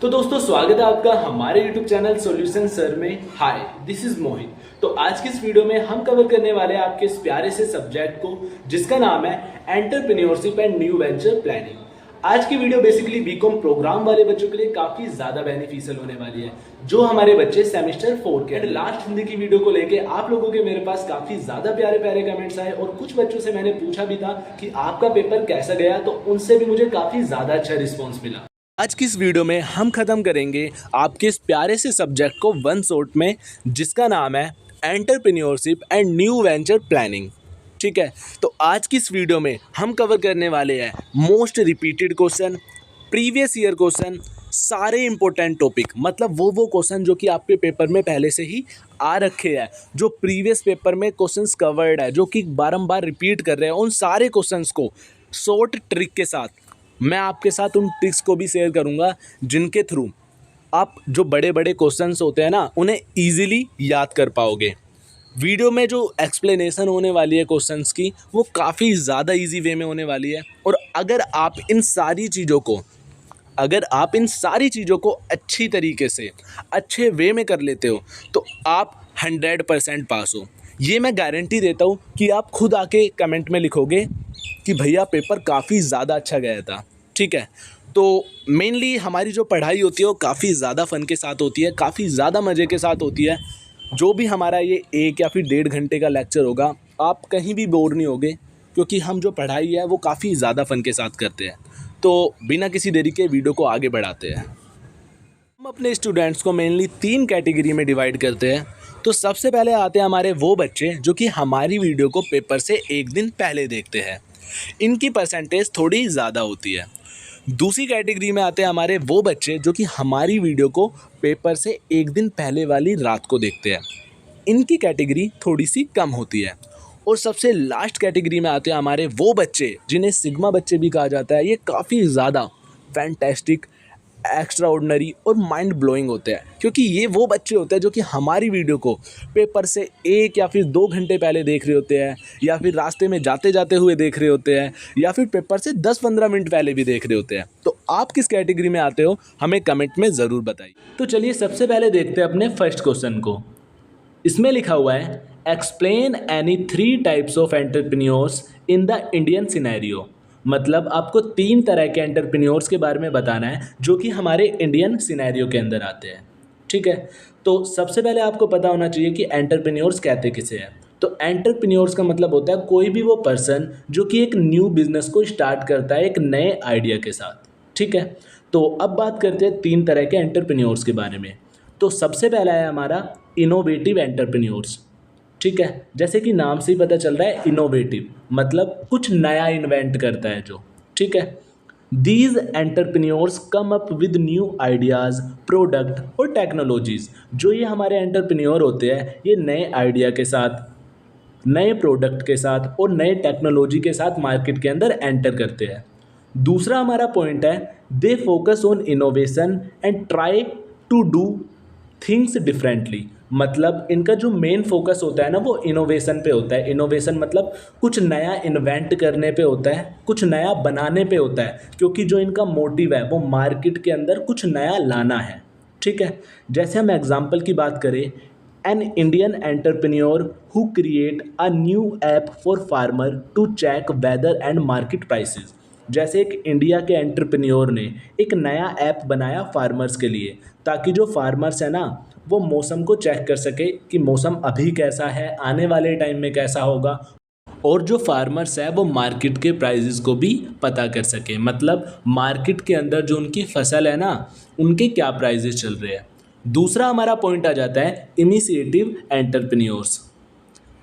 तो दोस्तों स्वागत है आपका हमारे YouTube चैनल सॉल्यूशन सर में। हाय, दिस इज मोहित। तो आज की इस वीडियो में हम कवर करने वाले हैं आपके इस प्यारे से सब्जेक्ट को जिसका नाम है entrepreneurship and new venture planning. आज की वीडियो बेसिकली बीकॉम प्रोग्राम वाले बच्चों के लिए काफी ज्यादा बेनिफिशियल होने वाली है, जो हमारे बच्चे सेमेस्टर 4 के लास्ट हिंदी की वीडियो को लेके आप लोगों के मेरे पास काफी ज्यादा प्यारे प्यारे कमेंट्स आए और कुछ बच्चों से मैंने पूछा भी था कि आपका पेपर कैसा गया, तो उनसे भी मुझे काफी ज्यादा अच्छा रिस्पॉन्स मिला। आज की इस वीडियो में हम खत्म करेंगे आपके इस प्यारे से सब्जेक्ट को वन शॉट में, जिसका नाम है entrepreneurship and new venture planning. ठीक है, तो आज की इस वीडियो में हम कवर करने वाले हैं most repeated question, previous year question, सारे इंपॉर्टेंट टॉपिक, मतलब वो क्वेश्चन जो कि आपके पेपर में पहले से ही आ रखे हैं, जो प्रीवियस पेपर में क्वेश्चंस कवर्ड है, जो कि बारंबार रिपीट कर रहे हैं, उन सारे क्वेश्चंस को शॉर्ट ट्रिक के साथ मैं आपके साथ उन ट्रिक्स को भी शेयर करूंगा जिनके थ्रू आप जो बड़े बड़े क्वेश्चंस होते हैं ना, उन्हें ईजिली याद कर पाओगे। वीडियो में जो एक्सप्लेनेशन होने वाली है क्वेश्चंस की, वो काफ़ी ज़्यादा इजी वे में होने वाली है। और अगर आप इन सारी चीज़ों को अच्छी तरीके से अच्छे वे में कर लेते हो तो आप 100% पास हो। ये मैं गारंटी देता हूँ कि आप खुद आके कमेंट में लिखोगे कि भैया पेपर काफ़ी ज़्यादा अच्छा गया था। ठीक है, तो मेनली हमारी जो पढ़ाई होती है वो काफ़ी ज़्यादा फ़न के साथ होती है, काफ़ी ज़्यादा मज़े के साथ होती है। जो भी हमारा ये 1 या फिर 1.5 घंटे का लेक्चर होगा, आप कहीं भी बोर नहीं होगे, क्योंकि हम जो पढ़ाई है वो काफ़ी ज़्यादा फ़न के साथ करते हैं। तो बिना किसी देरी के वीडियो को आगे बढ़ाते हैं। हम अपने स्टूडेंट्स को मेनली 3 कैटेगरी में डिवाइड करते हैं। तो सबसे पहले आते हैं हमारे वो बच्चे जो कि हमारी वीडियो को पेपर से 1 दिन पहले देखते हैं, इनकी परसेंटेज थोड़ी ज़्यादा होती है। दूसरी कैटेगरी में आते हैं हमारे वो बच्चे जो कि हमारी वीडियो को पेपर से 1 दिन पहले वाली रात को देखते हैं, इनकी कैटेगरी थोड़ी सी कम होती है। और सबसे लास्ट कैटेगरी में आते हैं हमारे वो बच्चे जिन्हें सिग्मा बच्चे भी कहा जाता है। ये काफ़ी ज़्यादा फैंटेस्टिक, एक्स्ट्रा ऑर्डिनरी और माइंड ब्लोइंग होते हैं, क्योंकि ये वो बच्चे होते हैं जो कि हमारी वीडियो को पेपर से 1 या फिर 2 घंटे पहले देख रहे होते हैं, या फिर रास्ते में जाते जाते हुए देख रहे होते हैं, या फिर पेपर से 10-15 मिनट पहले भी देख रहे होते हैं। तो आप किस कैटेगरी में आते हो, हमें कमेंट में ज़रूर बताइए। तो चलिए सबसे पहले देखते हैं अपने फर्स्ट क्वेश्चन को। इसमें लिखा हुआ है, explain any 3 types of entrepreneurs in the Indian scenario. मतलब आपको 3 तरह के एंटरप्रेन्योर्स के बारे में बताना है जो कि हमारे इंडियन सिनेरियो के अंदर आते हैं। ठीक है, तो सबसे पहले आपको पता होना चाहिए कि एंटरप्रेन्योर्स कहते किसे हैं। तो एंटरप्रेन्योर्स का मतलब होता है कोई भी वो पर्सन जो कि एक न्यू बिजनेस को स्टार्ट करता है एक नए आइडिया के साथ। ठीक है, तो अब बात करते हैं 3 तरह के एंटरप्रेन्योर्स के बारे में। तो सबसे पहला है हमारा इनोवेटिव एंटरप्रेन्योर्स। ठीक है, जैसे कि नाम से ही पता चल रहा है, इनोवेटिव मतलब कुछ नया इन्वेंट करता है जो। ठीक है, these entrepreneurs come up with new ideas, product और टेक्नोलॉजीज़। जो ये हमारे एंटरप्रेन्योर होते हैं, ये नए आइडिया के साथ, नए प्रोडक्ट के साथ और नए टेक्नोलॉजी के साथ मार्केट के अंदर एंटर करते हैं। दूसरा हमारा पॉइंट है, they focus on innovation and try to do things differently. मतलब इनका जो मेन फोकस होता है ना, वो इनोवेशन पे होता है। इनोवेशन मतलब कुछ नया इन्वेंट करने पे होता है, कुछ नया बनाने पे होता है, क्योंकि जो इनका मोटिव है वो मार्केट के अंदर कुछ नया लाना है। ठीक है, जैसे हम एग्जांपल की बात करें, an Indian entrepreneur who create a new app for farmer to check weather and market prices. जैसे एक इंडिया के एंटरप्रेन्योर ने एक नया ऐप बनाया फार्मर्स के लिए, ताकि जो फार्मर्स है ना, वो मौसम को चेक कर सके कि मौसम अभी कैसा है, आने वाले टाइम में कैसा होगा, और जो फार्मर्स है वो मार्केट के प्राइसेस को भी पता कर सके। मतलब मार्केट के अंदर जो उनकी फसल है ना, उनके क्या प्राइसेस चल रहे हैं। दूसरा हमारा पॉइंट आ जाता है initiative entrepreneurs.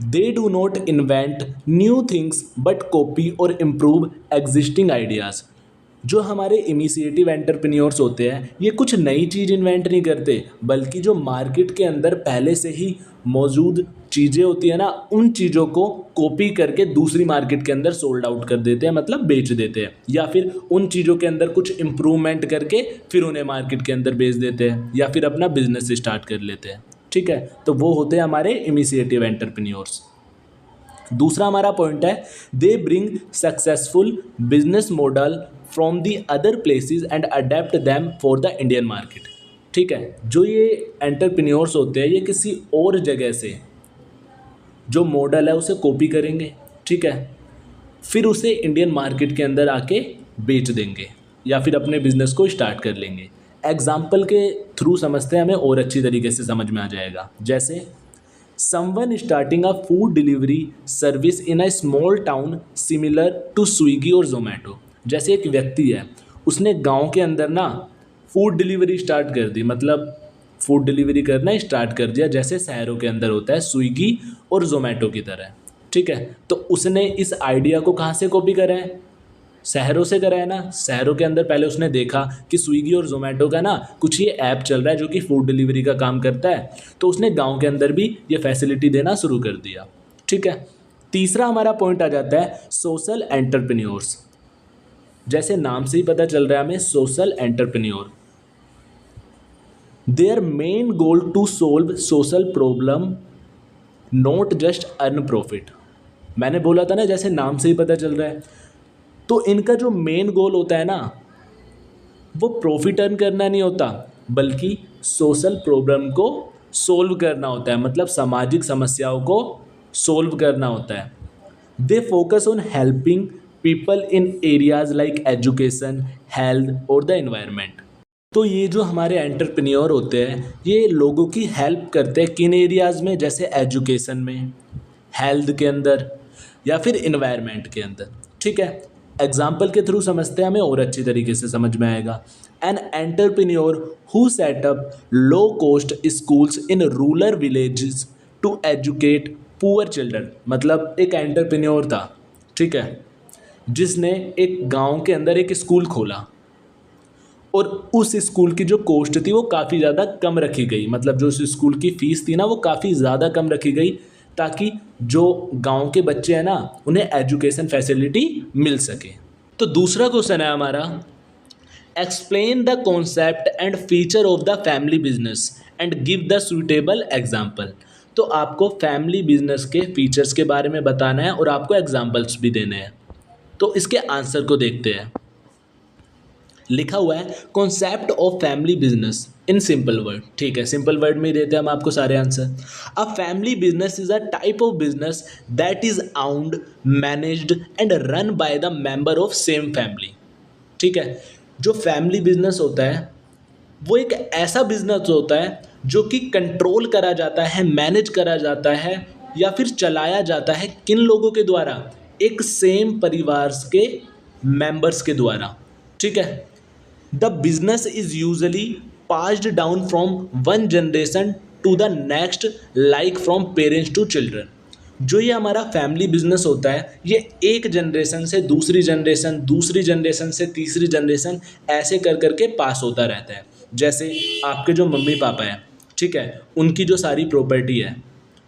They do not invent new things but copy और इम्प्रूव एग्जिस्टिंग आइडियाज़। जो हमारे इनिशिएटिव एंटरप्रेन्योर्स होते हैं, ये कुछ नई चीज़ इन्वेंट नहीं करते, बल्कि जो मार्केट के अंदर पहले से ही मौजूद चीज़ें होती है ना, उन चीज़ों को कॉपी करके दूसरी मार्केट के अंदर सोल्ड आउट कर देते हैं, मतलब बेच देते हैं, या फिर उन चीज़ों के अंदर कुछ इम्प्रूवमेंट करके फिर उन्हें मार्केट के अंदर बेच देते हैं, या फिर अपना बिजनेस स्टार्ट कर लेते हैं। ठीक है, तो वो होते हैं हमारे इनिशिएटिव एंटरप्रेन्योर्स। दूसरा हमारा पॉइंट है, they bring successful business model from the other places and adapt them for the Indian market. ठीक है, जो ये एंटरप्रेन्योर्स होते हैं ये किसी और जगह से जो मॉडल है उसे कॉपी करेंगे, ठीक है, फिर उसे इंडियन मार्केट के अंदर आके बेच देंगे या फिर अपने बिजनेस को स्टार्ट कर लेंगे। एग्जाम्पल के थ्रू समझते हैं, हमें और अच्छी तरीके से समझ में आ जाएगा। जैसे someone starting a food delivery service in a small town similar to Swiggy और जोमेटो। जैसे एक व्यक्ति है, उसने गांव के अंदर ना फूड डिलीवरी स्टार्ट कर दी, मतलब फूड डिलीवरी करना स्टार्ट कर दिया, जैसे शहरों के अंदर होता है स्विगी और जोमेटो की तरह। ठीक है, तो उसने इस आइडिया को कहाँ से कॉपी करा है? शहरों से करा है ना। शहरों के अंदर पहले उसने देखा कि स्विगी और जोमेटो का ना कुछ ये ऐप चल रहा है जो कि फूड डिलीवरी का काम करता है, तो उसने गांव के अंदर भी ये फैसिलिटी देना शुरू कर दिया। ठीक है, तीसरा हमारा पॉइंट आ जाता है सोशल एंटरप्रेन्योर्स। जैसे नाम से ही पता चल रहा है हमें, social entrepreneur, their main goal to solve social problem not just earn profit. मैंने बोला था ना, जैसे नाम से ही पता चल रहा है, तो इनका जो मेन गोल होता है ना वो प्रॉफिट अर्न करना नहीं होता, बल्कि सोशल प्रॉब्लम को सोल्व करना होता है, मतलब सामाजिक समस्याओं को सोल्व करना होता है। They focus on helping people in areas like education, health और द एनवायरनमेंट। तो ये जो हमारे एंटरप्रेन्योर होते हैं ये लोगों की हेल्प करते हैं किन एरियाज़ में? जैसे एजुकेशन में, हेल्थ के अंदर या फिर इन्वायरमेंट के अंदर। ठीक है, एग्जाम्पल के थ्रू समझते हैं, हमें और अच्छी तरीके से समझ में आएगा। An entrepreneur who set up low cost schools in rural villages to educate poor children. मतलब एक एंटरप्रेन्योर था, ठीक है, जिसने एक गांव के अंदर एक स्कूल खोला और उस स्कूल की जो कॉस्ट थी वो काफ़ी ज़्यादा कम रखी गई, मतलब जो उस स्कूल की फ़ीस थी ना वो काफ़ी ज़्यादा कम रखी गई, ताकि जो गांव के बच्चे हैं ना उन्हें एजुकेशन फैसिलिटी मिल सके। तो दूसरा क्वेश्चन है हमारा, explain the concept and feature of the family business and give the suitable example. तो आपको फैमिली बिजनेस के फीचर्स के बारे में बताना है और आपको एग्जाम्पल्स भी देने हैं। तो इसके आंसर को देखते हैं। लिखा हुआ है concept of family business in simple word. ठीक है, सिंपल वर्ड में ही देते हैं हम आपको सारे answer. A family business is a type of business that is owned, managed and run by the member of same family. ठीक है, जो फैमिली बिजनेस होता है वो एक ऐसा बिजनेस होता है जो कि कंट्रोल करा जाता है, मैनेज करा जाता है या फिर चलाया जाता है किन लोगों के द्वारा? एक सेम परिवार के मेंबर्स के द्वारा। ठीक है, the business is usually passed down from one generation to the next, like from parents to children. जो ये हमारा फैमिली बिजनेस होता है ये एक जनरेशन से दूसरी जनरेशन, दूसरी जनरेशन से तीसरी जनरेशन, ऐसे कर करके पास होता रहता है। जैसे आपके जो मम्मी पापा हैं, ठीक है, उनकी जो सारी प्रॉपर्टी है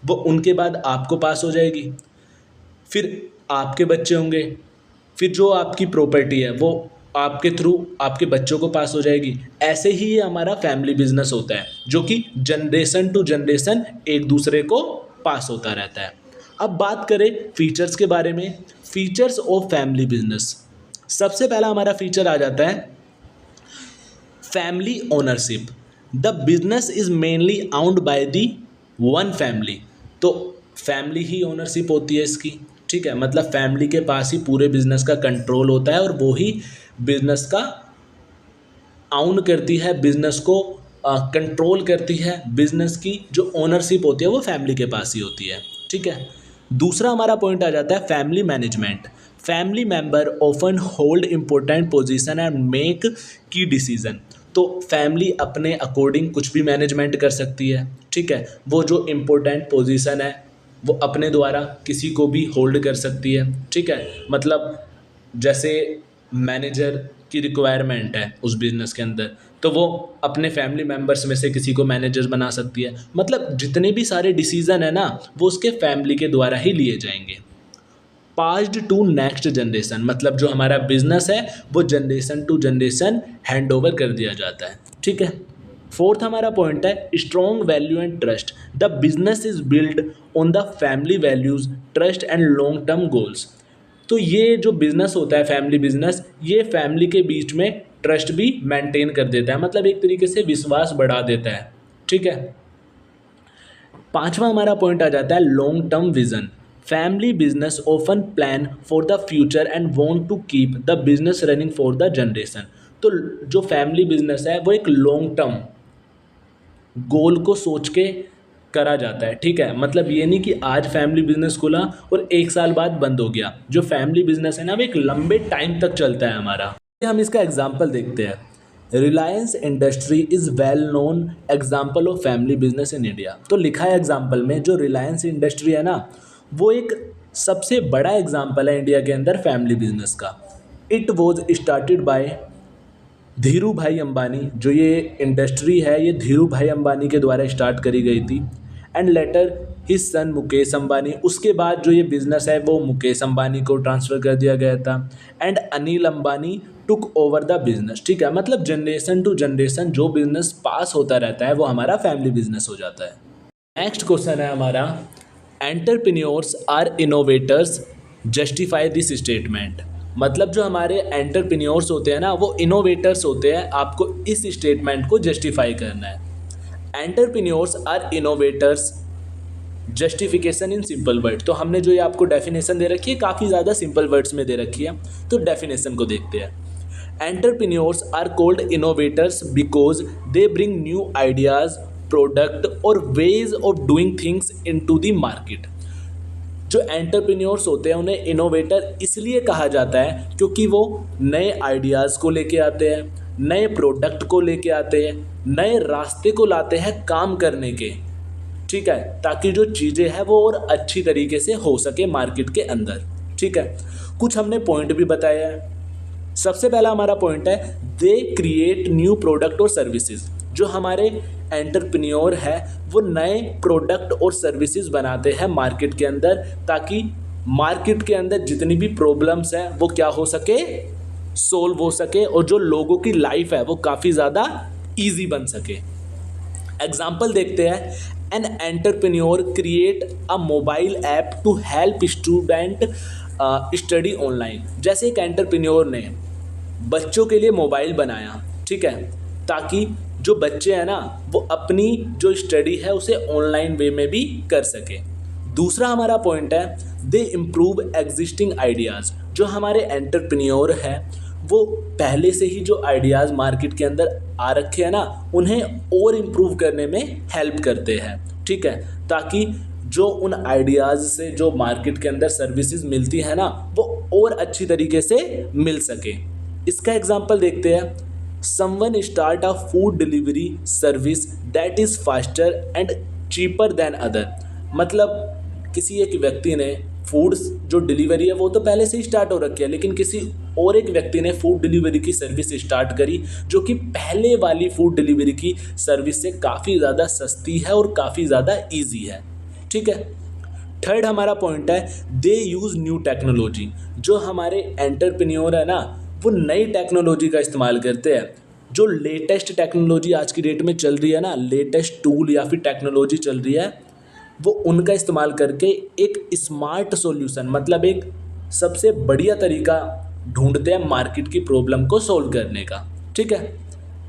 वो उनके बाद आपको पास हो जाएगी, फिर आपके बच्चे होंगे, फिर जो आपकी प्रॉपर्टी है वो आपके थ्रू आपके बच्चों को पास हो जाएगी। ऐसे ही ये हमारा फैमिली बिजनेस होता है जो कि जनरेशन टू जनरेशन एक दूसरे को पास होता रहता है। अब बात करें फीचर्स के बारे में, फीचर्स ऑफ फैमिली बिजनेस। सबसे पहला हमारा फीचर आ जाता है family ownership. The business is mainly owned by the one family. तो फैमिली ही ओनरशिप होती है इसकी। ठीक है, मतलब फैमिली के पास ही पूरे बिजनेस का कंट्रोल होता है और वो ही बिजनेस का आउन करती है, बिजनेस को कंट्रोल करती है। बिजनेस की जो ओनरशिप होती है वो फैमिली के पास ही होती है। ठीक है, दूसरा हमारा पॉइंट आ जाता है family management. Family member often hold important position and make की डिसीजन। तो फैमिली अपने अकॉर्डिंग कुछ भी मैनेजमेंट कर सकती है। ठीक है, वो जो इम्पोर्टेंट पोजीशन है वो अपने द्वारा किसी को भी होल्ड कर सकती है। ठीक है, मतलब जैसे मैनेजर की रिक्वायरमेंट है उस बिज़नेस के अंदर, तो वो अपने फैमिली मेम्बर्स में से किसी को मैनेजर बना सकती है। मतलब जितने भी सारे डिसीज़न है ना वो उसके फैमिली के द्वारा ही लिए जाएंगे। पास्ड टू नेक्स्ट जनरेशन, मतलब जो हमारा बिजनेस है वो generation to generation hand over कर दिया जाता है। ठीक है, फोर्थ हमारा पॉइंट है strong value and trust. The business is build on the family values, trust and long term goals. तो ये जो बिजनेस होता है फैमिली बिजनेस, ये फैमिली के बीच में ट्रस्ट भी मेंटेन कर देता है, मतलब एक तरीके से विश्वास बढ़ा देता है। ठीक है। पांचवा हमारा पॉइंट आ जाता है long term vision. Family business often plan for the future and want to keep the business running for the generation. तो जो फैमिली बिजनेस है वो एक लॉन्ग टर्म गोल को सोच के करा जाता है। ठीक है, मतलब ये नहीं कि आज फैमिली बिजनेस खुला और एक साल बाद बंद हो गया। जो फैमिली बिजनेस है ना वो एक लंबे टाइम तक चलता है हमारा। हम इसका एग्जाम्पल देखते हैं। Reliance industry is well known example of family business in India. तो लिखा है एग्जाम्पल में, जो रिलायंस इंडस्ट्री है ना वो एक सबसे बड़ा एग्जाम्पल है इंडिया के अंदर फैमिली बिजनेस का। It was started by Dhiru भाई अंबानी। जो ये इंडस्ट्री है ये धीरू भाई अंबानी के द्वारा स्टार्ट करी गई थी। And later his son Mukesh Ambani. उसके बाद जो ये बिज़नेस है वो मुकेश अंबानी को ट्रांसफ़र कर दिया गया था। And Anil Ambani took over the business. ठीक है, मतलब जनरेशन टू जनरेशन जो बिजनेस पास होता रहता है वो हमारा फैमिली बिजनेस हो जाता है। नेक्स्ट क्वेश्चन है हमारा, entrepreneurs are innovators, justify this statement. मतलब जो हमारे एंटरप्रेन्योर्स होते हैं ना वो इनोवेटर्स होते हैं, आपको इस स्टेटमेंट को जस्टिफाई करना है। Entrepreneurs are innovators, justification in simple word. तो हमने जो ये आपको डेफिनेशन दे रखी है काफ़ी ज़्यादा सिंपल वर्ड्स में दे रखी है, तो डेफिनेशन को देखते हैं। Entrepreneurs are called innovators because they bring new ideas, product और ways of doing things into the market. जो एंटरप्रेन्योर्स होते हैं उन्हें इनोवेटर इसलिए कहा जाता है क्योंकि वो नए आइडियाज़ को लेके आते हैं, नए प्रोडक्ट को लेके आते हैं, नए रास्ते को लाते हैं काम करने के। ठीक है, ताकि जो चीज़ें हैं वो और अच्छी तरीके से हो सके मार्केट के अंदर। ठीक है, कुछ हमने पॉइंट भी बताया है। सबसे पहला हमारा पॉइंट है दे क्रिएट न्यू प्रोडक्ट और सर्विसेज। जो हमारे एंटरप्रेन्योर है वो नए प्रोडक्ट और सर्विसेज बनाते हैं मार्केट के अंदर, ताकि मार्केट के अंदर जितनी भी प्रॉब्लम्स हैं वो क्या हो सके, सोल्व हो सके, और जो लोगों की लाइफ है वो काफ़ी ज़्यादा ईजी बन सके। एग्जाम्पल देखते हैं। An entrepreneur create a mobile app to help student study online. जैसे एक एंटरप्रेन्योर ने बच्चों के लिए मोबाइल बनाया, ठीक है, ताकि जो बच्चे हैं ना वो अपनी जो स्टडी है उसे ऑनलाइन वे में भी कर सके। दूसरा हमारा पॉइंट है दे इम्प्रूव एग्जिस्टिंग आइडियाज़। जो हमारे एंटरप्रेन्योर है वो पहले से ही जो आइडियाज़ मार्केट के अंदर आ रखे हैं ना उन्हें और इम्प्रूव करने में हेल्प करते हैं। ठीक है, ताकि जो उन आइडियाज़ से जो मार्केट के अंदर सर्विसेज मिलती है ना वो और अच्छी तरीके से मिल सके। इसका एग्जांपल देखते हैं। Someone start a food delivery service that is faster and cheaper than other. मतलब किसी एक व्यक्ति ने फूड जो डिलीवरी है वो तो पहले से ही स्टार्ट हो रखी है, लेकिन किसी और एक व्यक्ति ने फूड डिलीवरी की सर्विस स्टार्ट करी जो कि पहले वाली फूड डिलीवरी की सर्विस से काफ़ी ज़्यादा सस्ती है और काफ़ी ज़्यादा ईजी है। ठीक है, थर्ड हमारा पॉइंट है दे यूज़ न्यू टेक्नोलॉजी। जो हमारे एंटरप्रेन्योर है ना वो नई टेक्नोलॉजी का इस्तेमाल करते हैं। जो लेटेस्ट टेक्नोलॉजी आज की डेट में चल रही है ना, लेटेस्ट टूल या फिर टेक्नोलॉजी चल रही है, वो उनका इस्तेमाल करके एक स्मार्ट सॉल्यूशन, मतलब एक सबसे बढ़िया तरीका ढूंढते हैं मार्केट की प्रॉब्लम को सॉल्व करने का। ठीक है,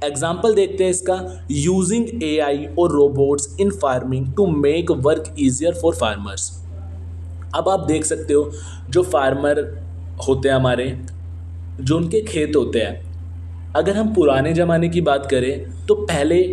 एग्जाम्पल देखते हैं इसका। यूजिंग एआई और robots in farming to make work easier for farmers. अब आप देख सकते हो जो फार्मर होते हैं हमारे, जो उनके खेत होते हैं, अगर हम पुराने ज़माने की बात करें तो पहले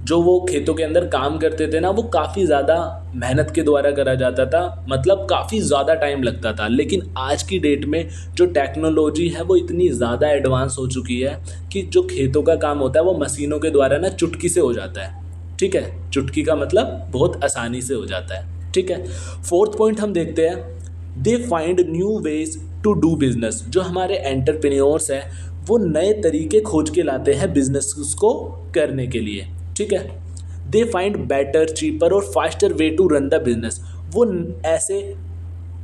जो वो खेतों के अंदर काम करते थे ना वो काफ़ी ज़्यादा मेहनत के द्वारा करा जाता था, मतलब काफ़ी ज़्यादा टाइम लगता था। लेकिन आज की डेट में जो टेक्नोलॉजी है वो इतनी ज़्यादा एडवांस हो चुकी है कि जो खेतों का काम होता है वो मशीनों के द्वारा ना चुटकी से हो जाता है। ठीक है, चुटकी का मतलब बहुत आसानी से हो जाता है। ठीक है, फोर्थ पॉइंट हम देखते हैं they find new ways to do business. जो हमारे एंटरप्रेन्योर्स हैं वो नए तरीके खोज के लाते हैं बिजनेस को करने के लिए। ठीक है, दे फाइंड बेटर, चीपर और faster way to run the business. वो ऐसे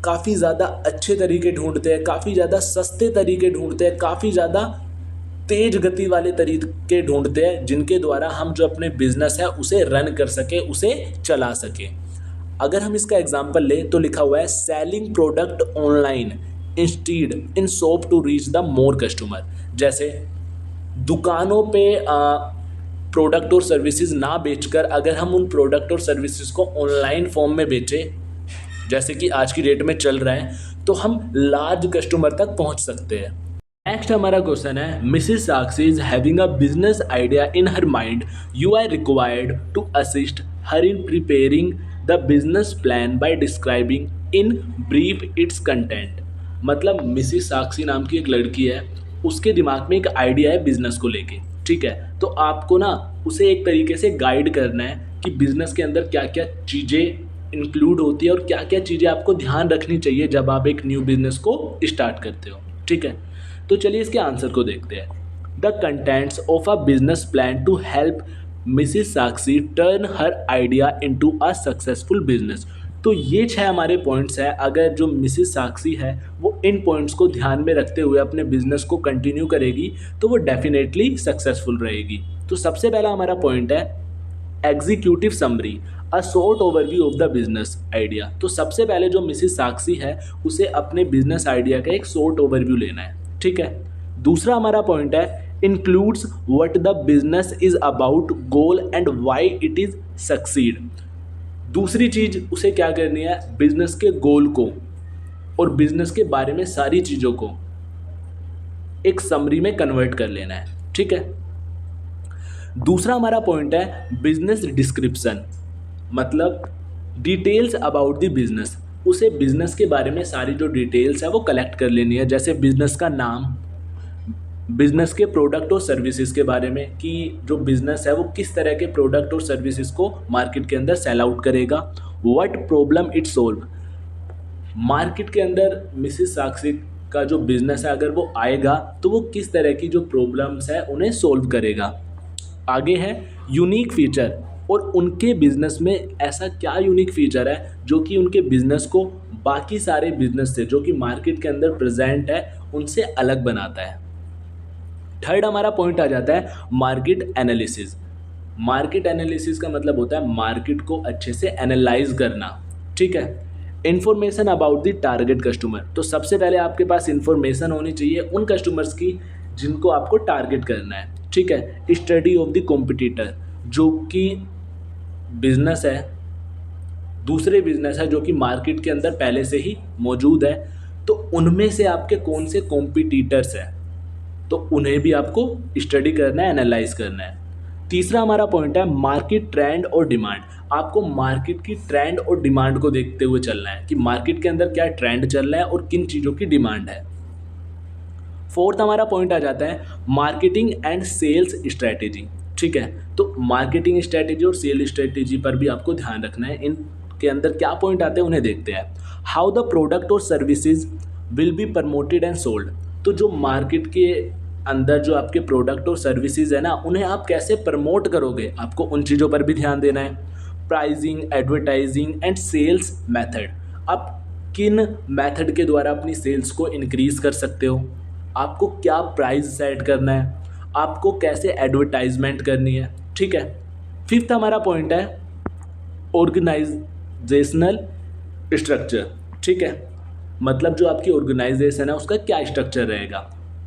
काफ़ी ज़्यादा अच्छे तरीके ढूंढते हैं, काफ़ी ज़्यादा सस्ते तरीके ढूंढते हैं, काफ़ी ज़्यादा तेज गति वाले तरीके ढूंढते हैं जिनके द्वारा हम जो अपने बिजनेस है उसे रन कर सके, उसे चला सके। अगर हम इसका एग्जांपल लें तो लिखा हुआ है selling product online instead in shop to reach the more customer. जैसे दुकानों पे प्रोडक्ट और सर्विसेज ना बेचकर अगर हम उन प्रोडक्ट और सर्विसेज को ऑनलाइन फॉर्म में बेचें, जैसे कि आज की डेट में चल रहा है, तो हम लार्ज कस्टमर तक पहुंच सकते हैं। नेक्स्ट हमारा क्वेश्चन है, Mrs Sakshi is having a business idea in her mind, you are required to assist her in preparing the business plan by describing in brief its content. मतलब मिसिस साक्षी नाम की एक लड़की है, उसके दिमाग में एक आइडिया है बिजनेस को लेके, ठीक है। तो आपको ना उसे एक तरीके से गाइड करना है कि बिजनेस के अंदर क्या क्या चीज़ें इंक्लूड होती है और क्या क्या चीज़ें आपको ध्यान रखनी चाहिए जब आप एक न्यू बिजनेस को स्टार्ट करते हो, ठीक है। तो चलिए इसके आंसर को देखते हैं। The contents of a business plan to help Mrs Sakshi turn her idea into a successful business. तो ये 6 हमारे पॉइंट्स हैं। अगर जो मिसिस साक्षी है वो इन पॉइंट्स को ध्यान में रखते हुए अपने बिजनेस को कंटिन्यू करेगी तो वो डेफिनेटली सक्सेसफुल रहेगी। तो सबसे पहला हमारा पॉइंट है executive summary, a short overview of the business idea. तो सबसे पहले जो मिसिस साक्षी है उसे अपने बिजनेस आइडिया का एक शॉर्ट ओवरव्यू लेना है, ठीक है। दूसरा हमारा पॉइंट है includes what the business is about, goal and why it is succeed. दूसरी चीज उसे क्या करनी है, बिजनेस के गोल को और बिजनेस के बारे में सारी चीजों को एक समरी में कन्वर्ट कर लेना है, ठीक है। दूसरा हमारा पॉइंट है बिजनेस डिस्क्रिप्शन, मतलब डिटेल्स अबाउट द बिजनेस। उसे बिजनेस के बारे में सारी जो डिटेल्स है वो कलेक्ट कर लेनी है, जैसे बिजनेस का नाम, बिजनेस के प्रोडक्ट और सर्विसेज के बारे में कि जो बिजनेस है वो किस तरह के प्रोडक्ट और सर्विसेज को मार्केट के अंदर सेल आउट करेगा, what problem it solve. Market के अंदर मिसिस साक्षी का जो बिजनेस है अगर वो आएगा तो वो किस तरह की जो प्रॉब्लम्स है उन्हें सोल्व करेगा। आगे है यूनिक फीचर, और उनके बिजनेस में ऐसा क्या यूनिक फीचर है जो कि उनके बिजनेस को बाकी सारे बिजनेस से जो कि मार्केट के अंदर प्रेजेंट है उनसे अलग बनाता है। थर्ड हमारा पॉइंट आ जाता है मार्केट एनालिसिस। मार्केट एनालिसिस का मतलब होता है मार्केट को अच्छे से एनालाइज करना, ठीक है। Information about the target customer, तो सबसे पहले आपके पास इंफॉर्मेशन होनी चाहिए उन कस्टमर्स की जिनको आपको टारगेट करना है, ठीक है। स्टडी ऑफ द कॉम्पिटिटर, जो कि बिजनेस है, दूसरे बिजनेस है जो कि मार्केट के अंदर पहले से ही मौजूद है, तो उनमें से आपके कौन से कॉम्पिटिटर्स हैं तो उन्हें भी आपको स्टडी करना है, एनालाइज करना है। तीसरा हमारा पॉइंट है मार्केट ट्रेंड और डिमांड। आपको मार्केट की ट्रेंड और डिमांड को देखते हुए चलना है कि मार्केट के अंदर क्या ट्रेंड चल रहा है और किन चीज़ों की डिमांड है। फोर्थ हमारा पॉइंट आ जाता है मार्केटिंग एंड सेल्स स्ट्रैटेजी, ठीक है। तो मार्केटिंग स्ट्रैटेजी और सेल स्ट्रैटेजी पर भी आपको ध्यान रखना है। इनके अंदर क्या पॉइंट आते हैं उन्हें देखते हैं। हाउ द प्रोडक्ट और services will be promoted and sold, तो जो मार्केट के अंदर जो आपके प्रोडक्ट और सर्विसेज है ना उन्हें आप कैसे प्रमोट करोगे, आपको उन चीज़ों पर भी ध्यान देना है। Pricing, advertising and sales method, आप किन मेथड के द्वारा अपनी सेल्स को इंक्रीज कर सकते हो, आपको क्या प्राइस सेट करना है, आपको कैसे एडवर्टाइजमेंट करनी है, ठीक है। फिफ्थ हमारा पॉइंट है ऑर्गेनाइजेशनल स्ट्रक्चर, ठीक है। मतलब जो आपकी ऑर्गेनाइजेशन है उसका क्या स्ट्रक्चर रहेगा।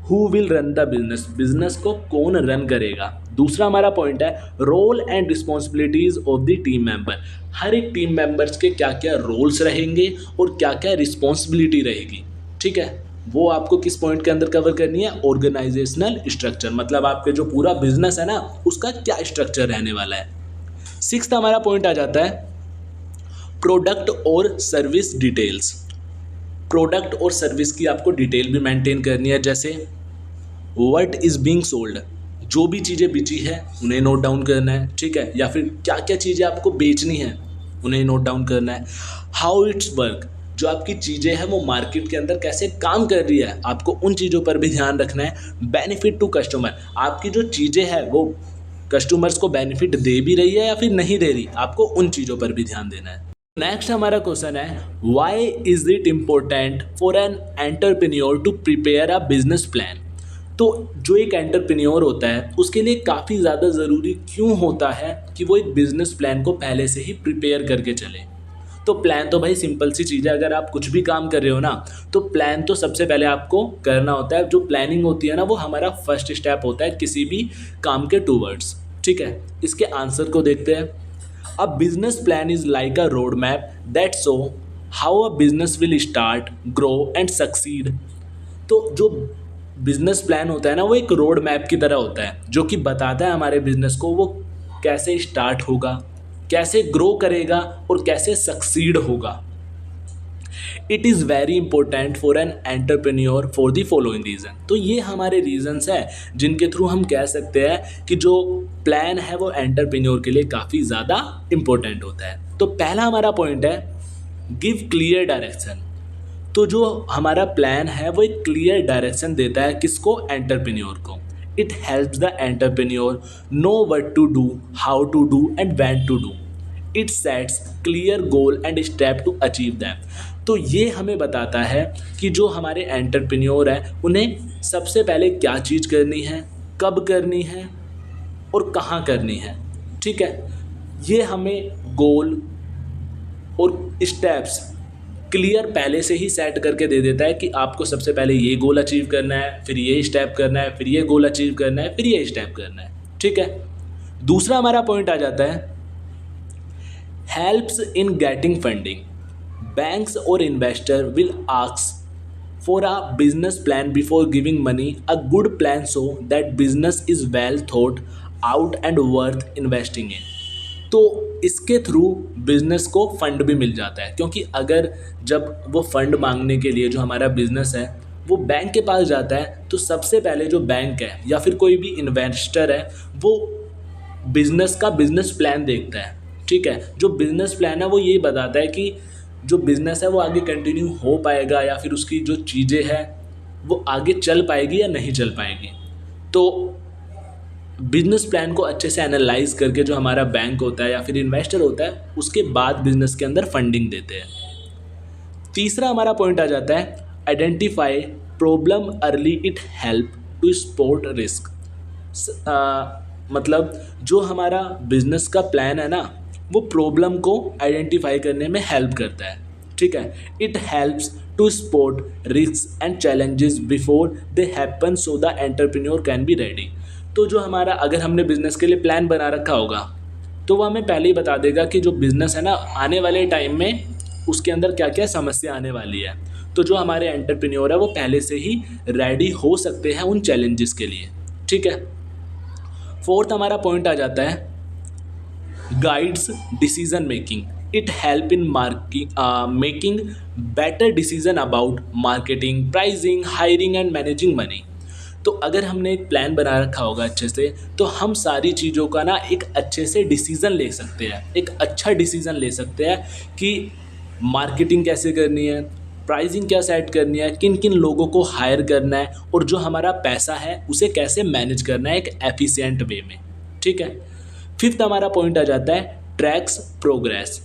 Who will run the business, business को कौन रन करेगा। दूसरा हमारा पॉइंट है role and responsibilities of the team member, हर एक टीम मेंबर्स के क्या क्या रोल्स रहेंगे और क्या क्या रिस्पॉन्सिबिलिटी रहेगी, ठीक है। वो आपको किस पॉइंट के अंदर कवर करनी है, ऑर्गेनाइजेशनल स्ट्रक्चर, मतलब आपके जो पूरा बिजनेस है ना उसका क्या स्ट्रक्चर रहने वाला है। सिक्स्थ हमारा पॉइंट आ जाता है प्रोडक्ट और सर्विस डिटेल्स। प्रोडक्ट और सर्विस की आपको डिटेल भी मेंटेन करनी है, जैसे व्हाट इज बीइंग सोल्ड, जो भी चीज़ें बिची है उन्हें नोट डाउन करना है, ठीक है। या फिर क्या क्या चीज़ें आपको बेचनी है उन्हें नोट डाउन करना है। हाउ इट्स वर्क, जो आपकी चीज़ें हैं वो मार्केट के अंदर कैसे काम कर रही है, आपको उन चीज़ों पर भी ध्यान रखना है। बेनिफिट टू कस्टमर, आपकी जो चीज़ें हैं वो कस्टमर्स को बेनिफिट दे भी रही है या फिर नहीं दे रही, आपको उन चीज़ों पर भी ध्यान देना है। नेक्स्ट हमारा क्वेश्चन है why is it important for an entrepreneur to prepare a business plan. तो जो एक एंटरप्रेन्योर होता है उसके लिए काफ़ी ज़्यादा ज़रूरी क्यों होता है कि वो एक बिज़नेस प्लान को पहले से ही प्रिपेयर करके चले। तो प्लान तो भाई सिंपल सी चीज़ है, अगर आप कुछ भी काम कर रहे हो ना तो प्लान तो सबसे पहले आपको करना होता है। जो प्लानिंग होती है ना वो हमारा फर्स्ट स्टेप होता है किसी भी काम के टूवर्ड्स। ठीक है, इसके आंसर को देखते हैं। अ business plan is like a road map that show how a business will start, grow and succeed. तो जो बिजनेस प्लान होता है ना वो एक रोड मैप की तरह होता है जो कि बताता है हमारे बिजनेस को वो कैसे स्टार्ट होगा, कैसे ग्रो करेगा और कैसे सक्सीड होगा। It is very important for an entrepreneur for the following reason. तो ये हमारे रीजंस हैं जिनके थ्रू हम कह सकते हैं कि जो प्लान है वो एंटरप्रेन्योर के लिए काफ़ी ज़्यादा इंपॉर्टेंट होता है। तो पहला हमारा पॉइंट है गिव क्लियर डायरेक्शन। तो जो हमारा प्लान है वो एक क्लियर डायरेक्शन देता है किसको, एंटरप्रेन्योर को। It helps the entrepreneur know what to do, how to do and when to do. It sets clear goal and step to achieve them. तो ये हमें बताता है कि जो हमारे एंटरप्रेन्योर है उन्हें सबसे पहले क्या चीज़ करनी है, कब करनी है और कहाँ करनी है। ठीक है, ये हमें गोल और स्टेप्स क्लियर पहले से ही सेट करके दे देता है कि आपको सबसे पहले ये गोल अचीव करना है, फिर ये स्टेप करना है, फिर ये गोल अचीव करना है, फिर ये स्टेप करना है। ठीक है, दूसरा हमारा पॉइंट आ जाता है helps in getting funding. Banks और investor will ask for a business plan before giving money. A good plan so that business is well thought out and worth investing in. तो इसके थ्रू बिज़नेस को fund भी मिल जाता है, क्योंकि अगर जब वो फंड मांगने के लिए जो हमारा बिज़नेस है वो बैंक के पास जाता है तो सबसे पहले जो बैंक है या फिर कोई भी इन्वेस्टर है वो बिज़नेस का बिज़नेस प्लान देखता है। ठीक है, जो बिज़नेस प्लान है वो ये बताता है कि जो बिज़नेस है वो आगे कंटिन्यू हो पाएगा या फिर उसकी जो चीज़ें हैं वो आगे चल पाएगी या नहीं चल पाएगी। तो बिजनेस प्लान को अच्छे से एनालाइज करके जो हमारा बैंक होता है या फिर इन्वेस्टर होता है उसके बाद बिजनेस के अंदर फंडिंग देते हैं। तीसरा हमारा पॉइंट आ जाता है identify problem early, it help to spot risk. मतलब जो हमारा बिजनेस का प्लान है ना वो प्रॉब्लम को आइडेंटिफाई करने में हेल्प करता है। ठीक है, it helps to spot risk and challenges before they happen so the entrepreneur can be ready. तो जो हमारा अगर हमने बिज़नेस के लिए प्लान बना रखा होगा तो वो हमें पहले ही बता देगा कि जो बिज़नेस है ना आने वाले टाइम में उसके अंदर क्या क्या समस्या आने वाली है। तो जो हमारे एंटरप्रेन्योर है वो पहले से ही रेडी हो सकते हैं उन चैलेंजेस के लिए। ठीक है, फोर्थ हमारा पॉइंट आ जाता है guides decision making. It help in making better decision about marketing, pricing, hiring and managing money. तो अगर हमने एक प्लान बना रखा होगा अच्छे से तो हम सारी चीज़ों का ना एक अच्छे से डिसीज़न ले सकते हैं, एक अच्छा डिसीज़न ले सकते हैं कि मार्केटिंग कैसे करनी है, प्राइसिंग क्या सेट करनी है, किन किन लोगों को हायर करना है और जो हमारा पैसा है उसे कैसे मैनेज करना है एक एफिशिएंट वे में। ठीक है, फिफ्थ हमारा पॉइंट आ जाता है ट्रैक्स प्रोग्रेस।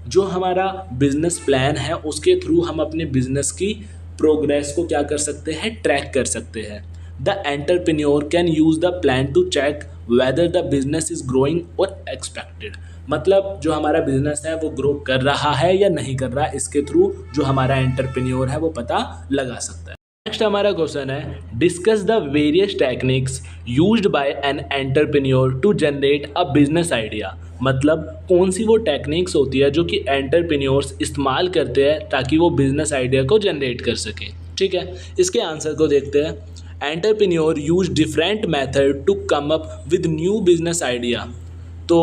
जो हमारा बिजनेस प्लान है उसके थ्रू हम अपने बिजनेस की प्रोग्रेस को क्या कर सकते हैं, ट्रैक कर सकते हैं। The entrepreneur can use the plan to check whether the business is growing or expected। मतलब जो हमारा बिजनेस है वो ग्रो कर रहा है या नहीं कर रहा है, इसके थ्रू जो हमारा एंटरप्रेन्योर है वो पता लगा सकता है। नेक्स्ट हमारा क्वेश्चन है discuss the various techniques used by an entrepreneur to generate a business idea. मतलब कौन सी वो टेक्निक्स होती है जो कि एंटरप्रेन्योर्स इस्तेमाल करते हैं ताकि वो बिजनेस आइडिया को जनरेट कर सके। ठीक है, इसके आंसर को देखते हैं। Entrepreneur use different method to come up with new business idea. तो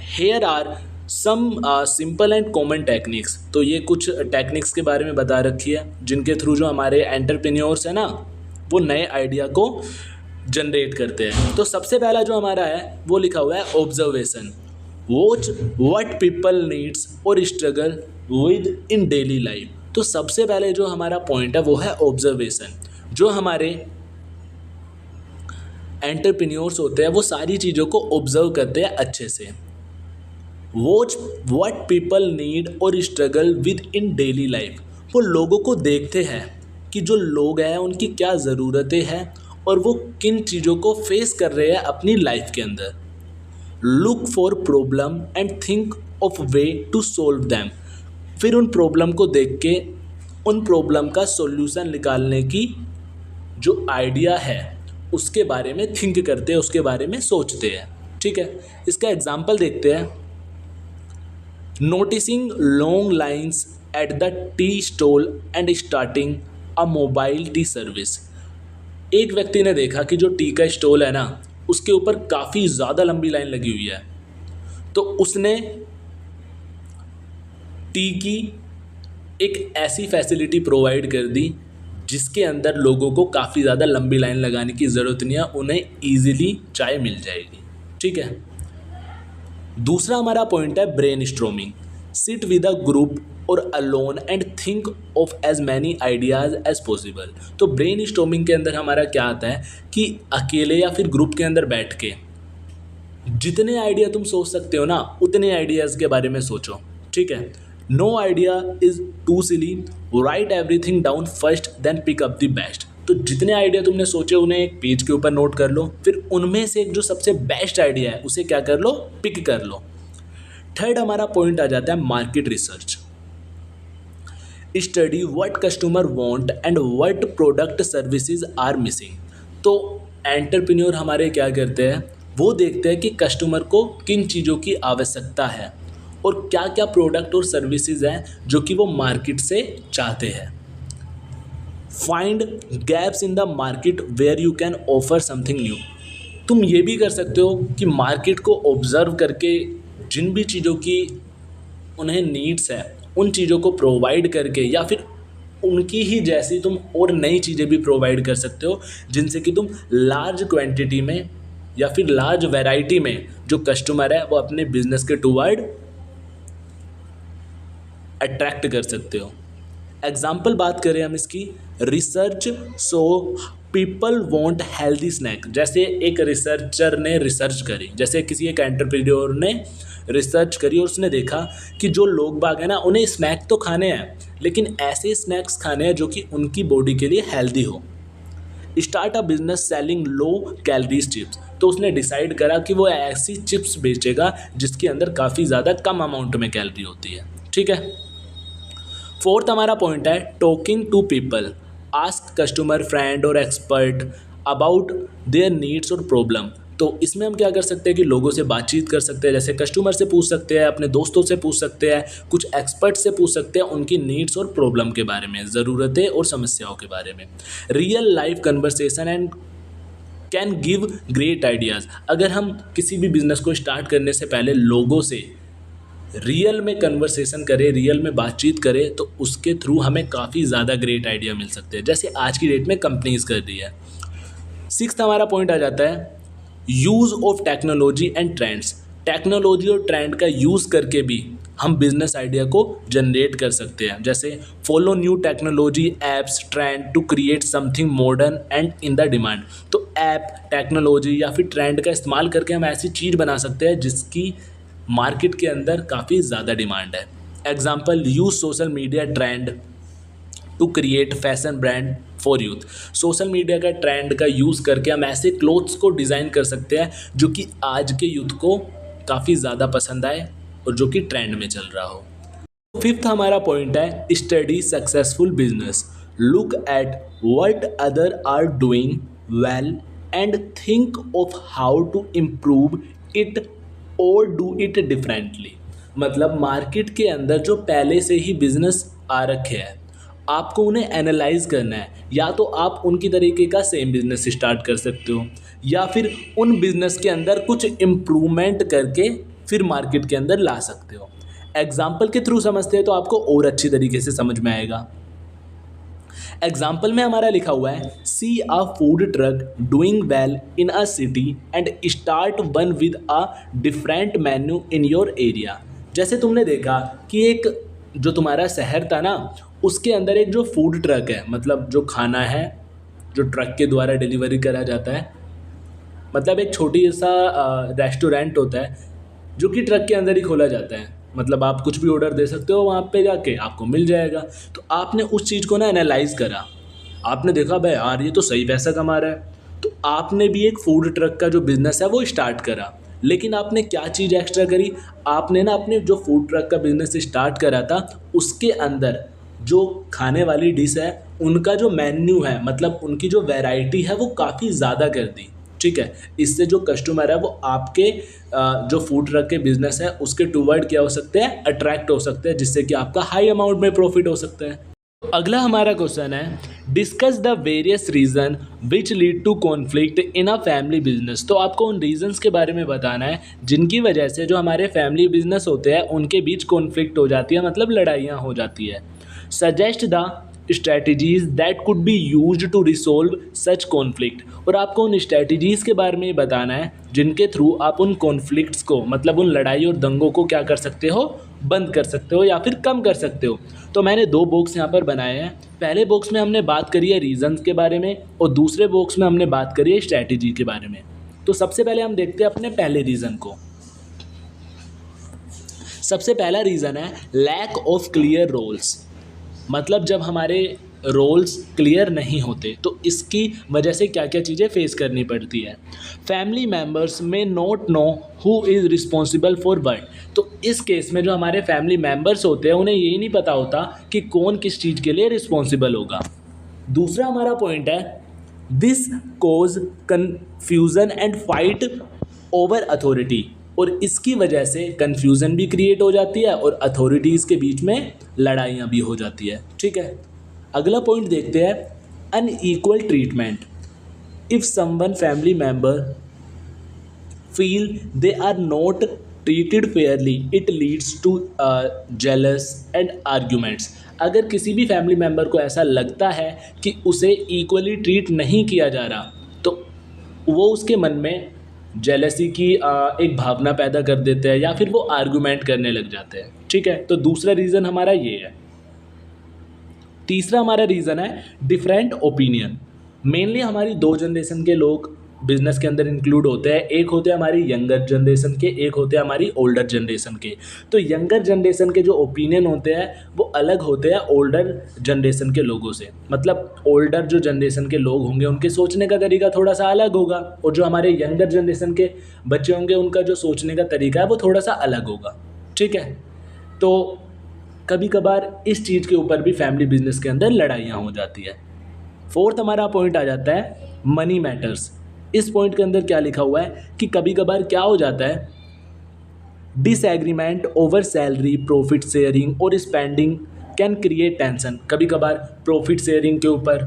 here are some simple and common techniques. तो ये कुछ टेक्निक्स के बारे में बता रखी है जिनके थ्रू जो हमारे एंटरप्रेन्योर्स है ना वो नए आइडिया को जनरेट करते हैं। तो सबसे पहला जो हमारा है वो लिखा हुआ है observation. Watch what people needs और struggle with in daily life. तो सबसे पहले जो हमारा पॉइंट है वो है ऑब्जर्वेशन। जो हमारे एंटरप्रेन्योर्स होते हैं वो सारी चीज़ों को ऑब्जर्व करते हैं अच्छे से। वॉच व्हाट पीपल नीड और struggle with in daily life. वो लोगों को देखते हैं कि जो लोग हैं उनकी क्या ज़रूरतें हैं और वो किन चीज़ों को फेस कर रहे हैं अपनी लाइफ के अंदर। Look for problem and think of way to solve them. फिर उन प्रॉब्लम को देख के उन प्रॉब्लम का सॉल्यूशन निकालने की जो आइडिया है उसके बारे में थिंक करते हैं, उसके बारे में सोचते हैं। ठीक है, इसका एग्जाम्पल देखते हैं। Noticing long lines at the tea stall and starting a mobile T service. एक व्यक्ति ने देखा कि जो टी का स्टॉल है ना, उसके ऊपर काफ़ी ज़्यादा लंबी लाइन लगी हुई है, तो उसने टी की एक ऐसी फैसिलिटी प्रोवाइड कर दी जिसके अंदर लोगों को काफ़ी ज़्यादा लंबी लाइन लगाने की ज़रूरत नहीं है, उन्हें ईजिली चाय मिल जाएगी। ठीक है, दूसरा हमारा पॉइंट है brain storming. Sit with a group और alone and think of as many ideas as possible. तो ब्रेन स्ट्रोमिंग के अंदर हमारा क्या आता है कि अकेले या फिर ग्रुप के अंदर बैठ के जितने आइडिया तुम सोच सकते हो ना, उतने आइडियाज़ के बारे में सोचो। ठीक है, no idea is too silly, write everything down first then pick up the best. तो जितने आइडिया तुमने सोचे उन्हें एक पेज के ऊपर नोट कर लो, फिर उनमें से एक जो सबसे बेस्ट आइडिया है उसे क्या कर लो, पिक कर लो। थर्ड हमारा पॉइंट आ जाता है market research. Study what customer want and what product services are missing. तो एंटरप्रेन्योर हमारे क्या करते हैं, वो देखते हैं कि कस्टमर को किन चीज़ों की आवश्यकता है और क्या क्या प्रोडक्ट और सर्विसेज हैं जो कि वो मार्केट से चाहते हैं। Find gaps in the market where you can offer something new. तुम ये भी कर सकते हो कि मार्केट को ऑब्जर्व करके जिन भी चीज़ों की उन्हें नीड्स है उन चीज़ों को प्रोवाइड करके, या फिर उनकी ही जैसी तुम और नई चीज़ें भी प्रोवाइड कर सकते हो जिनसे कि तुम लार्ज क्वांटिटी में या फिर लार्ज वैरायटी में जो कस्टमर है वो अपने बिजनेस के टूवर्ड अट्रैक्ट कर सकते हो। एग्जाम्पल बात करें हम इसकी, research so people want healthy snack. जैसे एक रिसर्चर ने रिसर्च करी, जैसे किसी एक एंटरप्रेन्योर ने रिसर्च करी और उसने देखा कि जो लोग बाग हैं ना, उन्हें स्नैक तो खाने हैं लेकिन ऐसे स्नैक्स खाने हैं जो कि उनकी बॉडी के लिए हेल्दी हो। Start a business selling low calories chips. तो उसने डिसाइड करा कि वो ऐसी चिप्स बेचेगा जिसके अंदर काफ़ी ज़्यादा कम अमाउंट में कैलोरी होती है। ठीक है, फोर्थ हमारा पॉइंट है talking to people. Ask customer, friend और एक्सपर्ट अबाउट देयर नीड्स और प्रॉब्लम। तो इसमें हम क्या कर सकते हैं कि लोगों से बातचीत कर सकते हैं, जैसे कस्टमर से पूछ सकते हैं, अपने दोस्तों से पूछ सकते हैं, कुछ एक्सपर्ट से पूछ सकते हैं उनकी नीड्स और प्रॉब्लम के बारे में, ज़रूरतें और समस्याओं के बारे में। Real life conversation and can give great ideas. अगर हम किसी भी बिजनेस को स्टार्ट करने से पहले लोगों से रियल में कन्वर्सेशन करें, रियल में बातचीत करें, तो उसके थ्रू हमें काफ़ी ज़्यादा ग्रेट आइडिया मिल सकते हैं, जैसे आज की डेट में कंपनीज कर रही है। सिक्स्थ हमारा पॉइंट आ जाता है use of technology and trends. Technology और ट्रेंड का यूज़ करके भी हम बिजनेस आइडिया को जनरेट कर सकते हैं, जैसे follow new technology apps trend to create something modern and in the demand. तो ऐप, टेक्नोलॉजी या फिर ट्रेंड का इस्तेमाल करके हम ऐसी चीज़ बना सकते हैं जिसकी मार्केट के अंदर काफ़ी ज़्यादा डिमांड है। Example, use social media trend to create fashion brand for youth. Social media का ट्रेंड का यूज़ करके हम ऐसे क्लोथ्स को डिज़ाइन कर सकते हैं जो कि आज के यूथ को काफ़ी ज़्यादा पसंद आए और जो कि ट्रेंड में चल रहा हो। फिफ्थ हमारा पॉइंट है study successful business. Look at what other are doing well and think of how to improve it और डू इट डिफरेंटली। मतलब मार्केट के अंदर जो पहले से ही बिजनेस आ रखे हैं, आपको उन्हें एनालाइज करना है। या तो आप उनकी तरीके का सेम बिजनेस स्टार्ट कर सकते हो, या फिर उन बिजनेस के अंदर कुछ इम्प्रूवमेंट करके फिर मार्केट के अंदर ला सकते हो। एग्जाम्पल के थ्रू समझते हैं तो आपको और अच्छी तरीके से समझ में आएगा। एग्जाम्पल में हमारा लिखा हुआ है see a food truck doing well in a city and start one with a different menu in your area. जैसे तुमने देखा कि एक जो तुम्हारा शहर था ना, उसके अंदर एक जो फूड ट्रक है, मतलब जो खाना है जो ट्रक के द्वारा डिलीवरी करा जाता है, मतलब एक छोटी सा रेस्टोरेंट होता है जो कि ट्रक के अंदर ही खोला जाता है। मतलब आप कुछ भी ऑर्डर दे सकते हो, वहाँ पे जाके आपको मिल जाएगा। तो आपने उस चीज़ को ना एनालाइज करा, आपने देखा भाई यार ये तो सही पैसा कमा रहा है, तो आपने भी एक फूड ट्रक का जो बिज़नेस है वो स्टार्ट करा, लेकिन आपने क्या चीज़ एक्स्ट्रा करी, आपने ना अपने जो फूड ट्रक का बिज़नेस स्टार्ट करा था उसके अंदर जो खाने वाली डिश है उनका जो मेन्यू है, मतलब उनकी जो वैरायटी है वो काफ़ी ज़्यादा कर दी। ठीक है, इससे जो कस्टमर है वो आपके जो फूड ट्रक के बिज़नेस है उसके टूवर्ड क्या हो सकते हैं, अट्रैक्ट हो सकते हैं, जिससे कि आपका हाई अमाउंट में प्रॉफिट हो सकता है। अगला हमारा क्वेश्चन है, discuss the various reason which lead to conflict in a family business. तो आपको उन रीजंस के बारे में बताना है जिनकी वजह से जो हमारे फैमिली बिजनेस होते हैं उनके बीच कॉन्फ्लिक्ट हो जाती है, मतलब लड़ाइयाँ हो जाती है। Suggest the strategies that could be used to resolve such conflict. और आपको उन स्ट्रैटेजीज़ के बारे में बताना है जिनके थ्रू आप उन कॉन्फ्लिक्ट्स को, मतलब उन लड़ाई और दंगों को क्या कर सकते हो, बंद कर सकते हो या फिर कम कर सकते हो। तो मैंने दो बॉक्स यहाँ पर बनाए हैं। पहले बॉक्स में हमने बात करी है रीजंस के बारे में और दूसरे बॉक्स में हमने बात करी है स्ट्रैटेजी के बारे में। तो सबसे पहले हम देखते हैं अपने पहले रीज़न को। सबसे पहला रीज़न है लैक ऑफ क्लियर रोल्स, मतलब जब हमारे रोल्स क्लियर नहीं होते तो इसकी वजह से क्या क्या चीज़ें फेस करनी पड़ती है। फैमिली मेम्बर्स में not know who is responsible for what. तो इस केस में जो हमारे फैमिली मेम्बर्स होते हैं उन्हें यही नहीं पता होता कि कौन किस चीज़ के लिए रिस्पॉन्सिबल होगा। दूसरा हमारा पॉइंट है this cause confusion and fight over authority, और इसकी वजह से कन्फ्यूज़न भी क्रिएट हो जाती है और अथॉरिटीज़ के बीच में लड़ाइयाँ भी हो जाती है। ठीक है, अगला पॉइंट देखते हैं unequal treatment. If someone family member feel they are not treated fairly it leads to jealous and arguments. अगर किसी भी फैमिली मेम्बर को ऐसा लगता है कि उसे इक्वली ट्रीट नहीं किया जा रहा तो वो उसके मन में जेलसी की एक भावना पैदा कर देते हैं या फिर वो आर्गुमेंट करने लग जाते हैं। ठीक है, तो दूसरा रीज़न हमारा ये है। तीसरा हमारा रीज़न है डिफरेंट ओपिनियन। मेनली हमारी दो जनरेशन के लोग बिजनेस के अंदर इंक्लूड होते हैं। एक होते हैं हमारी यंगर जनरेशन के, एक होते हैं हमारी ओल्डर जनरेशन के। तो यंगर जनरेशन के जो ओपिनियन होते हैं वो अलग होते हैं ओल्डर जनरेशन के लोगों से, मतलब ओल्डर जो जनरेशन के लोग होंगे उनके सोचने का तरीका थोड़ा सा अलग होगा और जो हमारे यंगर जनरेशन के बच्चे होंगे उनका जो सोचने का तरीका है वो थोड़ा सा अलग होगा। ठीक है, तो कभी कभार इस चीज़ के ऊपर भी फैमिली बिजनेस के अंदर लड़ाइयाँ हो जाती है। फोर्थ हमारा पॉइंट आ जाता है मनी मैटर्स। इस पॉइंट के अंदर क्या लिखा हुआ है कि कभी कभार क्या हो जाता है, disagreement over salary, profit sharing और स्पेंडिंग कैन क्रिएट टेंशन। कभी कभार प्रॉफिट शेयरिंग के ऊपर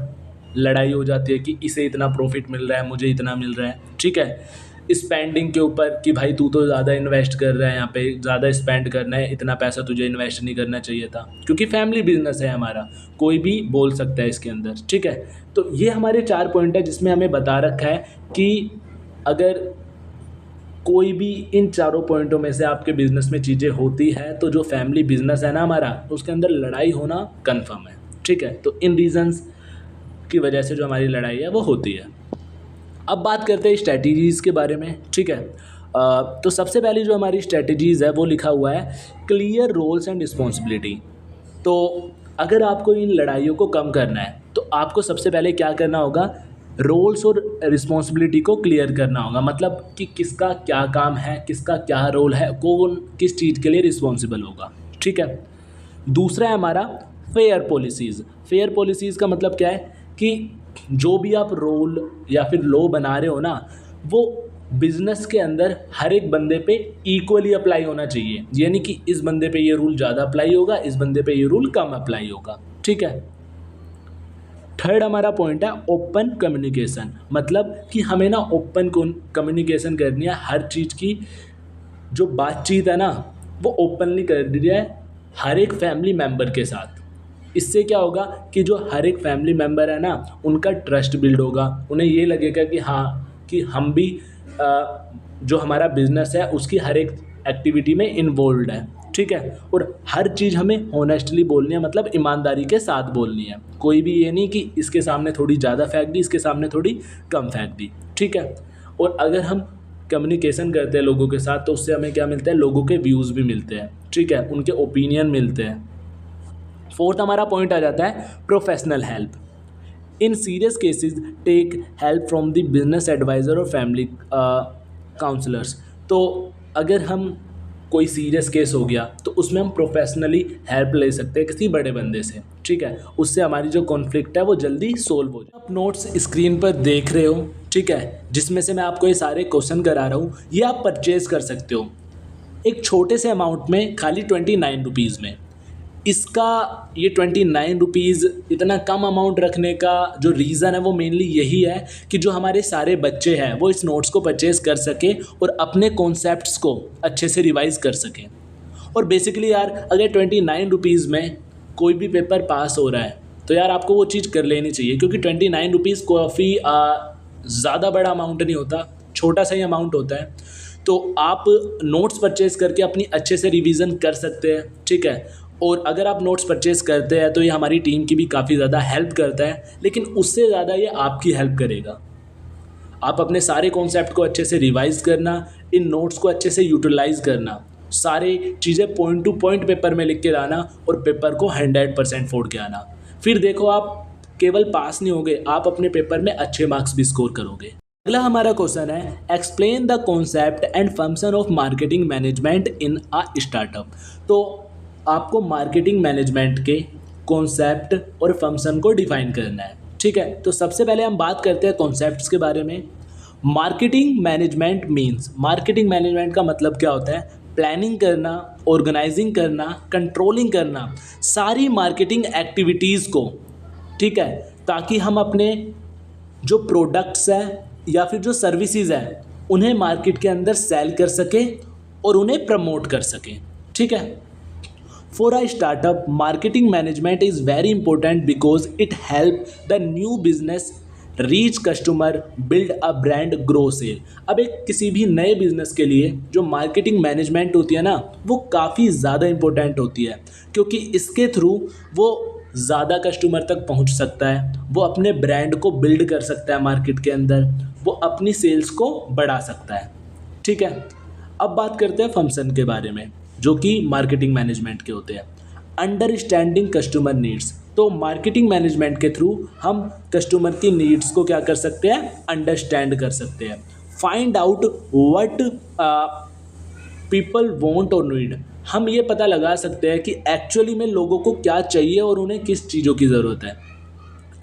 लड़ाई हो जाती है कि इसे इतना प्रॉफिट मिल रहा है, मुझे इतना मिल रहा है। ठीक है, स्पेंडिंग के ऊपर कि भाई तू तो ज़्यादा इन्वेस्ट कर रहा है, यहाँ पे ज़्यादा स्पेंड करना है, इतना पैसा तुझे इन्वेस्ट नहीं करना चाहिए था, क्योंकि फैमिली बिजनेस है हमारा, कोई भी बोल सकता है इसके अंदर। ठीक है, तो ये हमारे 4 पॉइंट है जिसमें हमें बता रखा है कि अगर कोई भी इन चारों पॉइंटों में से आपके बिजनेस में चीज़ें होती है तो जो फैमिली बिजनेस है ना हमारा, उसके अंदर लड़ाई होना कन्फर्म है। ठीक है, तो इन रीजंस की वजह से जो हमारी लड़ाई है वो होती है। अब बात करते हैं स्ट्रैटेजीज़ के बारे में। ठीक है, तो सबसे पहली जो हमारी स्ट्रैटेजीज़ है वो लिखा हुआ है क्लियर रोल्स एंड रिस्पॉन्सिबिलिटी। तो अगर आपको इन लड़ाइयों को कम करना है तो आपको सबसे पहले क्या करना होगा, रोल्स और रिस्पॉन्सिबिलिटी को क्लियर करना होगा, मतलब कि किसका क्या काम है, किसका क्या रोल है, कौन किस चीज़ के लिए रिस्पॉन्सिबल होगा। ठीक है, दूसरा है हमारा फेयर पॉलिसीज़। फेयर पॉलिसीज़ का मतलब क्या है कि जो भी आप रोल या फिर लॉ बना रहे हो ना, वो बिजनेस के अंदर हर एक बंदे पे इक्वली अप्लाई होना चाहिए, यानी कि इस बंदे पे ये रूल ज़्यादा अप्लाई होगा, इस बंदे पे ये रूल कम अप्लाई होगा। ठीक है, थर्ड हमारा पॉइंट है ओपन कम्युनिकेशन, मतलब कि हमें ना ओपन कम्युनिकेशन करनी है, हर चीज़ की जो बातचीत है ना वो ओपनली करनी है हर एक फैमिली मेम्बर के साथ। इससे क्या होगा कि जो हर एक फैमिली मेम्बर है ना उनका ट्रस्ट बिल्ड होगा, उन्हें ये लगेगा कि हाँ कि हम भी जो हमारा बिजनेस है उसकी हर एक एक्टिविटी में इन्वॉल्व है। ठीक है, और हर चीज़ हमें होनेस्टली बोलनी है, मतलब ईमानदारी के साथ बोलनी है, कोई भी ये नहीं कि इसके सामने थोड़ी ज़्यादा फेंक दी, इसके सामने थोड़ी कम फेंक दी। ठीक है, और अगर हम कम्युनिकेशन करते हैं लोगों के साथ तो उससे हमें क्या मिलता है, लोगों के व्यूज़ भी मिलते हैं। ठीक है, उनके ओपिनियन मिलते हैं। फोर्थ हमारा पॉइंट आ जाता है professional help. In serious cases take help from the business adviser और फैमिली काउंसलर्स। तो अगर हम कोई सीरियस केस हो गया तो उसमें हम प्रोफेशनली हेल्प ले सकते हैं किसी बड़े बंदे से, ठीक है। उससे हमारी जो कॉन्फ्लिक्ट है वो जल्दी सोल्व हो जाए। आप नोट्स स्क्रीन पर देख रहे हो, ठीक है, जिसमें से मैं आपको ये सारे क्वेश्चन करा रहा हूँ, ये आप परचेज़ कर सकते हो एक छोटे से अमाउंट में, खाली 29 रुपीज़ में। इसका ये 29 रुपीज़ इतना कम अमाउंट रखने का जो रीज़न है वो मेनली यही है कि जो हमारे सारे बच्चे हैं वो इस नोट्स को परचेज़ कर सकें और अपने कॉन्सेप्ट्स को अच्छे से रिवाइज़ कर सकें। और बेसिकली यार, अगर 29 रुपीज़ में कोई भी पेपर पास हो रहा है तो यार आपको वो चीज़ कर लेनी चाहिए, क्योंकि 29 रुपीज़ काफ़ी ज़्यादा बड़ा अमाउंट नहीं होता, छोटा सा ही अमाउंट होता है। तो आप नोट्स परचेज़ करके अपनी अच्छे से रिवीजन कर सकते हैं, ठीक है। और अगर आप नोट्स परचेज़ करते हैं तो ये हमारी टीम की भी काफ़ी ज़्यादा हेल्प करता है, लेकिन उससे ज़्यादा ये आपकी हेल्प करेगा। आप अपने सारे कॉन्सेप्ट को अच्छे से रिवाइज़ करना, इन नोट्स को अच्छे से यूटिलाइज़ करना, सारी चीज़ें पॉइंट टू पॉइंट पेपर में लिख के लाना और पेपर को 100% फोड़ के आना। फिर देखो, आप केवल पास नहीं होगे, आप अपने पेपर में अच्छे मार्क्स भी स्कोर करोगे। अगला हमारा क्वेश्चन है, explain the concept and function of marketing management in a startup. तो आपको मार्केटिंग मैनेजमेंट के कॉन्सेप्ट और फंक्शन को डिफाइन करना है, ठीक है। तो सबसे पहले हम बात करते हैं कॉन्सेप्ट्स के बारे में। Marketing management means, marketing management का मतलब क्या होता है? प्लानिंग करना, ऑर्गेनाइजिंग करना, कंट्रोलिंग करना सारी मार्केटिंग एक्टिविटीज़ को, ठीक है, ताकि हम अपने जो प्रोडक्ट्स हैं या फिर जो सर्विसेज हैं उन्हें मार्केट के अंदर सेल कर सकें और उन्हें प्रमोट कर सकें, ठीक है। For a startup, marketing management is very important because it help the new business reach customer, build a brand, grow sale। अब एक किसी भी नए बिजनेस के लिए जो मार्केटिंग मैनेजमेंट होती है ना, वो काफ़ी ज़्यादा इम्पोर्टेंट होती है, क्योंकि इसके थ्रू वो ज़्यादा कस्टमर तक पहुंच सकता है, वो अपने ब्रांड को बिल्ड कर सकता है मार्केट के अंदर, वो अपनी सेल्स को बढ़ा सकता है, ठीक है। अब बात करते हैं फंक्शन के बारे में जो कि मार्केटिंग मैनेजमेंट के होते हैं। Understanding customer needs. तो मार्केटिंग मैनेजमेंट के थ्रू हम कस्टमर की नीड्स को क्या कर सकते हैं? अंडरस्टैंड कर सकते हैं। Find out what people want और नीड। हम ये पता लगा सकते हैं कि एक्चुअली में लोगों को क्या चाहिए और उन्हें किस चीज़ों की ज़रूरत है।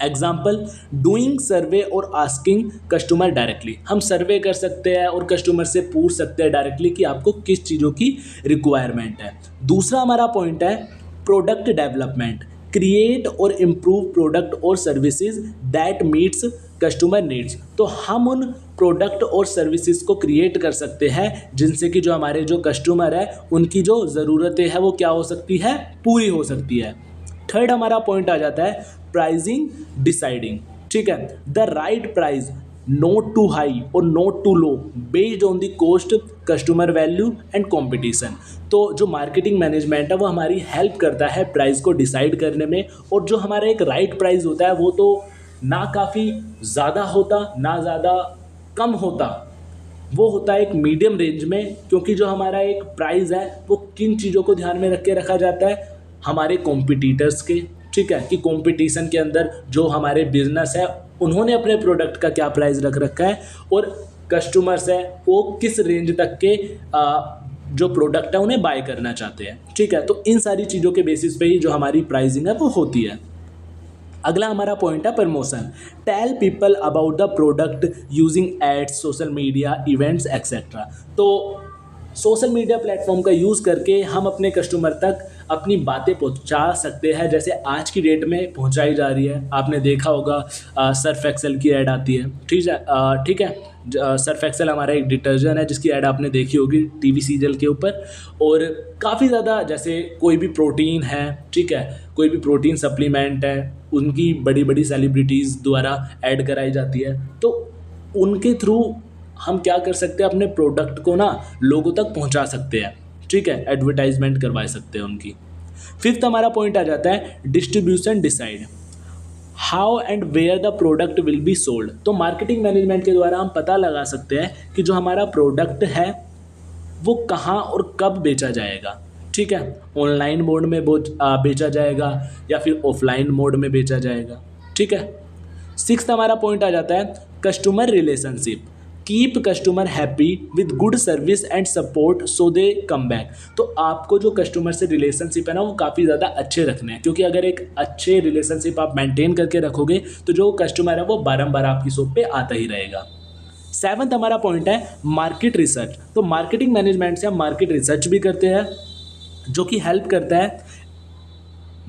एग्जाम्पल, डूइंग सर्वे और आस्किंग कस्टमर डायरेक्टली। हम सर्वे कर सकते हैं और कस्टमर से पूछ सकते हैं डायरेक्टली कि आपको किस चीज़ों की रिक्वायरमेंट है। दूसरा हमारा पॉइंट है प्रोडक्ट डेवलपमेंट। क्रिएट और इम्प्रूव प्रोडक्ट और services that meets customer needs. तो हम उन प्रोडक्ट और सर्विसेज को क्रिएट कर सकते हैं जिनसे कि जो हमारे जो कस्टमर है उनकी जो ज़रूरतें हैं वो क्या हो सकती है? पूरी हो सकती है। थर्ड हमारा पॉइंट आ जाता है प्राइसिंग डिसाइडिंग, ठीक है। The right price, not too high और not too low, based on the cost, customer value and competition. तो जो मार्केटिंग मैनेजमेंट है वो हमारी हेल्प करता है प्राइस को डिसाइड करने में, और जो हमारा एक राइट प्राइस होता है वो तो ना काफ़ी ज़्यादा होता ना ज़्यादा कम होता, वो होता है एक मीडियम रेंज में। क्योंकि जो हमारा एक प्राइस है वो किन चीज़ों को ध्यान में रख के रखा जाता है? हमारे कॉम्पिटिटर्स के, ठीक है, कि कंपटीशन के अंदर जो हमारे बिजनेस है उन्होंने अपने प्रोडक्ट का क्या प्राइस रख रखा है और कस्टमर्स है वो किस रेंज तक के जो प्रोडक्ट है उन्हें बाय करना चाहते हैं, ठीक है। तो इन सारी चीज़ों के बेसिस पे ही जो हमारी प्राइसिंग है वो होती है। अगला हमारा पॉइंट है promotion. Tell people about the product using ads, social media, events etcetera. तो सोशल मीडिया प्लेटफॉर्म का यूज़ करके हम अपने कस्टमर तक अपनी बातें पहुंचा सकते हैं, जैसे आज की डेट में पहुंचाई जा रही है। आपने देखा होगा सर्फ एक्सेल की ऐड आती है, ठीक है। सर्फ एक्सेल हमारा एक डिटर्जेंट है जिसकी ऐड आपने देखी होगी टीवी सीरियल के ऊपर, और काफ़ी ज़्यादा जैसे कोई भी प्रोटीन है, ठीक है, कोई भी प्रोटीन सप्लीमेंट है, उनकी बड़ी बड़ी सेलिब्रिटीज़ द्वारा ऐड कराई जाती है। तो उनके थ्रू हम क्या कर सकते हैं? अपने प्रोडक्ट को ना लोगों तक पहुंचा सकते हैं, ठीक है, एडवर्टाइजमेंट करवा सकते हैं उनकी। फिफ्थ हमारा पॉइंट आ जाता है distribution decide, how and where the product will be sold. तो मार्केटिंग मैनेजमेंट के द्वारा हम पता लगा सकते हैं कि जो हमारा प्रोडक्ट है वो कहाँ और कब बेचा जाएगा, ठीक है। ऑनलाइन मोड में बेचा जाएगा या फिर ऑफलाइन मोड में बेचा जाएगा, ठीक है। सिक्स्थ हमारा पॉइंट आ जाता है customer relationship. Keep customer happy with good service and support so they come back. तो आपको जो कस्टमर से रिलेशनशिप है ना वो काफ़ी ज़्यादा अच्छे रखने हैं, क्योंकि अगर एक अच्छे रिलेशनशिप आप मेंटेन करके रखोगे तो जो कस्टमर है वो बारंबार आपकी शॉप पे आता ही रहेगा। सेवंथ हमारा पॉइंट है मार्केट रिसर्च। तो मार्केटिंग मैनेजमेंट से हम मार्केट रिसर्च भी करते हैं, जो कि हेल्प करता है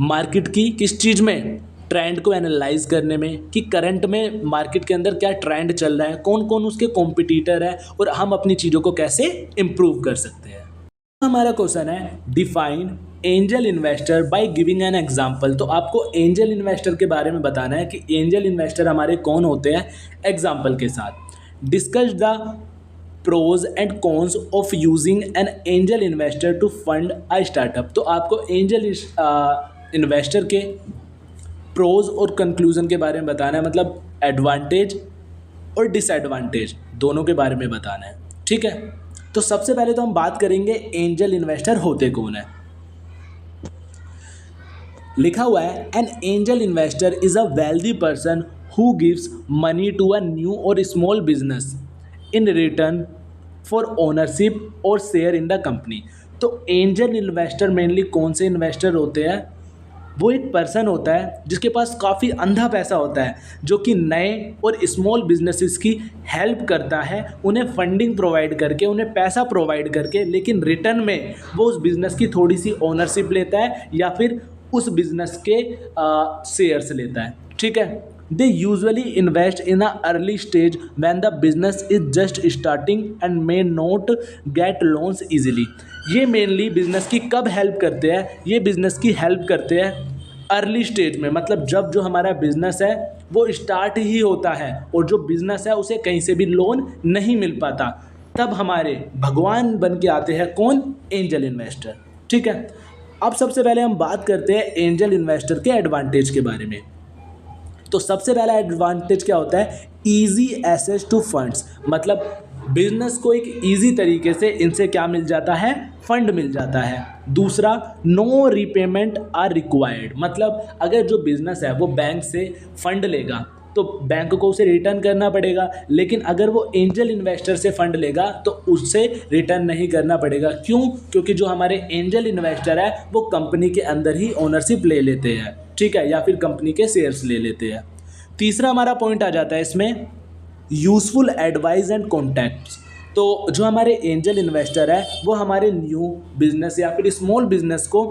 मार्केट की किस चीज़ में, ट्रेंड को एनालाइज करने में कि करंट में मार्केट के अंदर क्या ट्रेंड चल रहा है, कौन कौन उसके कॉम्पिटिटर है और हम अपनी चीज़ों को कैसे इम्प्रूव कर सकते हैं। हमारा क्वेश्चन है define angel investor by giving an example. तो आपको एंजल इन्वेस्टर के बारे में बताना है कि एंजल इन्वेस्टर हमारे कौन होते हैं एग्जांपल के साथ। Discuss the pros and cons of using an angel investor to fund a startup. तो आपको एंजल इन्वेस्टर के प्रोज और कंक्लूजन के बारे में बताना है, मतलब एडवांटेज और डिसएडवांटेज दोनों के बारे में बताना है। ठीक है, तो सबसे पहले तो हम बात करेंगे एंजल इन्वेस्टर होते कौन है। लिखा हुआ है an angel investor is a wealthy person who gives money to a new और small business in return for ownership और शेयर इन द कंपनी। तो एंजल इन्वेस्टर मेनली कौन से इन्वेस्टर होते हैं, वो एक पर्सन होता है जिसके पास काफ़ी अंधा पैसा होता है, जो कि नए और स्मॉल बिजनेसेस की हेल्प करता है, उन्हें फंडिंग प्रोवाइड करके, उन्हें पैसा प्रोवाइड करके, लेकिन रिटर्न में वो उस बिज़नेस की थोड़ी सी ओनरशिप लेता है या फिर उस बिज़नेस के शेयर्स लेता है। ठीक है, they usually invest in a early stage when the business is just starting and may not gate loans easily. ये मेनली बिजनेस की कब हेल्प करते हैं, ये बिजनेस की हेल्प करते हैं अर्ली स्टेज में, मतलब जब जो हमारा बिजनेस है वो स्टार्ट ही होता है और जो बिजनेस है उसे कहीं से भी लोन नहीं मिल पाता, तब हमारे भगवान बन के आते हैं कौन, एंजल इन्वेस्टर। ठीक है, अब सबसे पहले हम बात करते हैं एंजल इन्वेस्टर के एडवांटेज के बारे में। तो सबसे पहला एडवांटेज क्या होता है, ईजी एक्सेस टू फंड्स, मतलब बिजनेस को एक ईजी तरीके से इनसे क्या मिल जाता है, फंड मिल जाता है। दूसरा, नो रीपेमेंट आर रिक्वायर्ड, मतलब अगर जो बिजनेस है वो बैंक से फंड लेगा तो बैंक को उसे रिटर्न करना पड़ेगा, लेकिन अगर वो एंजल इन्वेस्टर से फंड लेगा तो उससे रिटर्न नहीं करना पड़ेगा। क्यों? क्योंकि जो हमारे एंजल इन्वेस्टर है वो कंपनी के अंदर ही ओनरशिप ले लेते हैं। ठीक है, या फिर कंपनी के शेयर्स ले लेते हैं। तीसरा हमारा पॉइंट आ जाता है इसमें यूज़फुल एडवाइस एंड कॉन्टैक्ट्स। तो जो हमारे एंजल इन्वेस्टर है वो हमारे न्यू बिजनेस या फिर स्मॉल बिजनेस को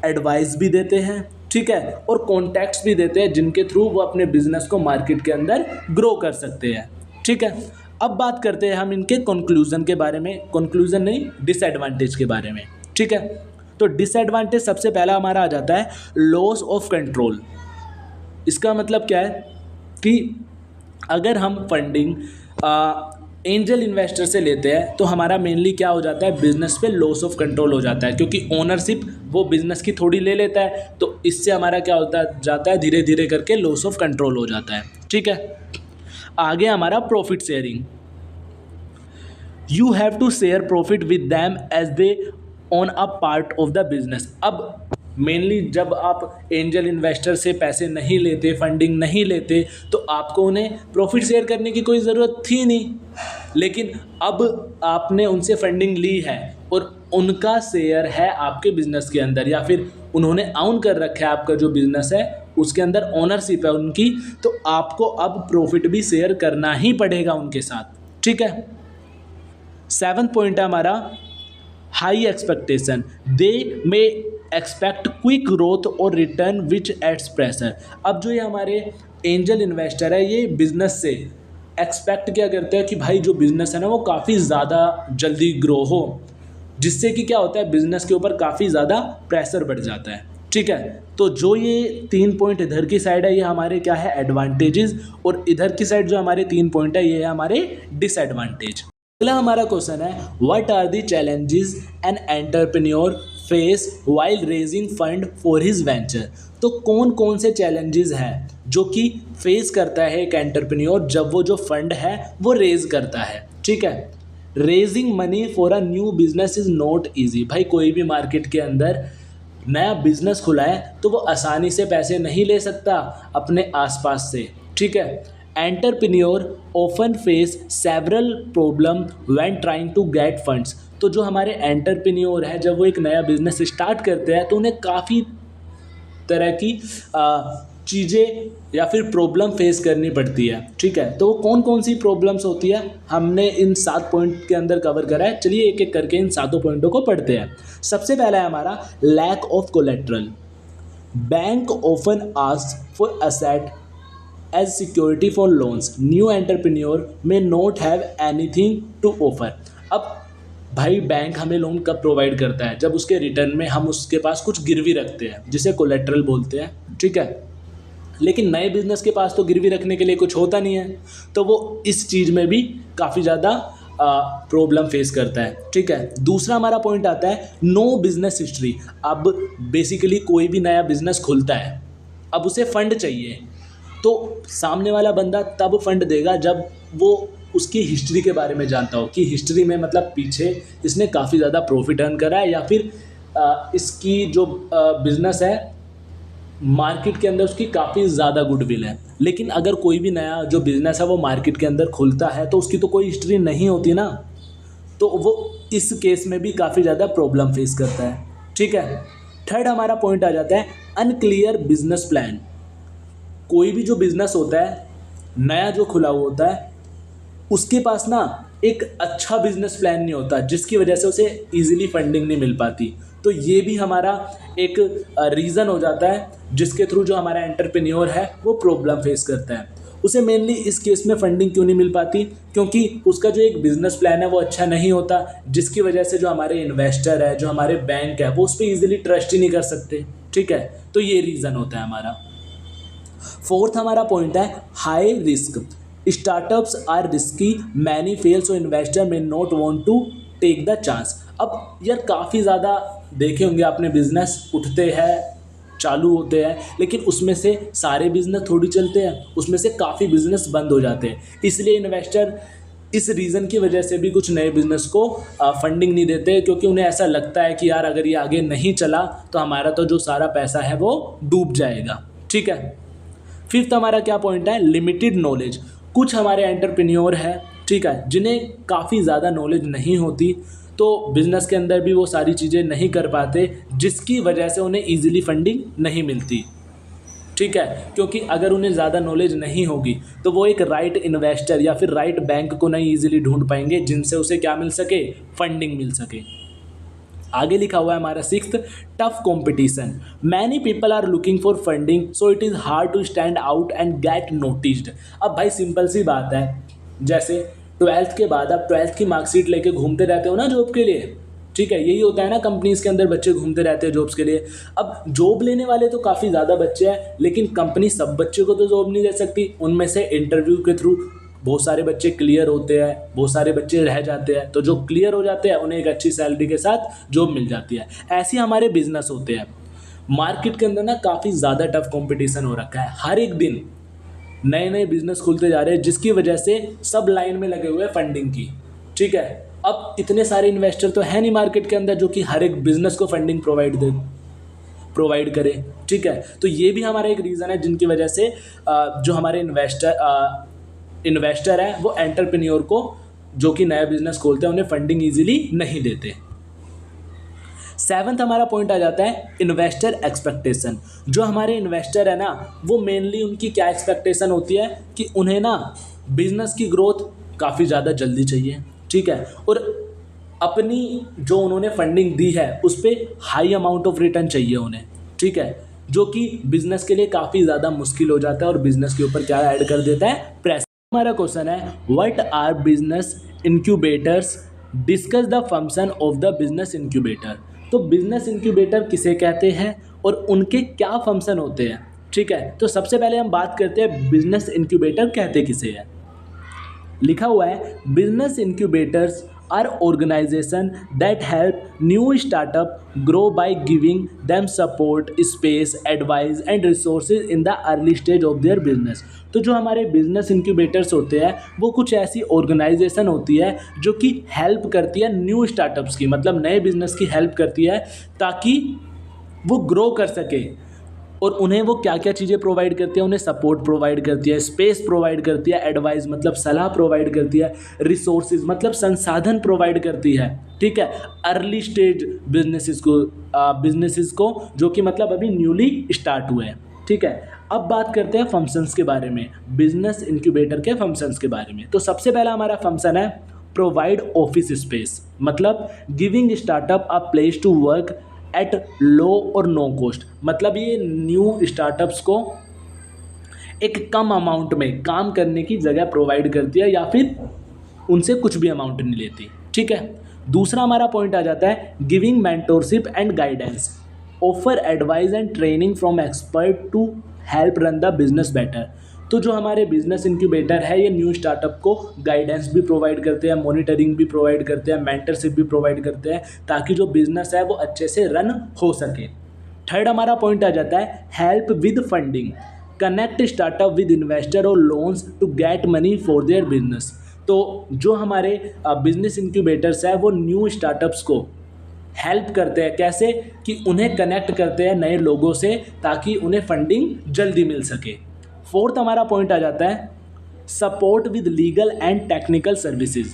एडवाइस भी देते हैं, ठीक है, और कॉन्टैक्ट्स भी देते हैं जिनके थ्रू वो अपने बिजनेस को मार्केट के अंदर ग्रो कर सकते हैं। ठीक है, अब बात करते हैं हम इनके कंक्लूजन के बारे में, कंक्लूजन नहीं, डिसएडवांटेज के बारे में। ठीक है, तो डिसएडवांटेज सबसे पहला हमारा आ जाता है लॉस ऑफ कंट्रोल। इसका मतलब क्या है कि अगर हम फंडिंग एंजल इन्वेस्टर से लेते हैं तो हमारा मेनली क्या हो जाता है, बिजनेस पे लॉस ऑफ कंट्रोल हो जाता है, क्योंकि ओनरशिप वो बिजनेस की थोड़ी ले लेता है, तो इससे हमारा क्या होता जाता है, धीरे धीरे करके लॉस ऑफ कंट्रोल हो जाता है। ठीक है, आगे हमारा profit sharing. You have to share profit with them as they own a part of the business. अब मेनली जब आप एंजल इन्वेस्टर से पैसे नहीं लेते, फंडिंग नहीं लेते, तो आपको उन्हें प्रॉफिट शेयर करने की कोई ज़रूरत थी नहीं, लेकिन अब आपने उनसे फंडिंग ली है और उनका शेयर है आपके बिजनेस के अंदर, या फिर उन्होंने ऑन कर रखा है आपका जो बिजनेस है उसके अंदर ओनरशिप है उनकी, तो आपको अब प्रॉफिट भी शेयर करना ही पड़ेगा उनके साथ। ठीक है, सेवंथ पॉइंट है हमारा हाई एक्सपेक्टेशन। दे मे एक्सपेक्ट क्विक ग्रोथ और रिटर्न विच एड्स प्रेशर। अब जो ये हमारे एंजल इन्वेस्टर है ये बिजनेस से एक्सपेक्ट क्या करते हैं कि भाई जो बिजनेस है ना वो काफ़ी ज़्यादा जल्दी ग्रो हो, जिससे कि क्या होता है, बिजनेस के ऊपर काफ़ी ज़्यादा प्रेशर बढ़ जाता है। ठीक है, तो जो ये 3 पॉइंट इधर की साइड है ये हमारे क्या है, एडवांटेजेस, और इधर की साइड जो हमारे 3 पॉइंट है ये है हमारे डिसएडवांटेज। अगला हमारा क्वेश्चन है what are the challenges an entrepreneur face while raising fund for his venture. तो कौन कौन से चैलेंजेस हैं जो कि फेस करता है एक एंटरप्रेन्योर जब वो जो फंड है वो रेज करता है। ठीक है, raising money for a new business is not easy. भाई कोई भी मार्केट के अंदर नया बिजनेस खुला है तो वो आसानी से पैसे नहीं ले सकता अपने आसपास से, ठीक है। Entrepreneur often face several problem when trying to get funds. तो जो हमारे एंटरप्रेन्योर है, जब वो एक नया बिजनेस स्टार्ट करते हैं तो उन्हें काफ़ी तरह की चीज़ें या फिर प्रॉब्लम फेस करनी पड़ती है। ठीक है, तो वो कौन कौन सी प्रॉब्लम्स होती है हमने इन 7 पॉइंट के अंदर कवर करा है। चलिए एक एक करके इन 7 पॉइंटों को पढ़ते हैं। सबसे पहला है हमारा lack of collateral. Bank often ask for asset as security for loans. New entrepreneur may not have anything to offer. अब भाई बैंक हमें लोन कब प्रोवाइड करता है? जब उसके रिटर्न में हम उसके पास कुछ गिरवी रखते हैं, जिसे कोलेट्रल बोलते हैं। ठीक है, लेकिन नए बिजनेस के पास तो गिरवी रखने के लिए कुछ होता नहीं है, तो वो इस चीज़ में भी काफ़ी ज़्यादा प्रॉब्लम फेस करता है। ठीक है, दूसरा हमारा पॉइंट आता है नो बिजनेस हिस्ट्री। अब बेसिकली कोई भी नया बिजनेस खुलता है, अब उसे फंड चाहिए, तो सामने वाला बंदा तब फंड देगा जब वो उसकी हिस्ट्री के बारे में जानता हो कि हिस्ट्री में मतलब पीछे इसने काफ़ी ज़्यादा प्रॉफिट अर्न करा है, या फिर इसकी जो बिज़नेस है मार्केट के अंदर उसकी काफ़ी ज़्यादा गुडविल है। लेकिन अगर कोई भी नया जो बिज़नेस है वो मार्केट के अंदर खुलता है तो उसकी तो कोई हिस्ट्री नहीं होती ना, तो वो इस केस में भी काफ़ी ज़्यादा प्रॉब्लम फेस करता है। ठीक है, थर्ड हमारा पॉइंट आ जाता है अनक्लियर बिजनेस प्लान। कोई भी जो बिज़नेस होता है नया जो खुला हुआ होता है, उसके पास ना एक अच्छा बिजनेस प्लान नहीं होता, जिसकी वजह से उसे इजीली फंडिंग नहीं मिल पाती। तो ये भी हमारा एक रीज़न हो जाता है जिसके थ्रू जो हमारा एंटरप्रेन्योर है वो प्रॉब्लम फेस करता है। उसे मेनली इस केस में फंडिंग क्यों नहीं मिल पाती? क्योंकि उसका जो एक बिजनेस प्लान है वो अच्छा नहीं होता, जिसकी वजह से जो हमारे इन्वेस्टर है, जो हमारे बैंक है, वो उस पर ईजिली ट्रस्ट ही नहीं कर सकते। ठीक है, तो ये रीज़न होता है हमारा। फोर्थ हमारा पॉइंट है high risk. Startups are risky, many fail, so investor may not want to take the chance. अब यार काफ़ी ज़्यादा देखे होंगे आपने, बिजनेस उठते हैं, चालू होते हैं, लेकिन उसमें से सारे बिजनेस थोड़ी चलते हैं, उसमें से काफ़ी बिजनेस बंद हो जाते हैं। इसलिए इन्वेस्टर इस रीज़न की वजह से भी कुछ नए बिजनेस को फंडिंग नहीं देते, क्योंकि उन्हें ऐसा लगता है कि यार अगर ये आगे नहीं चला तो हमारा तो जो सारा पैसा है वो डूब जाएगा। ठीक है, फिफ्थ हमारा क्या पॉइंट है लिमिटेड नॉलेज। कुछ हमारे एंटरप्रेन्योर है, ठीक है, जिन्हें काफ़ी ज़्यादा नॉलेज नहीं होती, तो बिज़नेस के अंदर भी वो सारी चीज़ें नहीं कर पाते, जिसकी वजह से उन्हें ईजिली फंडिंग नहीं मिलती। ठीक है, क्योंकि अगर उन्हें ज़्यादा नॉलेज नहीं होगी तो वो एक राइट इन्वेस्टर या फिर राइट बैंक को नहीं ईजिली ढूंढ पाएंगे जिनसे उसे क्या मिल सके, फंडिंग मिल सके। आगे लिखा हुआ है हमारा sixth tough competition. Many people are looking for funding, so it is hard to stand out and get noticed. अब भाई सिंपल सी बात है, जैसे 12th के बाद आप 12th की मार्कशीट लेके घूमते रहते हो ना जॉब के लिए। ठीक है, यही होता है ना, कंपनीज़ के अंदर बच्चे घूमते रहते हैं जॉब्स के लिए। अब जॉब लेने वाले तो काफ़ी ज़्यादा बच्चे हैं, लेकिन कंपनी सब बच्चों को तो जॉब नहीं दे सकती। उनमें से इंटरव्यू के थ्रू बहुत सारे बच्चे क्लियर होते हैं, बहुत सारे बच्चे रह जाते हैं, तो जो क्लियर हो जाते हैं उन्हें एक अच्छी सैलरी के साथ जॉब मिल जाती है। ऐसे हमारे बिजनेस होते हैं। मार्केट के अंदर ना काफ़ी ज़्यादा टफ कंपटीशन हो रखा है, हर एक दिन नए नए बिजनेस खुलते जा रहे हैं, जिसकी वजह से सब लाइन में लगे हुए हैं फंडिंग की। ठीक है, अब इतने सारे इन्वेस्टर तो है नहीं मार्केट के अंदर जो कि हर एक बिजनेस को फंडिंग प्रोवाइड करे। ठीक है, तो ये भी हमारा एक रीज़न है जिनकी वजह से जो हमारे इन्वेस्टर है वो एंटरप्रेन्योर को जो कि नया बिजनेस खोलते हैं उन्हें फंडिंग इजीली नहीं देते। सेवंथ हमारा पॉइंट आ जाता है इन्वेस्टर एक्सपेक्टेशन। जो हमारे इन्वेस्टर है ना, वो मेनली उनकी क्या एक्सपेक्टेशन होती है कि उन्हें ना बिजनेस की ग्रोथ काफ़ी ज़्यादा जल्दी चाहिए। ठीक है, और अपनी जो उन्होंने फंडिंग दी है उस पर हाई अमाउंट ऑफ रिटर्न चाहिए उन्हें। ठीक है, जो कि बिजनेस के लिए काफ़ी ज़्यादा मुश्किल हो जाता है और बिजनेस के ऊपर क्या ऐड कर देता है, प्रेशर। हमारा क्वेश्चन है what are business incubators, discuss the function of the business incubator. तो बिजनेस इंक्यूबेटर किसे कहते हैं और उनके क्या फंक्शन होते हैं। ठीक है, तो सबसे पहले हम बात करते हैं बिजनेस इंक्यूबेटर कहते किसे हैं। लिखा हुआ है business incubators are organisation that help new startup grow by giving them support, space, advice and resources in the early stage of their business. तो जो हमारे बिजनेस इंक्यूबेटर्स होते हैं वो कुछ ऐसी ऑर्गेनाइजेशन होती है जो कि हेल्प करती है न्यू स्टार्टअप्स की, मतलब नए बिजनेस की हेल्प करती है ताकि वो ग्रो कर सके। और उन्हें वो क्या क्या चीज़ें प्रोवाइड करती है, उन्हें सपोर्ट प्रोवाइड करती है, स्पेस प्रोवाइड करती है, एडवाइस मतलब सलाह प्रोवाइड करती है, रिसोर्सेज मतलब संसाधन प्रोवाइड करती है, ठीक है, अर्ली स्टेज बिजनेसेस को जो कि मतलब अभी न्यूली स्टार्ट हुए हैं, ठीक है। अब बात करते हैं फंक्शंस के बारे में, बिजनेस इंक्यूबेटर के फंक्शंस के बारे में। तो सबसे पहला हमारा फंक्शन है प्रोवाइड ऑफिस स्पेस, मतलब giving startup a place to work at low और नो कॉस्ट, मतलब ये न्यू स्टार्टअप्स को एक कम अमाउंट में काम करने की जगह प्रोवाइड करती है या फिर उनसे कुछ भी अमाउंट नहीं लेती, ठीक है। दूसरा हमारा पॉइंट आ जाता है giving mentorship and guidance, offer advice and training from expert to help run the business better. तो जो हमारे बिजनेस इंक्यूबेटर है ये न्यू स्टार्टअप को गाइडेंस भी प्रोवाइड करते हैं, मॉनिटरिंग भी प्रोवाइड करते हैं, मेंटरशिप भी प्रोवाइड करते हैं ताकि जो बिजनेस है वो अच्छे से रन हो सके। थर्ड हमारा पॉइंट आ जाता है help with funding, connect startup with investor और loans to get money for their business. तो जो हमारे बिजनेस इंक्यूबेटर्स है वो न्यू स्टार्टअप्स को हेल्प करते हैं, कैसे कि उन्हें कनेक्ट करते हैं नए लोगों से ताकि उन्हें फंडिंग जल्दी मिल सके। फोर्थ हमारा पॉइंट आ जाता है support with legal and technical services,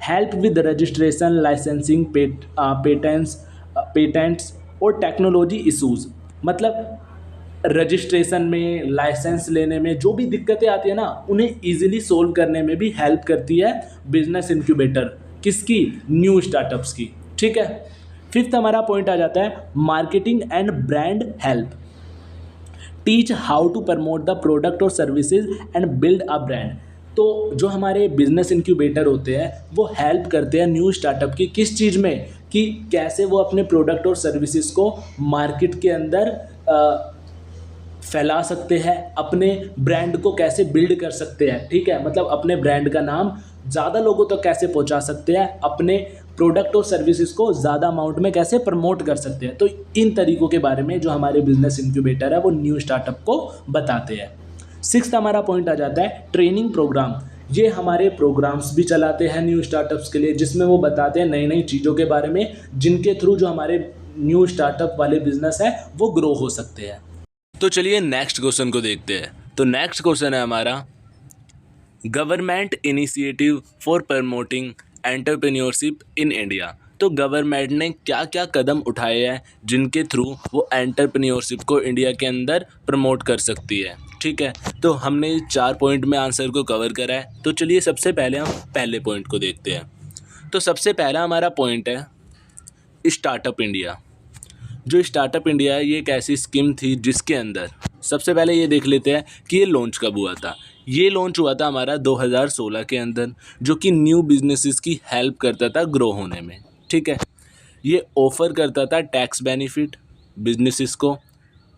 help with registration, licensing, patents और टेक्नोलॉजी इशूज़, मतलब रजिस्ट्रेशन में, लाइसेंस लेने में जो भी दिक्कतें आती है ना उन्हें ईजिली सोल्व करने में भी हेल्प करती है बिजनेस इंक्यूबेटर, किसकी, न्यू स्टार्टअप्स की, ठीक है। फिफ्थ हमारा पॉइंट आ जाता है marketing and brand help, teach how to promote the product और services and build a brand. तो जो हमारे बिजनेस इंक्यूबेटर होते हैं वो हेल्प करते हैं न्यू स्टार्टअप की किस चीज़ में, कि कैसे वो अपने प्रोडक्ट और सर्विसेज को मार्केट के अंदर फैला सकते हैं, अपने ब्रांड को कैसे बिल्ड कर सकते हैं, ठीक है, मतलब अपने ब्रांड का नाम ज़्यादा लोगों तक कैसे पहुंचा सकते हैं, अपने प्रोडक्ट और सर्विसेज को ज़्यादा अमाउंट में कैसे प्रमोट कर सकते हैं। तो इन तरीकों के बारे में जो हमारे बिजनेस इंक्यूबेटर है वो न्यू स्टार्टअप को बताते हैं। सिक्स्थ हमारा पॉइंट आ जाता है ट्रेनिंग प्रोग्राम, ये हमारे प्रोग्राम्स भी चलाते हैं न्यू स्टार्टअप्स के लिए जिसमें वो बताते हैं नई नई चीज़ों के बारे में जिनके थ्रू जो हमारे न्यू स्टार्टअप वाले बिजनेस है वो ग्रो हो सकते हैं। तो चलिए नेक्स्ट क्वेश्चन को देखते हैं। तो नेक्स्ट क्वेश्चन है हमारा government initiative for promoting entrepreneurship in India. तो गवर्नमेंट ने क्या क्या कदम उठाए हैं जिनके थ्रू वो एंटरप्रेन्योरशिप को इंडिया के अंदर प्रमोट कर सकती है, ठीक है। तो हमने 4 पॉइंट में आंसर को कवर करा है। तो चलिए सबसे पहले हम पहले पॉइंट को देखते हैं। तो सबसे पहला हमारा पॉइंट है स्टार्टअप इंडिया। जो स्टार्टअप इंडिया है ये एक ऐसी स्कीम थी जिसके अंदर सबसे पहले ये देख लेते हैं कि ये लॉन्च कब हुआ था। ये लॉन्च हुआ था हमारा 2016 के अंदर, जो कि न्यू बिजनेसेस की हेल्प करता था ग्रो होने में, ठीक है। ये ऑफ़र करता था टैक्स बेनिफिट बिजनेसेस को,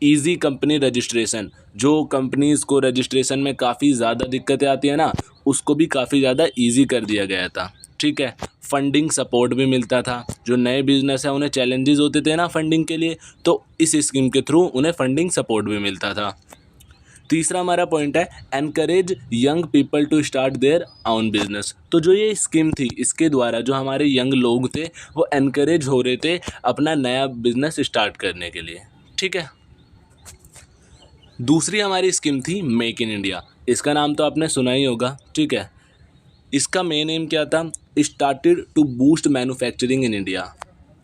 इजी कंपनी रजिस्ट्रेशन, जो कंपनीज़ को रजिस्ट्रेशन में काफ़ी ज़्यादा दिक्कतें आती है ना उसको भी काफ़ी ज़्यादा इजी कर दिया गया था, ठीक है। फंडिंग सपोर्ट भी मिलता था, जो नए बिजनेस है उन्हें चैलेंजेस होते थे ना फंडिंग के लिए, तो इस स्कीम के थ्रू उन्हें फंडिंग सपोर्ट भी मिलता था। तीसरा हमारा पॉइंट है encourage young people to start their own business. तो जो ये स्कीम थी इसके द्वारा जो हमारे यंग लोग थे वो एनकरेज हो रहे थे अपना नया बिजनेस स्टार्ट करने के लिए, ठीक है। दूसरी हमारी स्कीम थी मेक इन इंडिया। इसका नाम तो आपने सुना ही होगा, ठीक है। इसका मेन एम क्या था, started to boost manufacturing in India.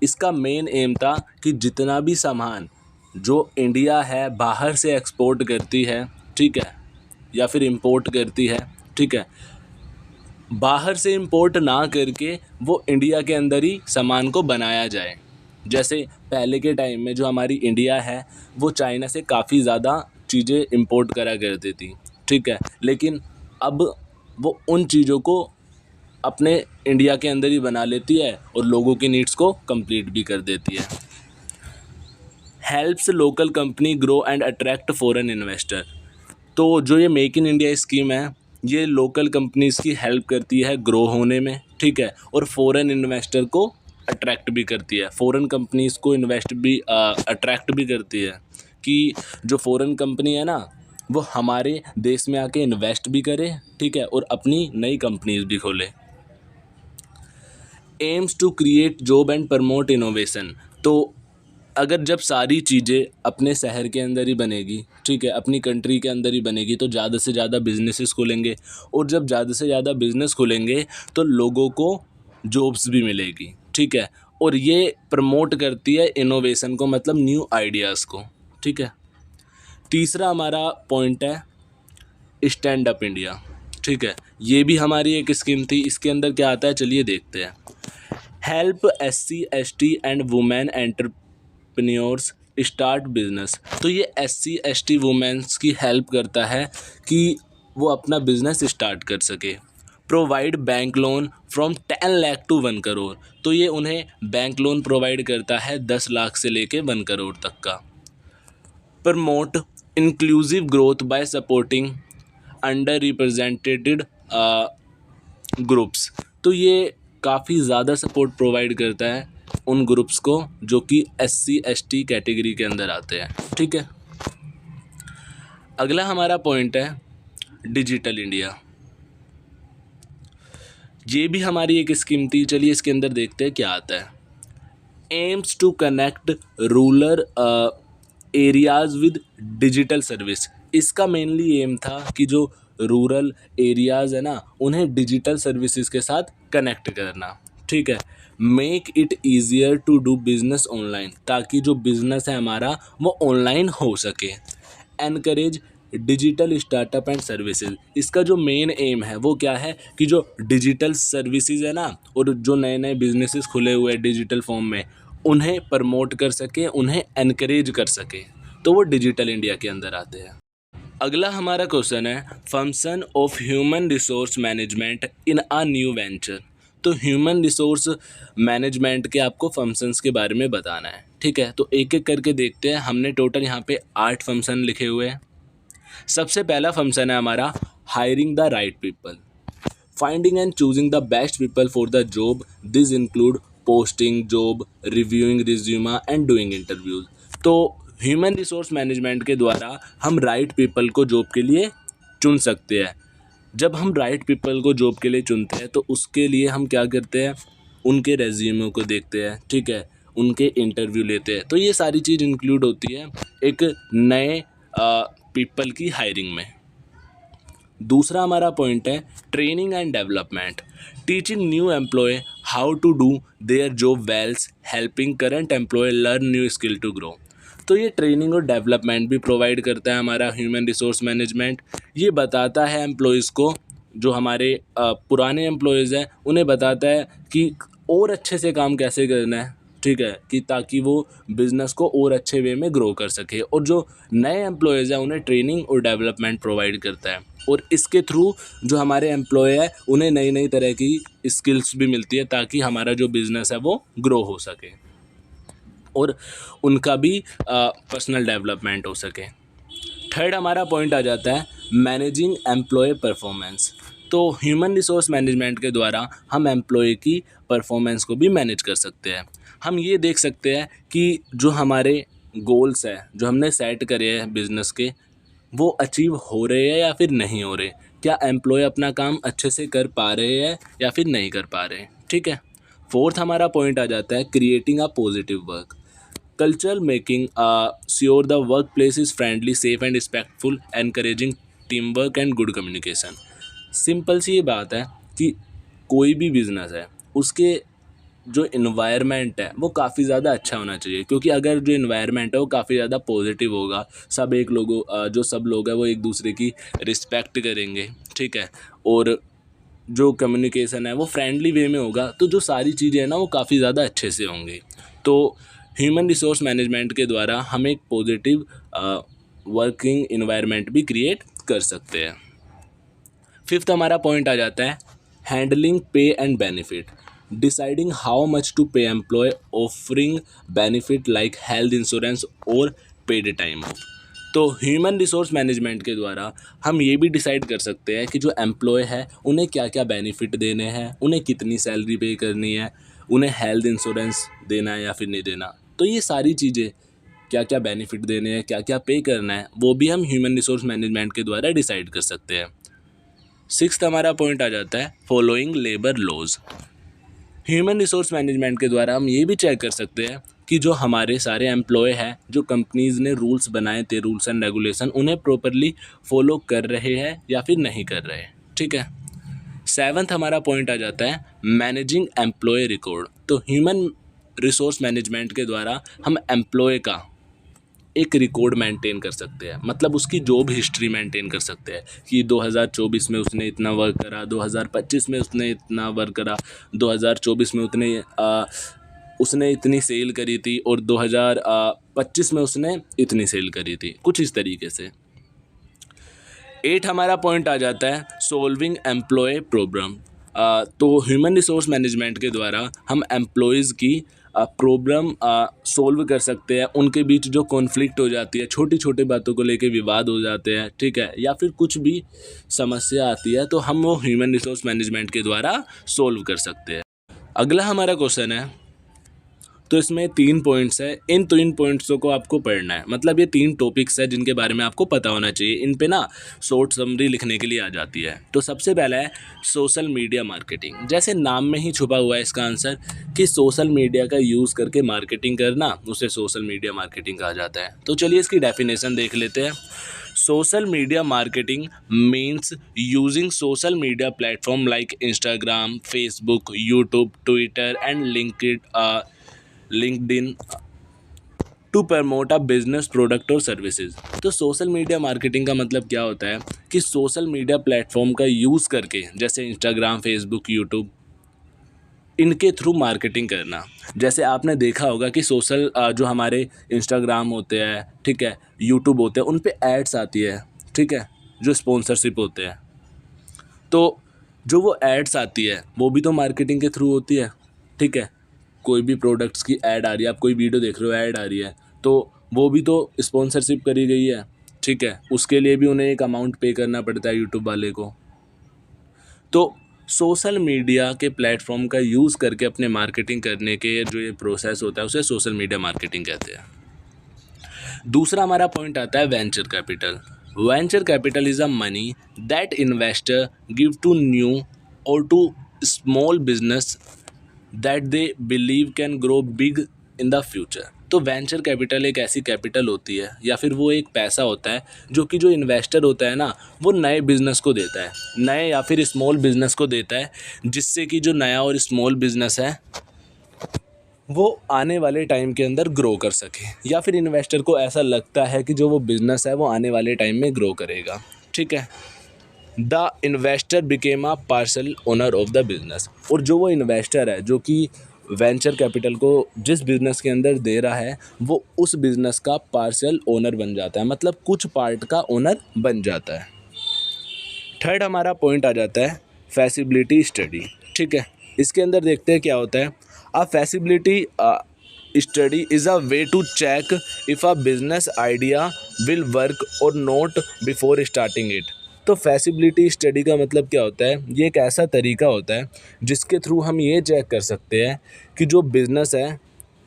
इसका मेन एम था कि जितना भी सामान जो इंडिया है बाहर से एक्सपोर्ट करती है, ठीक है, या फिर इंपोर्ट करती है, ठीक है, बाहर से इंपोर्ट ना करके वो इंडिया के अंदर ही सामान को बनाया जाए। जैसे पहले के टाइम में जो हमारी इंडिया है वो चाइना से काफ़ी ज़्यादा चीज़ें इंपोर्ट करा करती थी, ठीक है, लेकिन अब वो उन चीज़ों को अपने इंडिया के अंदर ही बना लेती है और लोगों की नीड्स को कंप्लीट भी कर देती है। Helps local company grow and attract foreign investor. तो जो ये मेक इन इंडिया स्कीम है ये लोकल कंपनीज़ की हेल्प करती है ग्रो होने में, ठीक है, और फॉरेन इन्वेस्टर को अट्रैक्ट भी करती है, फॉरेन कंपनीज़ को इन्वेस्ट भी अट्रैक्ट भी करती है कि जो फॉरेन कंपनी है ना वो हमारे देश में आके इन्वेस्ट भी करे, ठीक है, और अपनी नई कंपनीज भी खोले। Aims to create job and promote innovation. तो अगर जब सारी चीज़ें अपने शहर के अंदर ही बनेगी, ठीक है, अपनी कंट्री के अंदर ही बनेगी, तो ज़्यादा से ज़्यादा बिजनेसेस खुलेंगे, और जब ज़्यादा से ज़्यादा बिजनेस खुलेंगे तो लोगों को जॉब्स भी मिलेगी, ठीक है। और ये प्रमोट करती है इनोवेशन को, मतलब न्यू आइडियाज़ को, ठीक है। तीसरा हमारा पॉइंट है स्टैंड अप इंडिया, ठीक है। ये भी हमारी एक स्कीम थी। इसके अंदर क्या आता है, चलिए देखते हैं। Help SC ST and women entrepreneurs start business. तो ये SC ST वुमेन्स की हेल्प करता है कि वो अपना बिजनेस स्टार्ट कर सके। Provide bank loan from 10 lakh to 1 crore. तो ये उन्हें बैंक लोन प्रोवाइड करता है 10 लाख से लेके 1 करोड़ तक का। Promote inclusive growth by supporting under represented groups. तो ये काफ़ी ज़्यादा सपोर्ट प्रोवाइड करता है उन ग्रुप्स को जो कि SC ST कैटेगरी के अंदर आते हैं, ठीक है। अगला हमारा पॉइंट है डिजिटल इंडिया। ये भी हमारी एक स्कीम थी। चलिए इसके अंदर देखते हैं क्या आता है। Aims to connect rural areas with digital service. इसका मेनली एम था कि जो रूरल एरियाज़ है ना, उन्हें डिजिटल सर्विसेज के साथ कनेक्ट करना, ठीक है। Make it easier to do business online, ताकि जो बिजनेस है हमारा वो ऑनलाइन हो सके। Encourage digital startup and services. इसका जो मेन एम है वो क्या है कि जो डिजिटल सर्विसेज है ना, और जो नए नए बिजनेसेस खुले हुए हैं डिजिटल फॉर्म में, उन्हें प्रमोट कर सके, उन्हें एनकरेज कर सके, तो वो डिजिटल इंडिया के अंदर आते हैं। अगला हमारा क्वेश्चन है function of human resource management in a new venture. तो ह्यूमन रिसोर्स मैनेजमेंट के आपको फंक्शंस के बारे में बताना है, ठीक है। तो एक एक करके देखते हैं। हमने टोटल यहाँ पे 8 फंक्शन लिखे हुए हैं। सबसे पहला फंक्शन है हमारा hiring the right people, finding and choosing the best people for the job. This include posting job, reviewing resume and doing interviews. तो ह्यूमन रिसोर्स मैनेजमेंट के द्वारा हम राइट पीपल को जॉब के लिए चुन सकते हैं। जब हम राइट पीपल को जॉब के लिए चुनते हैं तो उसके लिए हम क्या करते हैं, उनके रेज्यूमे को देखते हैं, ठीक है, उनके इंटरव्यू लेते हैं। तो ये सारी चीज़ इंक्लूड होती है एक नए पीपल की हायरिंग में। दूसरा हमारा पॉइंट है training and development, teaching new employ how to do their job wells, helping current employ learn new skill to grow. तो ये ट्रेनिंग और डेवलपमेंट भी प्रोवाइड करता है हमारा ह्यूमन रिसोर्स मैनेजमेंट। ये बताता है एम्प्लॉयज़ को, जो हमारे पुराने एम्प्लॉयज़ हैं उन्हें बताता है कि और अच्छे से काम कैसे करना है, ठीक है, कि ताकि वो बिज़नेस को और अच्छे वे में ग्रो कर सके। और जो नए एम्प्लॉयज़ हैं उन्हें ट्रेनिंग और डेवलपमेंट प्रोवाइड करता है, और इसके थ्रू जो हमारे एम्प्लॉय है उन्हें नई नई तरह की स्किल्स भी मिलती है, ताकि हमारा जो बिज़नेस है वो ग्रो हो सके और उनका भी पर्सनल डेवलपमेंट हो सके। थर्ड हमारा पॉइंट आ जाता है मैनेजिंग एम्प्लॉय परफॉर्मेंस। तो ह्यूमन रिसोर्स मैनेजमेंट के द्वारा हम एम्प्लॉय की परफॉर्मेंस को भी मैनेज कर सकते हैं। हम ये देख सकते हैं कि जो हमारे गोल्स हैं जो हमने सेट करे हैं बिज़नेस के, वो अचीव हो रहे हैं या फिर नहीं हो रहे। क्या एम्प्लॉय अपना काम अच्छे से कर पा रहे हैं या फिर नहीं कर पा रहे, ठीक है। फोर्थ हमारा पॉइंट आ जाता है creating a positive work culture, making sure the work place is friendly, safe and respectful, encouraging team work and good communication. Simple सी ये बात है कि कोई भी बिज़नेस है उसके जो इन्वायरमेंट है वो काफ़ी ज़्यादा अच्छा होना चाहिए, क्योंकि अगर जो इन्वायरमेंट है वो काफ़ी ज़्यादा पॉजिटिव होगा, जो सब लोग हैं वो एक दूसरे की रिस्पेक्ट करेंगे, ठीक है, और जो कम्युनिकेशन है वो फ्रेंडली वे में होगा, तो जो सारी चीज़ें हैं ना वो काफ़ी ज़्यादा अच्छे से होंगी। तो ह्यूमन रिसोर्स मैनेजमेंट के द्वारा हम एक पॉजिटिव वर्किंग इन्वायरमेंट भी क्रिएट कर सकते हैं। फिफ्थ हमारा पॉइंट आ जाता है handling pay and benefit, deciding how much to pay employ, offering benefit like health insurance और पेड टाइम ऑफ। तो ह्यूमन रिसोर्स मैनेजमेंट के द्वारा हम ये भी डिसाइड कर सकते हैं कि जो एम्प्लॉय है उन्हें क्या क्या बेनिफिट देने हैं, उन्हें कितनी सैलरी पे करनी है, उन्हें हेल्थ इंश्योरेंस देना है या फिर नहीं देना। तो ये सारी चीज़ें क्या क्या बेनिफिट देने हैं, क्या क्या पे करना है, वो भी हम ह्यूमन रिसोर्स मैनेजमेंट के द्वारा डिसाइड कर सकते हैं। सिक्स्थ हमारा पॉइंट आ जाता है following labour laws. Human resource management के द्वारा हम ये भी चेक कर सकते हैं कि जो हमारे सारे एम्प्लॉय हैं, जो कंपनीज़ ने रूल्स बनाए थे, रूल्स एंड रेगुलेशन, उन्हें प्रॉपरली फॉलो कर रहे हैं या फिर नहीं कर रहे, ठीक है। सेवन्थ हमारा पॉइंट आ जाता है मैनेजिंग एम्प्लॉय रिकॉर्ड। तो ह्यूमन रिसोर्स मैनेजमेंट के द्वारा हम एम्प्लॉय का एक रिकॉर्ड मेंटेन कर सकते हैं, मतलब उसकी जॉब हिस्ट्री मेंटेन कर सकते हैं कि 2024 में उसने इतना वर्क करा, 2025 में उसने इतना वर्क करा, 2024 में उसने इतनी सेल करी थी और 2025 में उसने इतनी सेल करी थी, कुछ इस तरीके से। 8 हमारा पॉइंट आ जाता है सॉल्विंग एम्प्लॉय प्रॉब्लम। तो ह्यूमन रिसोर्स मैनेजमेंट के द्वारा हम एम्प्लॉयज़ की प्रॉब्लम सॉल्व कर सकते हैं। उनके बीच जो कॉन्फ्लिक्ट हो जाती है, छोटी छोटी बातों को लेके विवाद हो जाते हैं, ठीक है, या फिर कुछ भी समस्या आती है तो हम वो ह्यूमन रिसोर्स मैनेजमेंट के द्वारा सॉल्व कर सकते हैं। अगला हमारा क्वेश्चन है, तो इसमें 3 पॉइंट्स है, इन 3 पॉइंट्सों को आपको पढ़ना है, मतलब ये 3 टॉपिक्स है जिनके बारे में आपको पता होना चाहिए। इन पे ना शॉर्ट समरी लिखने के लिए आ जाती है। तो सबसे पहला है सोशल मीडिया मार्केटिंग। जैसे नाम में ही छुपा हुआ है इसका आंसर कि सोशल मीडिया का यूज़ करके मार्केटिंग करना, उसे सोशल मीडिया मार्केटिंग कहा जाता है। तो चलिए इसकी डेफिनेशन देख लेते हैं। Social media marketing means using social media platform like Instagram, Facebook, YouTube, Twitter, and LinkedIn to promote a business product और सर्विसेज। तो सोशल मीडिया मार्केटिंग का मतलब क्या होता है कि सोशल मीडिया प्लेटफॉर्म का यूज़ करके, जैसे इंस्टाग्राम, फेसबुक, यूट्यूब, इनके थ्रू मार्केटिंग करना। जैसे आपने देखा होगा कि सोशल जो हमारे इंस्टाग्राम होते हैं, ठीक है, यूट्यूब होते हैं, उन पे एड्स आती है, ठीक है, जो स्पॉन्सरशिप होते हैं। तो जो वो एड्स आती है वो भी तो मार्केटिंग के थ्रू होती है, ठीक है। कोई भी प्रोडक्ट्स की ऐड आ रही है, आप कोई वीडियो देख रहे हो, ऐड आ रही है, तो वो भी तो स्पॉन्सरशिप करी गई है, ठीक है। उसके लिए भी उन्हें एक अमाउंट पे करना पड़ता है यूट्यूब वाले को। तो सोशल मीडिया के प्लेटफॉर्म का यूज़ करके अपने मार्केटिंग करने के जो ये प्रोसेस होता है उसे सोशल मीडिया मार्केटिंग कहते हैं। दूसरा हमारा पॉइंट आता है venture capital. Venture capital is a money that investor give to new और to small business that they believe can grow big in the future. तो वेंचर कैपिटल एक ऐसी कैपिटल होती है या फिर वो एक पैसा होता है जो कि जो इन्वेस्टर होता है ना, वो नए बिजनेस को देता है, नए या फिर स्मॉल बिजनेस को देता है, जिससे कि जो नया और स्मॉल बिजनेस है वो आने वाले टाइम के अंदर ग्रो कर सके, या फिर इन्वेस्टर को ऐसा लगता है कि जो वो बिज़नेस है वो आने वाले टाइम में ग्रो करेगा, ठीक है। The investor became a partial owner of the business. और जो वो इन्वेस्टर है जो कि वेंचर कैपिटल को जिस बिज़नेस के अंदर दे रहा है वो उस बिज़नेस का पार्शल ओनर बन जाता है, मतलब कुछ पार्ट का ओनर बन जाता है। थर्ड हमारा पॉइंट आ जाता है फैसिबिलिटी स्टडी, ठीक है। इसके अंदर देखते हैं क्या होता है। A feasibility study is a way to check if a business idea will work और नॉट बिफोर स्टार्टिंग इट। तो फैसिबिलिटी स्टडी का मतलब क्या होता है, ये एक ऐसा तरीका होता है जिसके थ्रू हम ये चेक कर सकते हैं कि जो बिज़नेस है,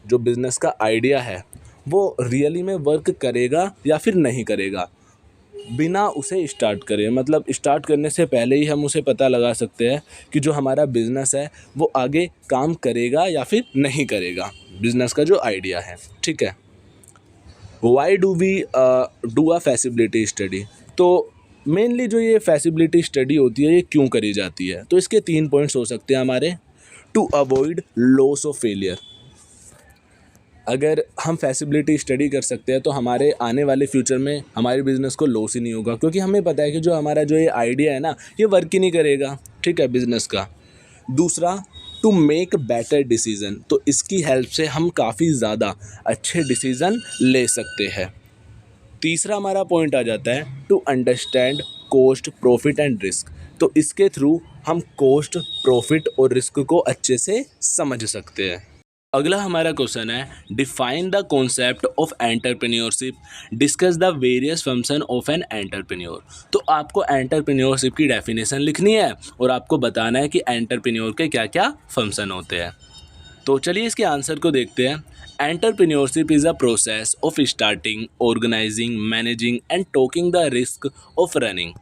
जो बिज़नेस का आइडिया है, वो रियली में वर्क करेगा या फिर नहीं करेगा, बिना उसे स्टार्ट करें। मतलब स्टार्ट करने से पहले ही हम उसे पता लगा सकते हैं कि जो हमारा बिज़नेस है वो आगे काम करेगा या फिर नहीं करेगा, बिज़नेस का जो आइडिया है, ठीक है। Why do we do a feasibility study. तो मेनली जो ये फैसिबिलिटी स्टडी होती है ये क्यों करी जाती है, तो इसके 3 पॉइंट्स हो सकते हैं हमारे। To avoid loss of failure. अगर हम फैसिबिलिटी स्टडी कर सकते हैं तो हमारे आने वाले फ्यूचर में हमारे बिज़नेस को लॉस ही नहीं होगा, क्योंकि हमें पता है कि जो हमारा जो ये आइडिया है ना ये वर्क ही नहीं करेगा, ठीक है, बिज़नेस का। दूसरा, टू मेक बेटर डिसीज़न। तो इसकी हेल्प से हम काफ़ी ज़्यादा अच्छे डिसीज़न ले सकते हैं। तीसरा हमारा पॉइंट आ जाता है to understand cost, profit and risk. तो इसके थ्रू हम कॉस्ट, प्रॉफिट और रिस्क को अच्छे से समझ सकते हैं। अगला हमारा क्वेश्चन है define the concept of entrepreneurship, discuss the various function of an entrepreneur. तो आपको एंटरप्रेन्योरशिप की डेफिनेशन लिखनी है और आपको बताना है कि एंटरप्रेन्योर के क्या क्या फंक्शन होते हैं। तो चलिए इसके आंसर को देखते हैं। Entrepreneurship is a process of starting, organising, managing and taking the risk of running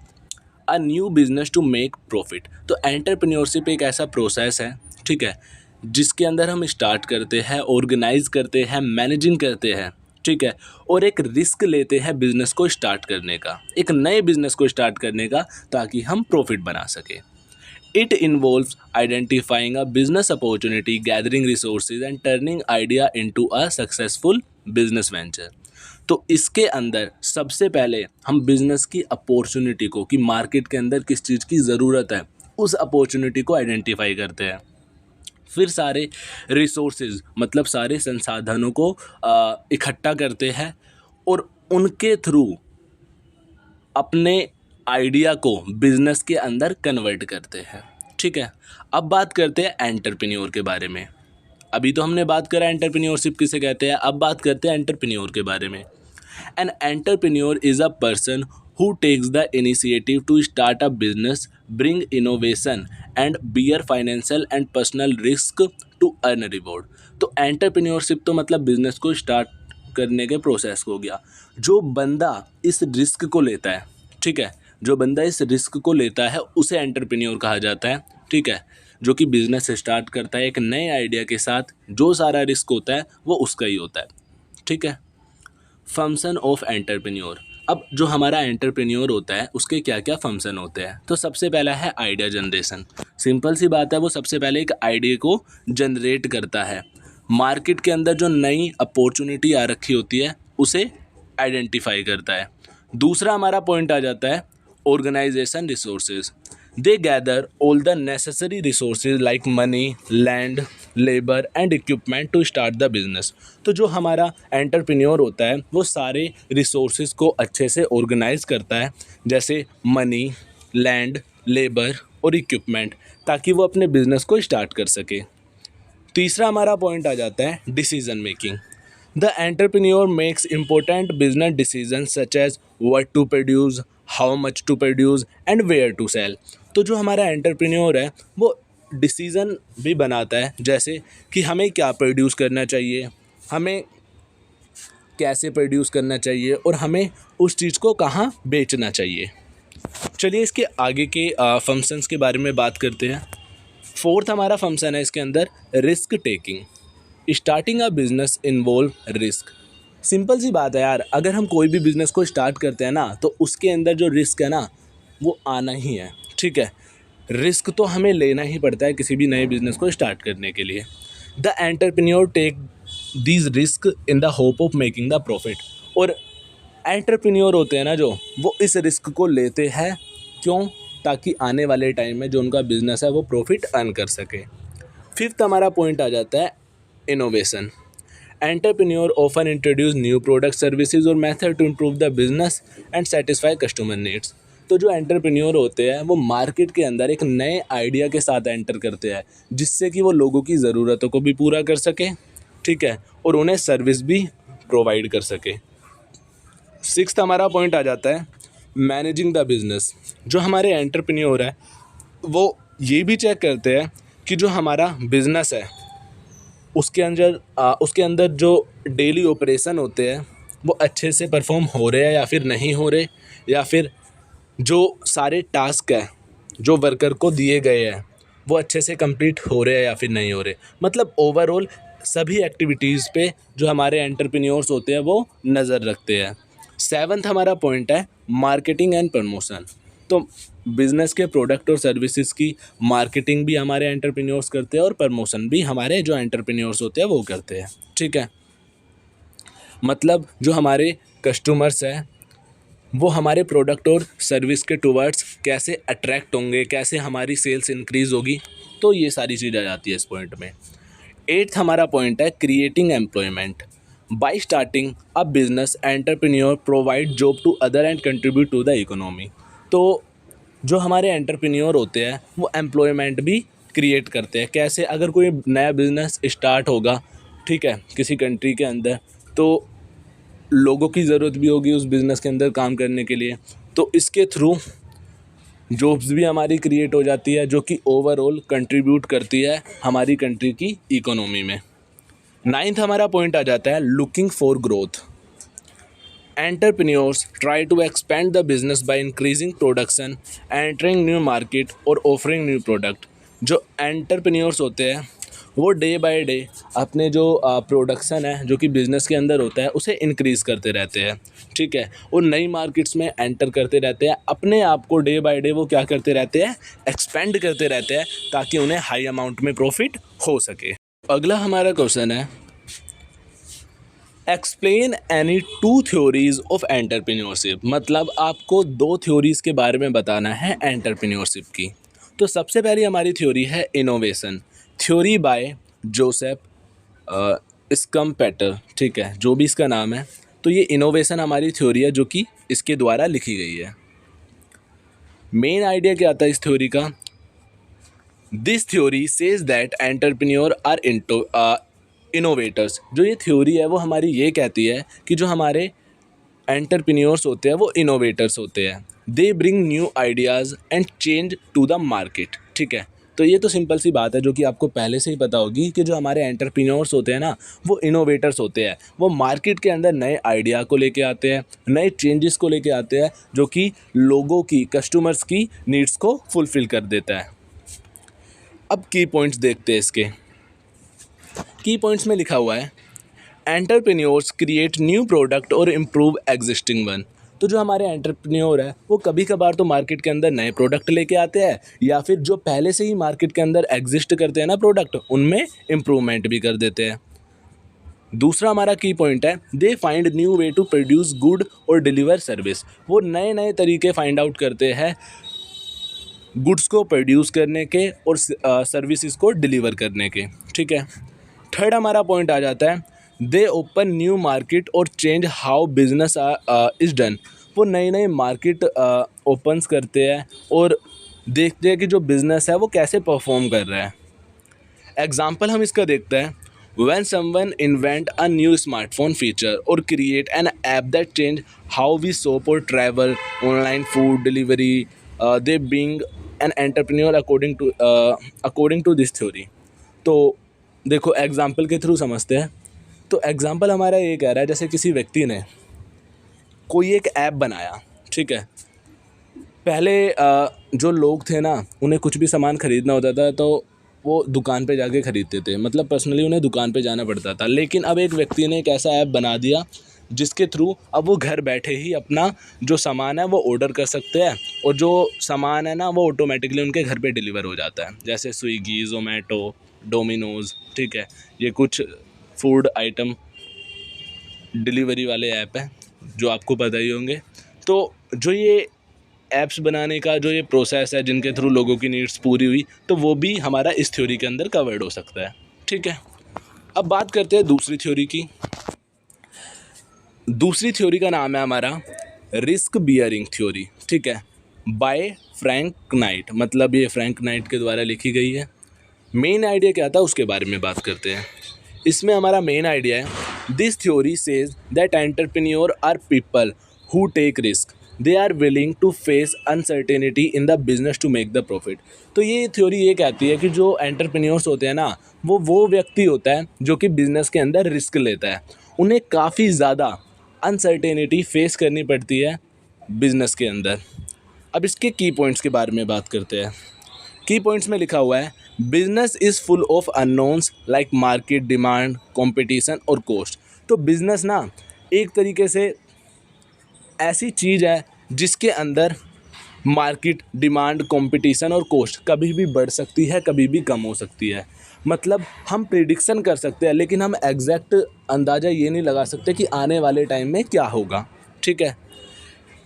a new business to make profit. तो एंटरप्रेन्योरशिप एक ऐसा प्रोसेस है, ठीक है, जिसके अंदर हम स्टार्ट करते हैं, ऑर्गेनाइज करते हैं, मैनेजिंग करते हैं, ठीक है, और एक रिस्क लेते हैं बिजनेस को स्टार्ट करने का, एक नए बिजनेस को स्टार्ट करने का, ताकि हम प्रॉफिट बना सकें। It involves identifying a business opportunity, gathering resources and turning idea into a successful business venture. तो इसके अंदर सबसे पहले हम बिजनेस की अपॉर्चुनिटी को, कि मार्केट के अंदर किस चीज़ की ज़रूरत है, उस अपॉर्चुनिटी को आइडेंटिफाई करते हैं। फिर सारे रिसोर्सेज मतलब सारे संसाधनों को इकट्ठा करते हैं और उनके थ्रू अपने आइडिया को बिजनेस के अंदर कन्वर्ट करते हैं, ठीक है। अब बात करते हैं एंटरप्रेन्योर के बारे में। अभी तो हमने बात करा एंटरप्रेन्योरशिप किसे कहते हैं, अब बात करते हैं एंटरप्रेन्योर के बारे में। An entrepreneur is a person who takes the initiative to start a business, bring innovation and bear financial and personal risk to earn a reward। तो एंटरप्रेन्योरशिप तो मतलब बिजनेस को स्टार्ट करने के प्रोसेस को हो गया। जो बंदा इस रिस्क को लेता है, ठीक है, जो बंदा इस रिस्क को लेता है उसे एंटरप्रेन्योर कहा जाता है, ठीक है। जो कि बिजनेस स्टार्ट करता है एक नए आइडिया के साथ, जो सारा रिस्क होता है वो उसका ही होता है, ठीक है। Function of entrepreneur. अब जो हमारा एंटरप्रेन्योर होता है उसके क्या क्या फंक्शन होते हैं, तो सबसे पहला है आइडिया जनरेशन। सिंपल सी बात है, वो सबसे पहले एक आइडिया को जनरेट करता है। मार्केट के अंदर जो नई अपॉर्चुनिटी आ रखी होती है उसे आइडेंटिफाई करता है। दूसरा हमारा पॉइंट आ जाता है organisation resources. They gather all the necessary resources like money, land, labour and equipment to start the business. तो जो हमारा एंटरप्रेन्योर होता है वो सारे रिसोर्सेज को अच्छे से ऑर्गेनाइज करता है, जैसे मनी, लैंड, लेबर और इक्विपमेंट, ताकि वो अपने बिजनेस को स्टार्ट कर सके। तीसरा हमारा पॉइंट आ जाता है decision making. The entrepreneur makes important business decision such as what to produce, how much to produce and where to sell. तो जो हमारा एंटरप्रेन्योर है वो डिसीज़न भी बनाता है, जैसे कि हमें क्या प्रोड्यूस करना चाहिए, हमें कैसे प्रोड्यूस करना चाहिए और हमें उस चीज़ को कहाँ बेचना चाहिए। चलिए इसके आगे के फंक्शंस के बारे में बात करते हैं। फोर्थ हमारा फंक्शन है इसके अंदर risk taking. Starting a business involve risk. Simple सी बात है यार, अगर हम कोई भी बिज़नेस को स्टार्ट करते हैं ना तो उसके अंदर जो रिस्क है ना वो आना ही है, ठीक है। रिस्क तो हमें लेना ही पड़ता है किसी भी नए बिज़नेस को स्टार्ट करने के लिए। The entrepreneur take these risk in the hope of making the profit. और एंटरप्रेन्योर होते हैं ना जो, वो इस रिस्क को लेते हैं, क्यों, ताकि आने वाले टाइम में जो उनका बिजनेस है वो प्रॉफिट अर्न कर सके। फिफ्थ हमारा पॉइंट आ जाता है innovation. Entrepreneur often introduce new product, services और method to improve the business and satisfy customer needs. तो जो एंटरप्रेन्योर होते हैं वो मार्केट के अंदर एक नए आइडिया के साथ एंटर करते हैं, जिससे कि वो लोगों की ज़रूरतों को भी पूरा कर सके, ठीक है, और उन्हें सर्विस भी प्रोवाइड कर सके। सिक्स्थ हमारा पॉइंट आ जाता है मैनेजिंग द बिजनेस। जो हमारे एंटरप्रेन्योर है वो ये भी चेक करते हैं कि जो हमारा बिजनेस है उसके अंदर जो डेली ऑपरेशन होते हैं वो अच्छे से परफॉर्म हो रहे हैं या फिर नहीं हो रहे, या फिर जो सारे टास्क हैं जो वर्कर को दिए गए हैं वो अच्छे से कंप्लीट हो रहे हैं या फिर नहीं हो रहे। मतलब ओवरऑल सभी एक्टिविटीज़ पे जो हमारे एंटरप्रेन्योर्स होते हैं वो नज़र रखते हैं। सेवन्थ हमारा पॉइंट है मार्केटिंग एंड प्रमोशन। तो बिज़नेस के प्रोडक्ट और सर्विसेज की मार्केटिंग भी हमारे एंटरप्रेन्योर्स करते हैं और प्रमोशन भी हमारे जो एंटरप्रेन्योर्स होते हैं वो करते हैं, ठीक है। मतलब जो हमारे कस्टमर्स हैं वो हमारे प्रोडक्ट और सर्विस के टुवर्ड्स कैसे अट्रैक्ट होंगे, कैसे हमारी सेल्स इंक्रीज़ होगी, तो ये सारी चीज़ आ जाती है इस पॉइंट में। एट्थ हमारा पॉइंट है creating employment. By starting a business entrepreneur provide job to other and contribute to the economy. तो जो हमारे एंटरप्रेन्योर होते हैं वो एम्प्लॉयमेंट भी क्रिएट करते हैं। कैसे, अगर कोई नया बिजनेस स्टार्ट होगा, ठीक है, किसी कंट्री के अंदर, तो लोगों की ज़रूरत भी होगी उस बिज़नेस के अंदर काम करने के लिए, तो इसके थ्रू जॉब्स भी हमारी क्रिएट हो जाती है, जो कि ओवरऑल कंट्रीब्यूट करती है हमारी कंट्री की इकोनॉमी में। नाइन्थ हमारा पॉइंट आ जाता है looking for growth. Entrepreneurs try to expand the business by increasing production, entering new market और ऑफरिंग न्यू प्रोडक्ट। जो एंटरप्रेन्योर्स होते हैं वो डे बाय डे अपने जो प्रोडक्शन है जो कि बिज़नेस के अंदर होता है उसे इंक्रीज़ करते रहते हैं, ठीक है। और नई मार्केट्स में एंटर करते रहते हैं, अपने आप को डे बाय डे वो क्या करते रहते हैं, एक्सपेंड करते रहते हैं ताकि उन्हें हाई अमाउंट में प्रॉफिट हो सके। अगला हमारा क्वेश्चन है, explain any two theories of entrepreneurship. मतलब आपको दो थ्योरीज के बारे में बताना है एंटरप्रेन्योरशिप की। तो सबसे पहली हमारी थ्योरी है इनोवेशन, थ्योरी बाय जोसेफ स्कम्पेटर, ठीक है, जो भी इसका नाम है। तो ये इनोवेशन हमारी थ्योरी है जो कि इसके द्वारा लिखी गई है। मेन आइडिया क्या आता है इस थ्योरी का, this theory says that entrepreneur are innovators. जो ये थ्योरी है वो हमारी ये कहती है कि जो हमारे एंटरप्रेन्योर्स होते हैं वो इनोवेटर्स होते हैं। They bring new ideas and change to the market, ठीक है। तो ये तो सिंपल सी बात है जो कि आपको पहले से ही पता होगी कि जो हमारे एंटरप्रेन्योर्स होते हैं ना वो इनोवेटर्स होते हैं। वो मार्केट के अंदर नए आइडिया को लेके आते हैं, नए चेंजेस को लेके आते हैं जो कि लोगों की, कस्टमर्स की नीड्स को फुलफ़िल कर देता है। अब की पॉइंट्स देखते हैं इसके। की पॉइंट्स में लिखा हुआ है, एंटरप्रेन्योर्स क्रिएट न्यू प्रोडक्ट और इम्प्रूव एग्जिस्टिंग वन। तो जो हमारे एंटरप्रेन्योर है वो कभी कभार तो मार्केट के अंदर नए प्रोडक्ट लेके आते हैं या फिर जो पहले से ही मार्केट के अंदर एग्जिस्ट करते हैं ना प्रोडक्ट, उनमें इम्प्रूवमेंट भी कर देते हैं। दूसरा हमारा की पॉइंट है, they find new way to produce good और डिलीवर सर्विस। वो नए नए तरीके फाइंड आउट करते हैं गुड्स को प्रोड्यूस करने के और सर्विसेज को डिलीवर करने के, ठीक है। थर्ड हमारा पॉइंट आ जाता है, दे ओपन न्यू मार्केट और change how business is done. वो नई नई मार्केट ओपन्स करते हैं और देखते हैं कि जो बिज़नेस है वो कैसे परफॉर्म कर रहा है। एग्जाम्पल हम इसका देखते हैं, when someone invent a new smartphone feature or create an app that change how we shop or travel, online food delivery, they being an entrepreneur according to this theory। तो देखो example के through समझते हैं। तो example हमारा ये कह रहा है, जैसे किसी व्यक्ति ने कोई एक ऐप बनाया, ठीक है। पहले जो लोग थे ना उन्हें कुछ भी सामान ख़रीदना होता था तो वो दुकान पे जाके ख़रीदते थे, मतलब पर्सनली उन्हें दुकान पे जाना पड़ता था। लेकिन अब एक व्यक्ति ने एक ऐसा ऐप बना दिया जिसके थ्रू अब वो घर बैठे ही अपना जो सामान है वो ऑर्डर कर सकते हैं और जो सामान है ना वो ऑटोमेटिकली उनके घर पे डिलीवर हो जाता है, जैसे स्विगी, ज़ोमैटो, डोमिनोज़, ठीक है। ये कुछ फूड आइटम डिलीवरी वाले ऐप हैं जो आपको पता ही होंगे। तो जो ये ऐप्स बनाने का जो ये प्रोसेस है जिनके थ्रू लोगों की नीड्स पूरी हुई, तो वो भी हमारा इस थ्योरी के अंदर कवर्ड हो सकता है, ठीक है। अब बात करते हैं दूसरी थ्योरी की। दूसरी थ्योरी का नाम है हमारा रिस्क बियरिंग थ्योरी, ठीक है, बाय फ्रैंक नाइट। मतलब ये फ्रैंक नाइट के द्वारा लिखी गई है। मेन आइडिया क्या था उसके बारे में बात करते हैं। इसमें हमारा मेन आइडिया है, this theory says that entrepreneur are people who take risk, they are willing to face uncertainty in the business to make the profit. तो ये थ्योरी ये कहती है कि जो एंटरप्रेन्योर्स होते हैं ना वो व्यक्ति होता है जो कि बिज़नेस के अंदर रिस्क लेता है। उन्हें काफ़ी ज़्यादा अनसर्टेनिटी फेस करनी पड़ती है बिज़नेस के अंदर। अब इसके की पॉइंट्स के बारे में बात करते हैं। की पॉइंट्स में लिखा हुआ है, business is full of unknowns like market demand, competition और कॉस्ट। तो बिज़नेस ना एक तरीके से ऐसी चीज़ है जिसके अंदर मार्केट डिमांड, कंपटीशन और कॉस्ट कभी भी बढ़ सकती है, कभी भी कम हो सकती है। मतलब हम प्रिडिक्शन कर सकते हैं लेकिन हम एग्जैक्ट अंदाज़ा ये नहीं लगा सकते कि आने वाले टाइम में क्या होगा, ठीक है।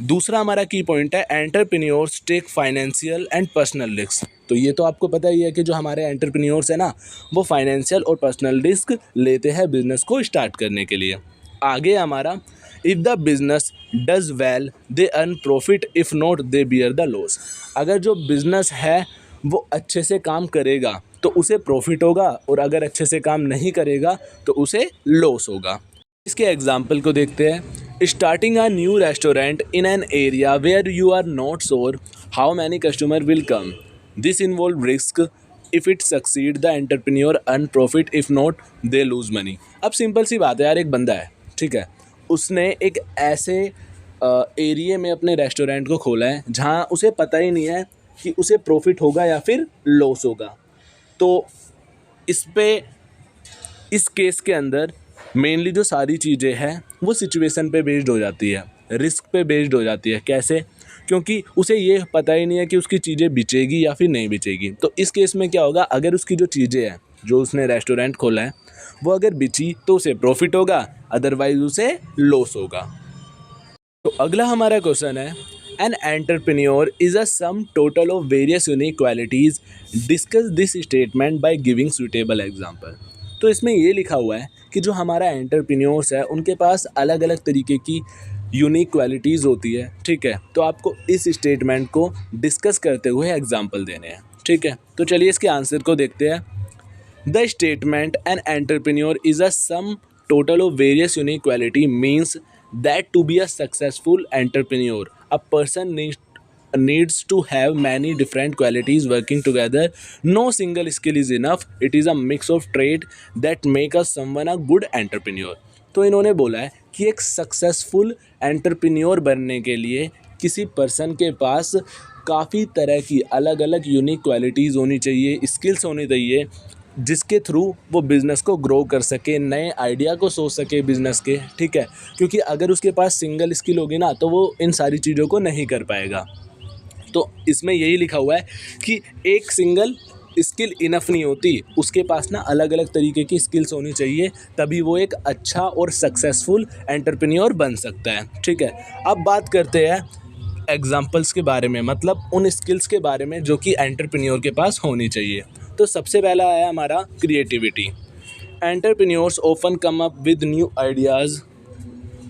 दूसरा हमारा की पॉइंट है, entrepreneurs take financial and personal risk. तो ये तो आपको पता ही है कि जो हमारे एंटरप्रेन्योर्स हैं ना वो फाइनेंशियल और पर्सनल रिस्क लेते हैं बिज़नेस को स्टार्ट करने के लिए। आगे हमारा, if the business does well they earn profit, if not they bear the loss. अगर जो बिज़नेस है वो अच्छे से काम करेगा तो उसे प्रॉफिट होगा और अगर अच्छे से काम नहीं करेगा तो उसे लॉस होगा। इसके एग्जाम्पल को देखते हैं, starting a new restaurant in an area where you are not sure how many customer will come, this involve risk, if it succeed the entrepreneur earn profit, if not they lose money. अब simple सी बात है यार, एक बंदा है, ठीक है, उसने एक ऐसे एरिया में अपने रेस्टोरेंट को खोला है जहाँ उसे पता ही नहीं है कि उसे प्रॉफिट होगा या फिर लॉस होगा। तो इस पे इस केस के अंदर मेनली जो सारी चीज़ें हैं वो सिचुएशन पे बेस्ड हो जाती है, रिस्क पे बेस्ड हो जाती है। कैसे? क्योंकि उसे ये पता ही नहीं है कि उसकी चीज़ें बिचेगी या फिर नहीं बिचेगी। तो इस केस में क्या होगा, अगर उसकी जो चीज़ें हैं, जो उसने रेस्टोरेंट खोला है, वो अगर बिची तो उसे प्रॉफिट होगा, अदरवाइज उसे लॉस होगा। तो अगला हमारा क्वेश्चन है, an entrepreneur is a sum total of various unique qualities, discuss this statement by giving suitable example. तो इसमें ये लिखा हुआ है कि जो हमारा एंटरप्रेन्योर्स है उनके पास अलग अलग तरीके की यूनिक क्वालिटीज़ होती है, ठीक है। तो आपको इस स्टेटमेंट को डिस्कस करते हुए एग्जाम्पल देने हैं, ठीक है। तो चलिए इसके आंसर को देखते हैं। The statement an entrepreneur is a sum total of various unique quality means that to be a successful entrepreneur, a person needs to have many different qualities working together. No single skill is enough. It is a mix of traits that make us someone a good entrepreneur. तो इन्होंने बोला है कि एक successful entrepreneur बनने के लिए किसी पर्सन के पास काफ़ी तरह की अलग अलग यूनिक क्वालिटीज़ होनी चाहिए, स्किल्स होनी चाहिए, जिसके थ्रू वो बिज़नेस को ग्रो कर सके, नए आइडिया को सोच सके बिज़नेस के, ठीक है। क्योंकि अगर उसके पास सिंगल स्किल होगी ना तो वो इन सारी चीज़ों को नहीं कर पाएगा। तो इसमें यही लिखा हुआ है कि एक सिंगल स्किल इनफ नहीं होती, उसके पास ना अलग अलग तरीके की स्किल्स होनी चाहिए, तभी वो एक अच्छा और सक्सेसफुल एंटरप्रेन्योर बन सकता है, ठीक है। अब बात करते हैं एग्जाम्पल्स के बारे में, मतलब उन स्किल्स के बारे में जो कि एंटरप्रेन्योर के पास होनी चाहिए। तो सबसे पहला है हमारा creativity. Entrepreneurs often come up with new ideas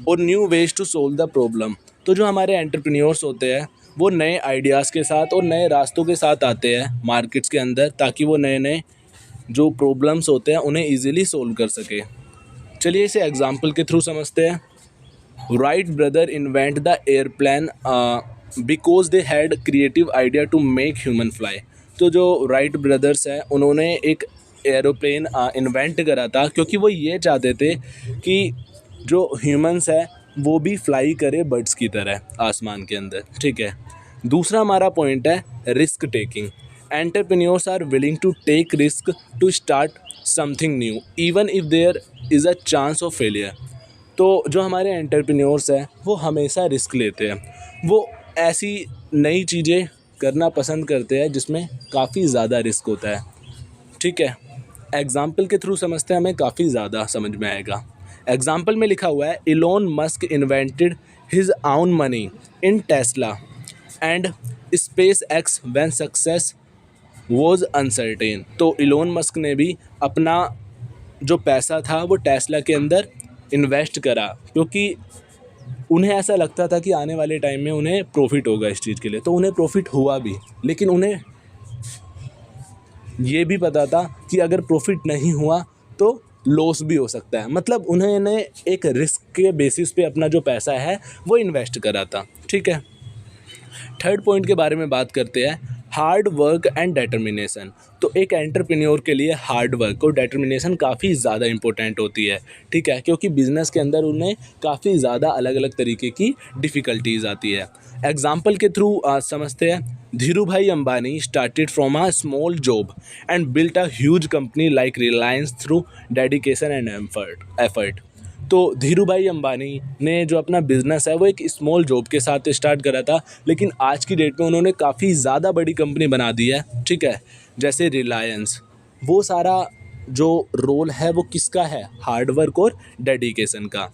और new ways to solve the problem. तो जो हमारे एंटरप्रेन्योर्स होते हैं वो नए आइडियाज़ के साथ और नए रास्तों के साथ आते हैं मार्केट्स के अंदर, ताकि वो नए नए जो प्रॉब्लम्स होते हैं उन्हें ईजिली सोल्व कर सके। चलिए इसे एग्जाम्पल के थ्रू समझते हैं। Wright brother invent the airplane because they had creative idea to make human fly. तो जो राइट ब्रदर्स हैं उन्होंने एक एरोप्लेन इन्वेंट करा था क्योंकि वो ये चाहते थे कि जो ह्यूमंस है वो भी फ्लाई करे बर्ड्स की तरह आसमान के अंदर, ठीक है। दूसरा हमारा पॉइंट है risk taking. Entrepreneurs are willing to take risk to start something new even if there is a chance of failure. तो जो हमारे एंटरप्रेन्योर्स हैं वो हमेशा रिस्क लेते हैं, वो ऐसी नई चीज़ें करना पसंद करते हैं जिसमें काफ़ी ज़्यादा रिस्क होता है, ठीक है। एग्जाम्पल के थ्रू समझते हैं, हमें काफ़ी ज़्यादा समझ में आएगा। एग्जाम्पल में लिखा हुआ है इलोन मस्क इन्वेंटेड हिज आउन money in Tesla and space x when success was uncertain. तो इलोन मस्क ने भी अपना जो पैसा था वो टेस्ला के अंदर इन्वेस्ट करा क्योंकि उन्हें ऐसा लगता था कि आने वाले टाइम में उन्हें प्रॉफिट होगा इस चीज़ के लिए। तो उन्हें प्रॉफिट हुआ भी, लेकिन उन्हें ये भी पता था कि अगर प्रॉफिट नहीं हुआ तो लॉस भी हो सकता है। मतलब उन्होंने एक रिस्क के बेसिस पे अपना जो पैसा है वो इन्वेस्ट करा था, ठीक है। थर्ड पॉइंट के बारे में बात करते हैं, हार्ड वर्क एंड डेटर्मिनेशन। तो एक एंटरप्रेन्योर के लिए हार्ड वर्क और डेटर्मिनेशन काफ़ी ज़्यादा इंपॉर्टेंट होती है, ठीक है। क्योंकि बिज़नेस के अंदर उन्हें काफ़ी ज़्यादा अलग अलग तरीके की डिफ़िकल्टीज आती है। एग्जाम्पल के थ्रू समझते हैं। धीरू भाई Ambani started from a small job and built a huge company like Reliance through dedication and effort. तो धीरू भाई अंबानी ने जो अपना बिज़नेस है वो एक स्मॉल जॉब के साथ स्टार्ट करा था, लेकिन आज की डेट में उन्होंने काफ़ी ज़्यादा बड़ी कंपनी बना दी है, ठीक है, जैसे रिलायंस। वो सारा जो रोल है वो किसका है, हार्डवर्क और डेडिकेशन का।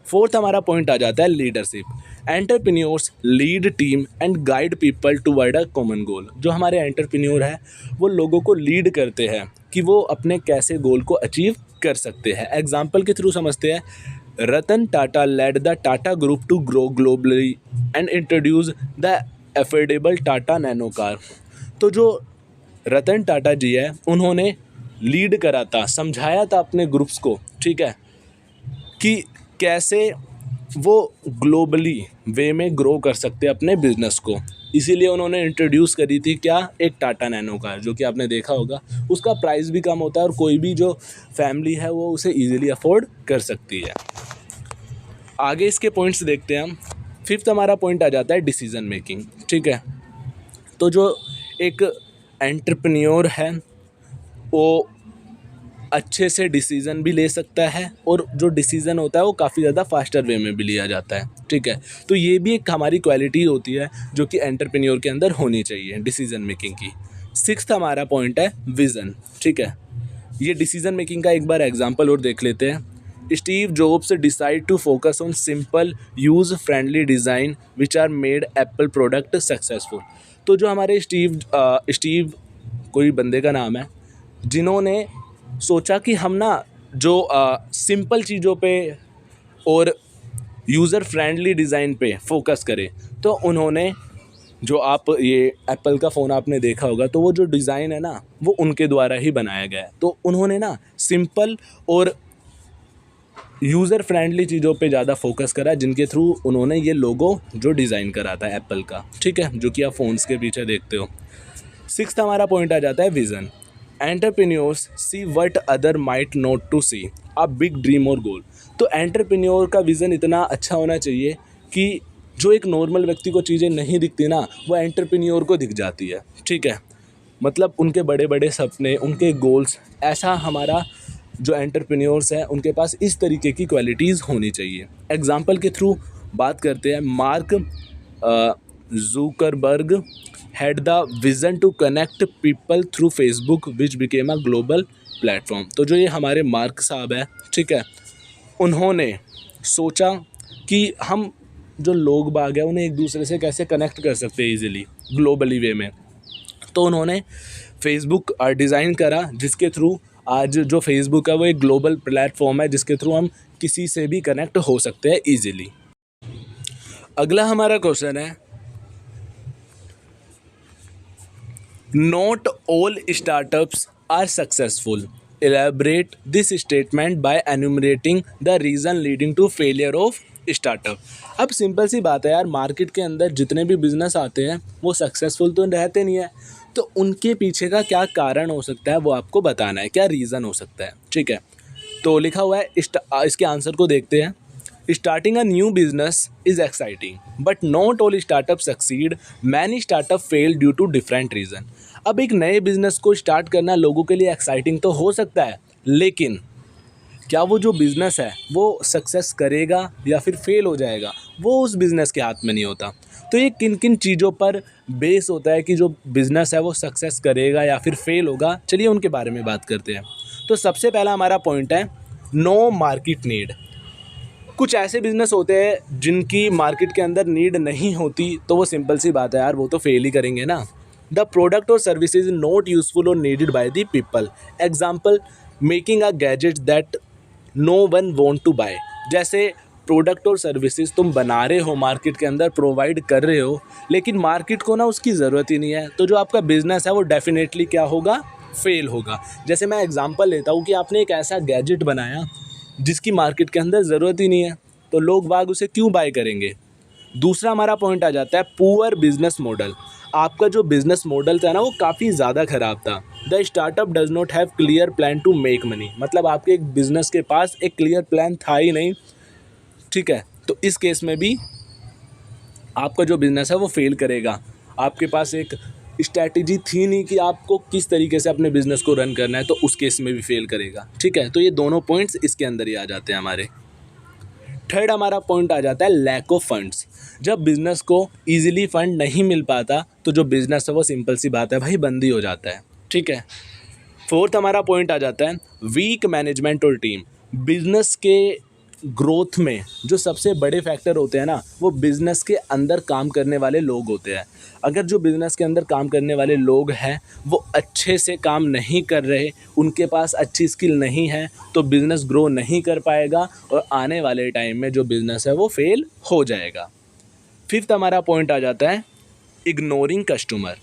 फोर्थ हमारा पॉइंट आ जाता है leadership. Entrepreneurs lead team and guide people toward a common goal. जो हमारे एंटरप्रेन्योर है वो लोगों को लीड करते हैं कि वो अपने कैसे गोल को अचीव कर सकते हैं। एग्जाम्पल के थ्रू समझते हैं। Ratan Tata led the Tata group to grow globally and introduce the affordable Tata Nano car. तो जो रतन टाटा जी है उन्होंने लीड करा था, समझाया था अपने ग्रुप्स को, ठीक है, कि कैसे वो ग्लोबली वे में ग्रो कर सकते हैं अपने बिजनेस को। इसीलिए उन्होंने इंट्रोड्यूस करी थी क्या, एक टाटा नैनो कार, जो कि आपने देखा होगा। उसका प्राइस भी कम होता है और कोई भी जो फैमिली है वो उसे इजीली अफोर्ड कर सकती है। आगे इसके पॉइंट्स देखते हैं हम। फिफ्थ हमारा पॉइंट आ जाता है डिसीजन मेकिंग, ठीक है। तो जो एक एंटरप्रेन्योर है वो अच्छे से डिसीज़न भी ले सकता है और जो डिसीज़न होता है वो काफ़ी ज़्यादा फास्टर वे में भी लिया जाता है, ठीक है। तो ये भी एक हमारी क्वालिटी होती है जो कि एंटरप्रेन्योर के अंदर होनी चाहिए डिसीज़न मेकिंग की। सिक्स्थ हमारा पॉइंट है विज़न, ठीक है। ये डिसीज़न मेकिंग का एक बार एग्जांपल और देख लेते हैं। Steve Jobs decide to focus on simple use friendly design which are made Apple product successful. तो जो हमारे स्टीव कोई बंदे का नाम है, जिन्होंने सोचा कि हम ना जो सिंपल चीज़ों पे और यूज़र फ्रेंडली डिज़ाइन पे फोकस करें। तो उन्होंने जो आप ये एप्पल का फ़ोन आपने देखा होगा, तो वो जो डिज़ाइन है ना वो उनके द्वारा ही बनाया गया है। तो उन्होंने ना सिंपल और यूज़र फ्रेंडली चीज़ों पे ज़्यादा फोकस करा, जिनके थ्रू उन्होंने ये लोगो जो डिज़ाइन करा था एप्पल का, ठीक है, जो कि आप फ़ोन्स के पीछे देखते हो। सिक्स्थ हमारा पॉइंट आ जाता है vision. Entrepreneurs see what other might not to see, a big dream और गोल। तो एंटरप्रेन्योर का विज़न इतना अच्छा होना चाहिए कि जो एक नॉर्मल व्यक्ति को चीज़ें नहीं दिखती ना, वो एंटरप्रेन्योर को दिख जाती है, ठीक है। मतलब उनके बड़े बड़े सपने, उनके गोल्स, ऐसा हमारा जो एंटरप्रेन्योर्स हैं उनके पास इस तरीके की क्वालिटीज़ होनी चाहिए। एग्जाम्पल के थ्रू बात करते हैं। Mark Zuckerberg had the vision to connect people through Facebook which became a global platform। तो जो ये हमारे मार्क साहब है, ठीक है, उन्होंने सोचा कि हम जो लोग बाग हैं उन्हें एक दूसरे से कैसे कनेक्ट कर सकते हैं ईजिली ग्लोबली वे में। तो उन्होंने फेसबुक डिज़ाइन करा, जिसके थ्रू आज जो फेसबुक है वो एक ग्लोबल प्लेटफॉर्म है जिसके थ्रू हम किसी से भी कनेक्ट हो सकते हैं ईजिली। अगला हमारा क्वेश्चन है, Not all startups are successful. Elaborate this statement by enumerating the reason leading to failure of startup। अब सिंपल सी बात है यार, मार्केट के अंदर जितने भी बिजनेस आते हैं वो सक्सेसफुल तो रहते नहीं है। तो उनके पीछे का क्या कारण हो सकता है वो आपको बताना है, क्या रीज़न हो सकता है, ठीक है। तो लिखा हुआ है, इसके आंसर को देखते हैं। Starting a new business is exciting, but not all startups succeed. Many startups fail due to different reason। अब एक नए बिजनेस को स्टार्ट करना लोगों के लिए एक्साइटिंग तो हो सकता है, लेकिन क्या वो जो बिज़नेस है वो सक्सेस करेगा या फिर फेल हो जाएगा, वो उस बिज़नेस के हाथ में नहीं होता। तो ये किन किन चीज़ों पर बेस होता है कि जो बिज़नेस है वो सक्सेस करेगा या फिर फेल होगा, चलिए उनके बारे में बात करते हैं। तो सबसे पहला हमारा पॉइंट है नो मार्केट नीड। कुछ ऐसे बिज़नेस होते हैं जिनकी मार्केट के अंदर नीड नहीं होती, तो वो सिंपल सी बात है यार, वो तो फेल ही करेंगे ना। द प्रोडक्ट और सर्विस इज नॉट यूजफुल और needed by the people. Example, making a gadget that no one want to buy. जैसे प्रोडक्ट और सर्विसेज तुम बना रहे हो, मार्केट के अंदर प्रोवाइड कर रहे हो, लेकिन मार्केट को ना उसकी ज़रूरत ही नहीं है, तो जो आपका बिज़नेस है वो डेफिनेटली क्या होगा, फेल होगा। जैसे मैं एग्जांपल लेता हूँ कि आपने एक ऐसा गैजेट बनाया जिसकी मार्केट के अंदर ज़रूरत ही नहीं है, तो लोग बाग उसे क्यों बाय करेंगे। दूसरा हमारा पॉइंट आ जाता है पुअर बिजनेस मॉडल। आपका जो बिज़नेस मॉडल था ना वो काफ़ी ज़्यादा ख़राब था। The startup does not have clear plan to make money. मतलब आपके एक बिज़नेस के पास एक क्लियर प्लान था ही नहीं, ठीक है। तो इस केस में भी आपका जो बिज़नेस है वो फेल करेगा। आपके पास एक स्ट्रैटेजी थी नहीं कि आपको किस तरीके से अपने बिज़नेस को रन करना है, तो उस केस में भी फेल करेगा, ठीक है। तो ये दोनों पॉइंट्स इसके अंदर ही आ जाते हैं हमारे। थर्ड हमारा पॉइंट आ जाता है लैक ऑफ फंड्स। जब बिज़नेस को ईजिली फंड नहीं मिल पाता तो जो बिज़नेस है वो सिंपल सी बात है भाई बंद ही हो जाता है, ठीक है। फोर्थ हमारा पॉइंट आ जाता है वीक मैनेजमेंट और टीम। बिज़नेस के ग्रोथ में जो सबसे बड़े फैक्टर होते हैं ना, वो बिज़नेस के अंदर काम करने वाले लोग होते हैं। अगर जो बिज़नेस के अंदर काम करने वाले लोग हैं वो अच्छे से काम नहीं कर रहे, उनके पास अच्छी स्किल नहीं है, तो बिज़नेस ग्रो नहीं कर पाएगा और आने वाले टाइम में जो बिज़नेस है वो फेल हो जाएगा। फिफ्थ हमारा पॉइंट आ जाता है ignoring customer.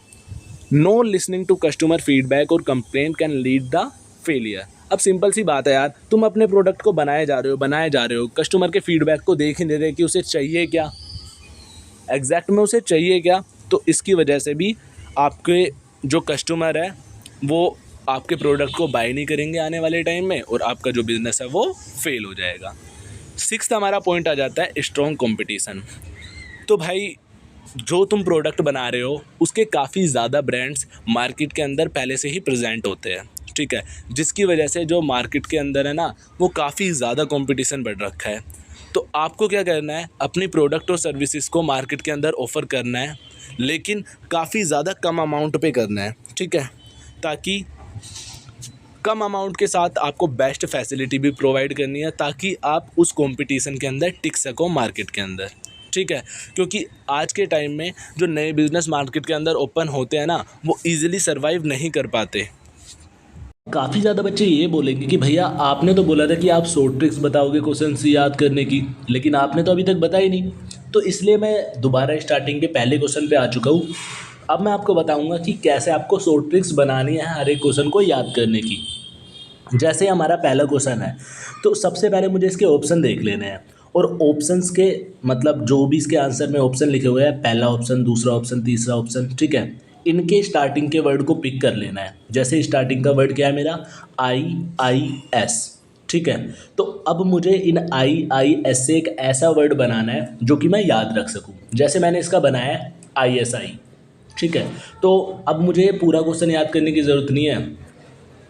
No listening to customer feedback और complaint can lead the failure. अब सिंपल सी बात है यार, तुम अपने प्रोडक्ट को बनाए जा रहे हो, कस्टमर के फीडबैक को देख ही नहीं रहे कि उसे चाहिए क्या, एग्जैक्ट में उसे चाहिए क्या। तो इसकी वजह से भी आपके जो कस्टमर है वो आपके प्रोडक्ट को बाय नहीं करेंगे आने वाले टाइम में, और आपका जो बिज़नेस है वो फेल हो जाएगा। सिक्स्थ हमारा पॉइंट आ जाता है स्ट्रॉन्ग कंपटीशन। तो भाई जो तुम प्रोडक्ट बना रहे हो उसके काफ़ी ज़्यादा ब्रांड्स मार्केट के अंदर पहले से ही प्रेजेंट होते हैं, ठीक है, जिसकी वजह से जो मार्केट के अंदर है ना, वो काफ़ी ज़्यादा कंपटीशन बढ़ रखा है। तो आपको क्या करना है, अपनी प्रोडक्ट और सर्विसेज को मार्केट के अंदर ऑफ़र करना है, लेकिन काफ़ी ज़्यादा कम अमाउंट पे करना है, ठीक है, ताकि कम अमाउंट के साथ आपको बेस्ट फैसिलिटी भी प्रोवाइड करनी है, ताकि आप उस कंपटीशन के अंदर टिक सको मार्केट के अंदर, ठीक है। क्योंकि आज के टाइम में जो नए बिज़नेस मार्केट के अंदर ओपन होते हैं ना, वो ईज़िली सर्वाइव नहीं कर पाते। काफ़ी ज़्यादा बच्चे ये बोलेंगे कि भैया आपने तो बोला था कि आप शॉर्ट ट्रिक्स बताओगे क्वेश्चन याद करने की, लेकिन आपने तो अभी तक बताई नहीं। तो इसलिए मैं दोबारा स्टार्टिंग के पहले क्वेश्चन पे आ चुका हूँ। अब मैं आपको बताऊंगा कि कैसे आपको शॉर्ट ट्रिक्स बनानी है हर एक क्वेश्चन को याद करने की। जैसे हमारा पहला क्वेश्चन है, तो सबसे पहले मुझे इसके ऑप्शन देख लेने हैं, और ऑप्शंस के मतलब जो भी इसके आंसर में ऑप्शन लिखे हुए हैं, पहला ऑप्शन, दूसरा ऑप्शन, तीसरा ऑप्शन, ठीक है, इनके स्टार्टिंग के वर्ड को पिक कर लेना है। जैसे स्टार्टिंग का वर्ड क्या है मेरा, IIS, ठीक है। तो अब मुझे इन IIS से एक ऐसा वर्ड बनाना है जो कि मैं याद रख सकूं। जैसे मैंने इसका बनाया है ISI, ठीक है। तो अब मुझे पूरा क्वेश्चन याद करने की ज़रूरत नहीं है,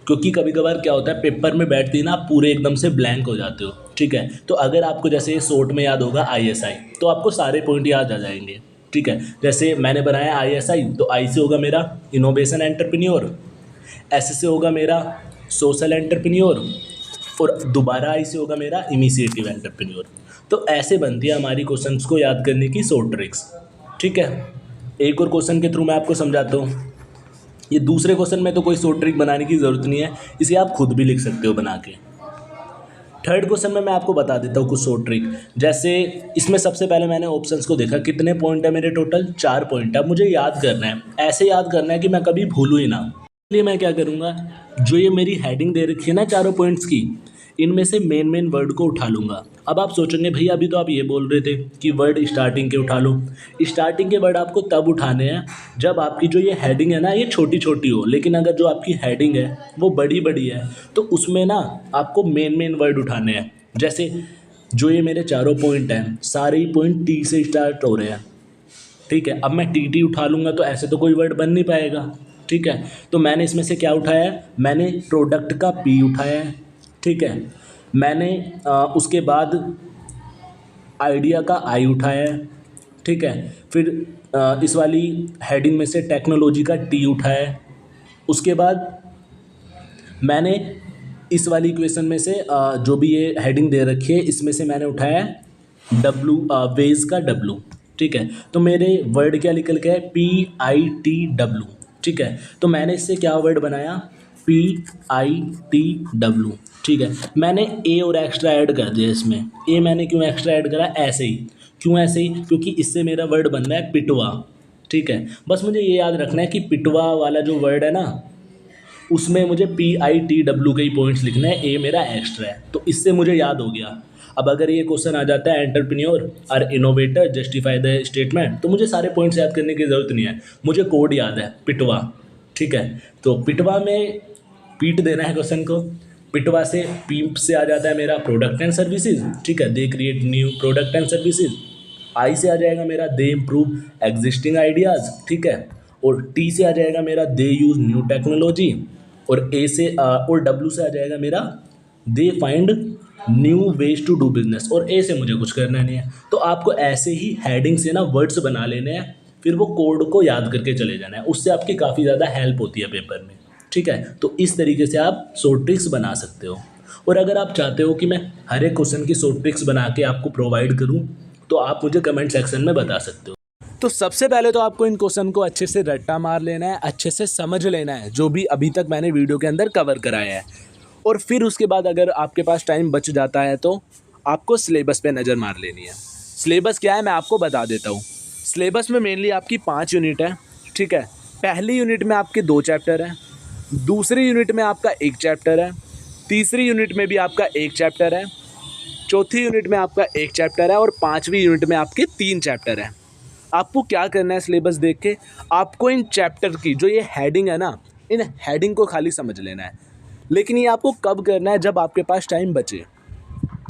क्योंकि कभी कभार क्या होता है, पेपर में बैठती है ना, आप पूरे एकदम से ब्लैंक हो जाते हो, ठीक है। तो अगर आपको जैसे शॉर्ट में याद होगा ISI, तो आपको सारे पॉइंट याद आ जाएंगे, ठीक है। जैसे मैंने बनाया ISI, तो I से होगा मेरा इनोवेशन एंटरप्रेन्योर, S से होगा मेरा सोशल एंटरप्रेन्योर, और दोबारा I से होगा मेरा इनिशिएटिव एंटरप्रेन्योर। तो ऐसे बनती है हमारी क्वेश्चंस को याद करने की शॉर्ट ट्रिक्स, ठीक है। एक और क्वेश्चन के थ्रू मैं आपको समझाता हूँ। ये दूसरे क्वेश्चन में तो कोई शॉर्ट ट्रिक बनाने की ज़रूरत नहीं है, इसे आप खुद भी लिख सकते हो बना के। थर्ड क्वेश्चन में मैं आपको बता देता हूँ कुछ शॉर्ट ट्रिक। जैसे इसमें सबसे पहले मैंने ऑप्शंस को देखा, कितने पॉइंट है मेरे टोटल, 4 पॉइंट है। मुझे याद करना है, ऐसे याद करना है कि मैं कभी भूलूँ ही ना। इसलिए मैं क्या करूँगा, जो ये मेरी हेडिंग दे रखी है ना चारों पॉइंट्स की, इनमें से मेन वर्ड को उठा लूँगा। अब आप सोचेंगे भैया अभी तो आप ये बोल रहे थे कि वर्ड स्टार्टिंग के उठा लो। स्टार्टिंग के वर्ड आपको तब उठाने हैं जब आपकी जो ये हेडिंग है ना, ये छोटी छोटी हो, लेकिन अगर जो आपकी हेडिंग है वो बड़ी बड़ी है, तो उसमें ना आपको मेन वर्ड उठाने हैं। जैसे जो ये मेरे चारों पॉइंट हैं, सारे ही पॉइंट T से स्टार्ट हो रहे हैं, ठीक है। अब मैं TT उठा लूँगा तो ऐसे तो कोई वर्ड बन नहीं पाएगा, ठीक है। तो मैंने इसमें से क्या उठाया है, मैंने प्रोडक्ट का P उठाया है, ठीक है। मैंने उसके बाद आइडिया का I उठाया है, ठीक है। फिर इस वाली हेडिंग में से टेक्नोलॉजी का T उठाया है। उसके बाद मैंने इस वाली इक्वेशन में से जो भी ये हेडिंग दे रखी है, इसमें से मैंने उठाया है W, वेज का W, ठीक है। तो मेरे वर्ड क्या निकल के है, PITW, ठीक है। तो मैंने इससे क्या वर्ड बनाया, PITW, ठीक है। मैंने A और एक्स्ट्रा ऐड कर दिया इसमें। A मैंने क्यों एक्स्ट्रा ऐड करा, ऐसे ही। क्यों ऐसे ही, क्योंकि इससे मेरा वर्ड बन रहा है पिटवा, ठीक है। बस मुझे ये याद रखना है कि पिटवा वाला जो वर्ड है ना, उसमें मुझे PITW के ही पॉइंट्स लिखना है, A मेरा एक्स्ट्रा है, तो इससे मुझे याद हो गया। अब अगर ये क्वेश्चन आ जाता है एंटरप्रेन्योर और इनोवेटर जस्टिफाई द स्टेटमेंट, तो मुझे सारे पॉइंट्स याद करने की ज़रूरत नहीं है, मुझे कोड याद है पिटवा, ठीक है। तो पिटवा में पीट देना है क्वेश्चन को। पिटवा से पीप से आ जाता है मेरा प्रोडक्ट एंड सर्विसेज, ठीक है, they create new product and services. आई से आ जाएगा मेरा दे इम्प्रूव एग्जिस्टिंग आइडियाज़, ठीक है। और टी से आ जाएगा मेरा दे यूज़ न्यू टेक्नोलॉजी। और ए से और डब्ल्यू से आ जाएगा मेरा they find new ways to do business. और ए से मुझे कुछ करना नहीं है। तो आपको ऐसे ही हेडिंग से ना वर्ड्स बना लेने हैं, फिर वो कोड को याद करके चले जाना है, उससे आपकी काफ़ी ज़्यादा हेल्प होती है पेपर में, ठीक है। तो इस तरीके से आप शॉर्ट ट्रिक्स बना सकते हो। और अगर आप चाहते हो कि मैं हर एक क्वेश्चन की शॉर्ट ट्रिक्स बना के आपको प्रोवाइड करूं, तो आप मुझे कमेंट सेक्शन में बता सकते हो। तो सबसे पहले तो आपको इन क्वेश्चन को अच्छे से रट्टा मार लेना है, अच्छे से समझ लेना है जो भी अभी तक मैंने वीडियो के अंदर कवर कराया है। और फिर उसके बाद अगर आपके पास टाइम बच जाता है तो आपको सिलेबस पे नज़र मार लेनी है। सिलेबस क्या है मैं आपको बता देता हूँ। सिलेबस में मेनली आपकी 5 यूनिट है, ठीक है। पहली यूनिट में आपके 2 चैप्टर हैं, दूसरी यूनिट में आपका 1 चैप्टर है, तीसरी यूनिट में भी आपका 1 चैप्टर है, चौथी यूनिट में आपका 1 चैप्टर है, और 5वीं यूनिट में आपके 3 चैप्टर हैं। आपको क्या करना है, सिलेबस देख के आपको इन चैप्टर की जो ये हेडिंग है ना, इन हेडिंग को खाली समझ लेना है। लेकिन ये आपको कब करना है, जब आपके पास टाइम बचे,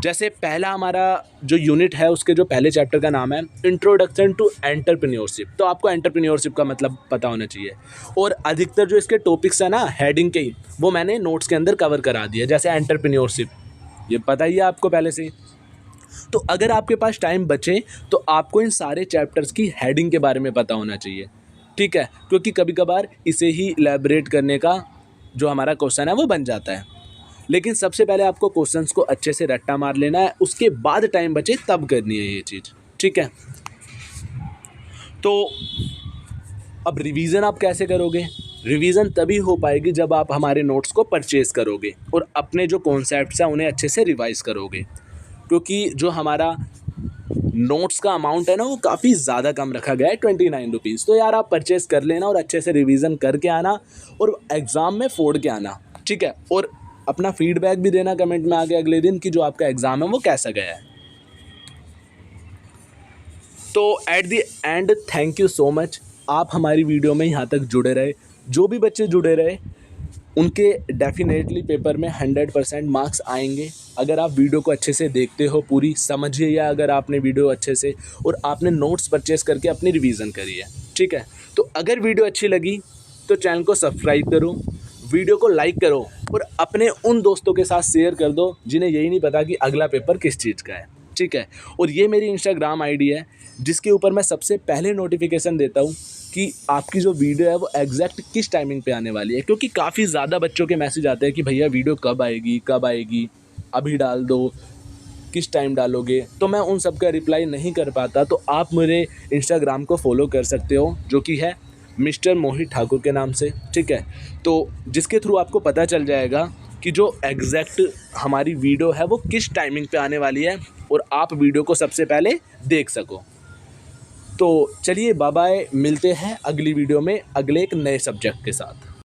जैसे पहला हमारा जो यूनिट है उसके जो पहले चैप्टर का नाम है इंट्रोडक्शन टू एंटरप्रेन्योरशिप, तो आपको एंटरप्रेन्योरशिप का मतलब पता होना चाहिए। और अधिकतर जो इसके टॉपिक्स है ना हेडिंग के ही, वो मैंने नोट्स के अंदर कवर करा दिया। जैसे एंटरप्रेन्योरशिप ये पता ही है आपको पहले से ही। तो अगर आपके पास टाइम बचे तो आपको इन सारे चैप्टर्स की हेडिंग के बारे में पता होना चाहिए, ठीक है, क्योंकि कभी कभार इसे ही इलेबरेट करने का जो हमारा क्वेश्चन है वो बन जाता है। लेकिन सबसे पहले आपको क्वेश्चंस को अच्छे से रट्टा मार लेना है, उसके बाद टाइम बचे तब करनी है ये चीज़, ठीक है। तो अब रिवीजन आप कैसे करोगे? रिवीजन तभी हो पाएगी जब आप हमारे नोट्स को परचेज करोगे और अपने जो कॉन्सेप्ट्स हैं उन्हें अच्छे से रिवाइज करोगे, क्योंकि जो हमारा नोट्स का अमाउंट है ना वो काफ़ी ज़्यादा कम रखा गया है, 29 रुपीज़। तो यार आप परचेज़ कर लेना और अच्छे से रिवीजन करके आना और एग्ज़ाम में फोड़ के आना, ठीक है। और अपना फीडबैक भी देना कमेंट में आके अगले दिन कि जो आपका एग्ज़ाम है वो कैसा गया है। तो at the end thank you so much, आप हमारी वीडियो में यहाँ तक जुड़े रहे। जो भी बच्चे जुड़े रहे उनके डेफिनेटली पेपर में 100% मार्क्स आएंगे अगर आप वीडियो को अच्छे से देखते हो, पूरी समझिए, या अगर आपने वीडियो अच्छे से और आपने नोट्स परचेस करके अपनी रिवीजन करी है, ठीक है। तो अगर वीडियो अच्छी लगी तो चैनल को सब्सक्राइब करो, वीडियो को लाइक करो और अपने उन दोस्तों के साथ शेयर कर दो जिन्हें यही नहीं पता कि अगला पेपर किस चीज़ का है, ठीक है। और ये मेरी इंस्टाग्राम आईडी है जिसके ऊपर मैं सबसे पहले नोटिफिकेशन देता हूँ कि आपकी जो वीडियो है वो एग्जैक्ट किस टाइमिंग पे आने वाली है, क्योंकि काफ़ी ज़्यादा बच्चों के मैसेज आते हैं कि भैया वीडियो कब आएगी, अभी डाल दो, किस टाइम डालोगे। तो मैं उन सब का रिप्लाई नहीं कर पाता, तो आप मेरे इंस्टाग्राम को फॉलो कर सकते हो जो कि है मिस्टर मोहित ठाकुर के नाम से, ठीक है। तो जिसके थ्रू आपको पता चल जाएगा कि जो एग्जैक्ट हमारी वीडियो है वो किस टाइमिंग पे आने वाली है और आप वीडियो को सबसे पहले देख सको। तो चलिए बाय बाय, मिलते हैं अगली वीडियो में अगले एक नए सब्जेक्ट के साथ।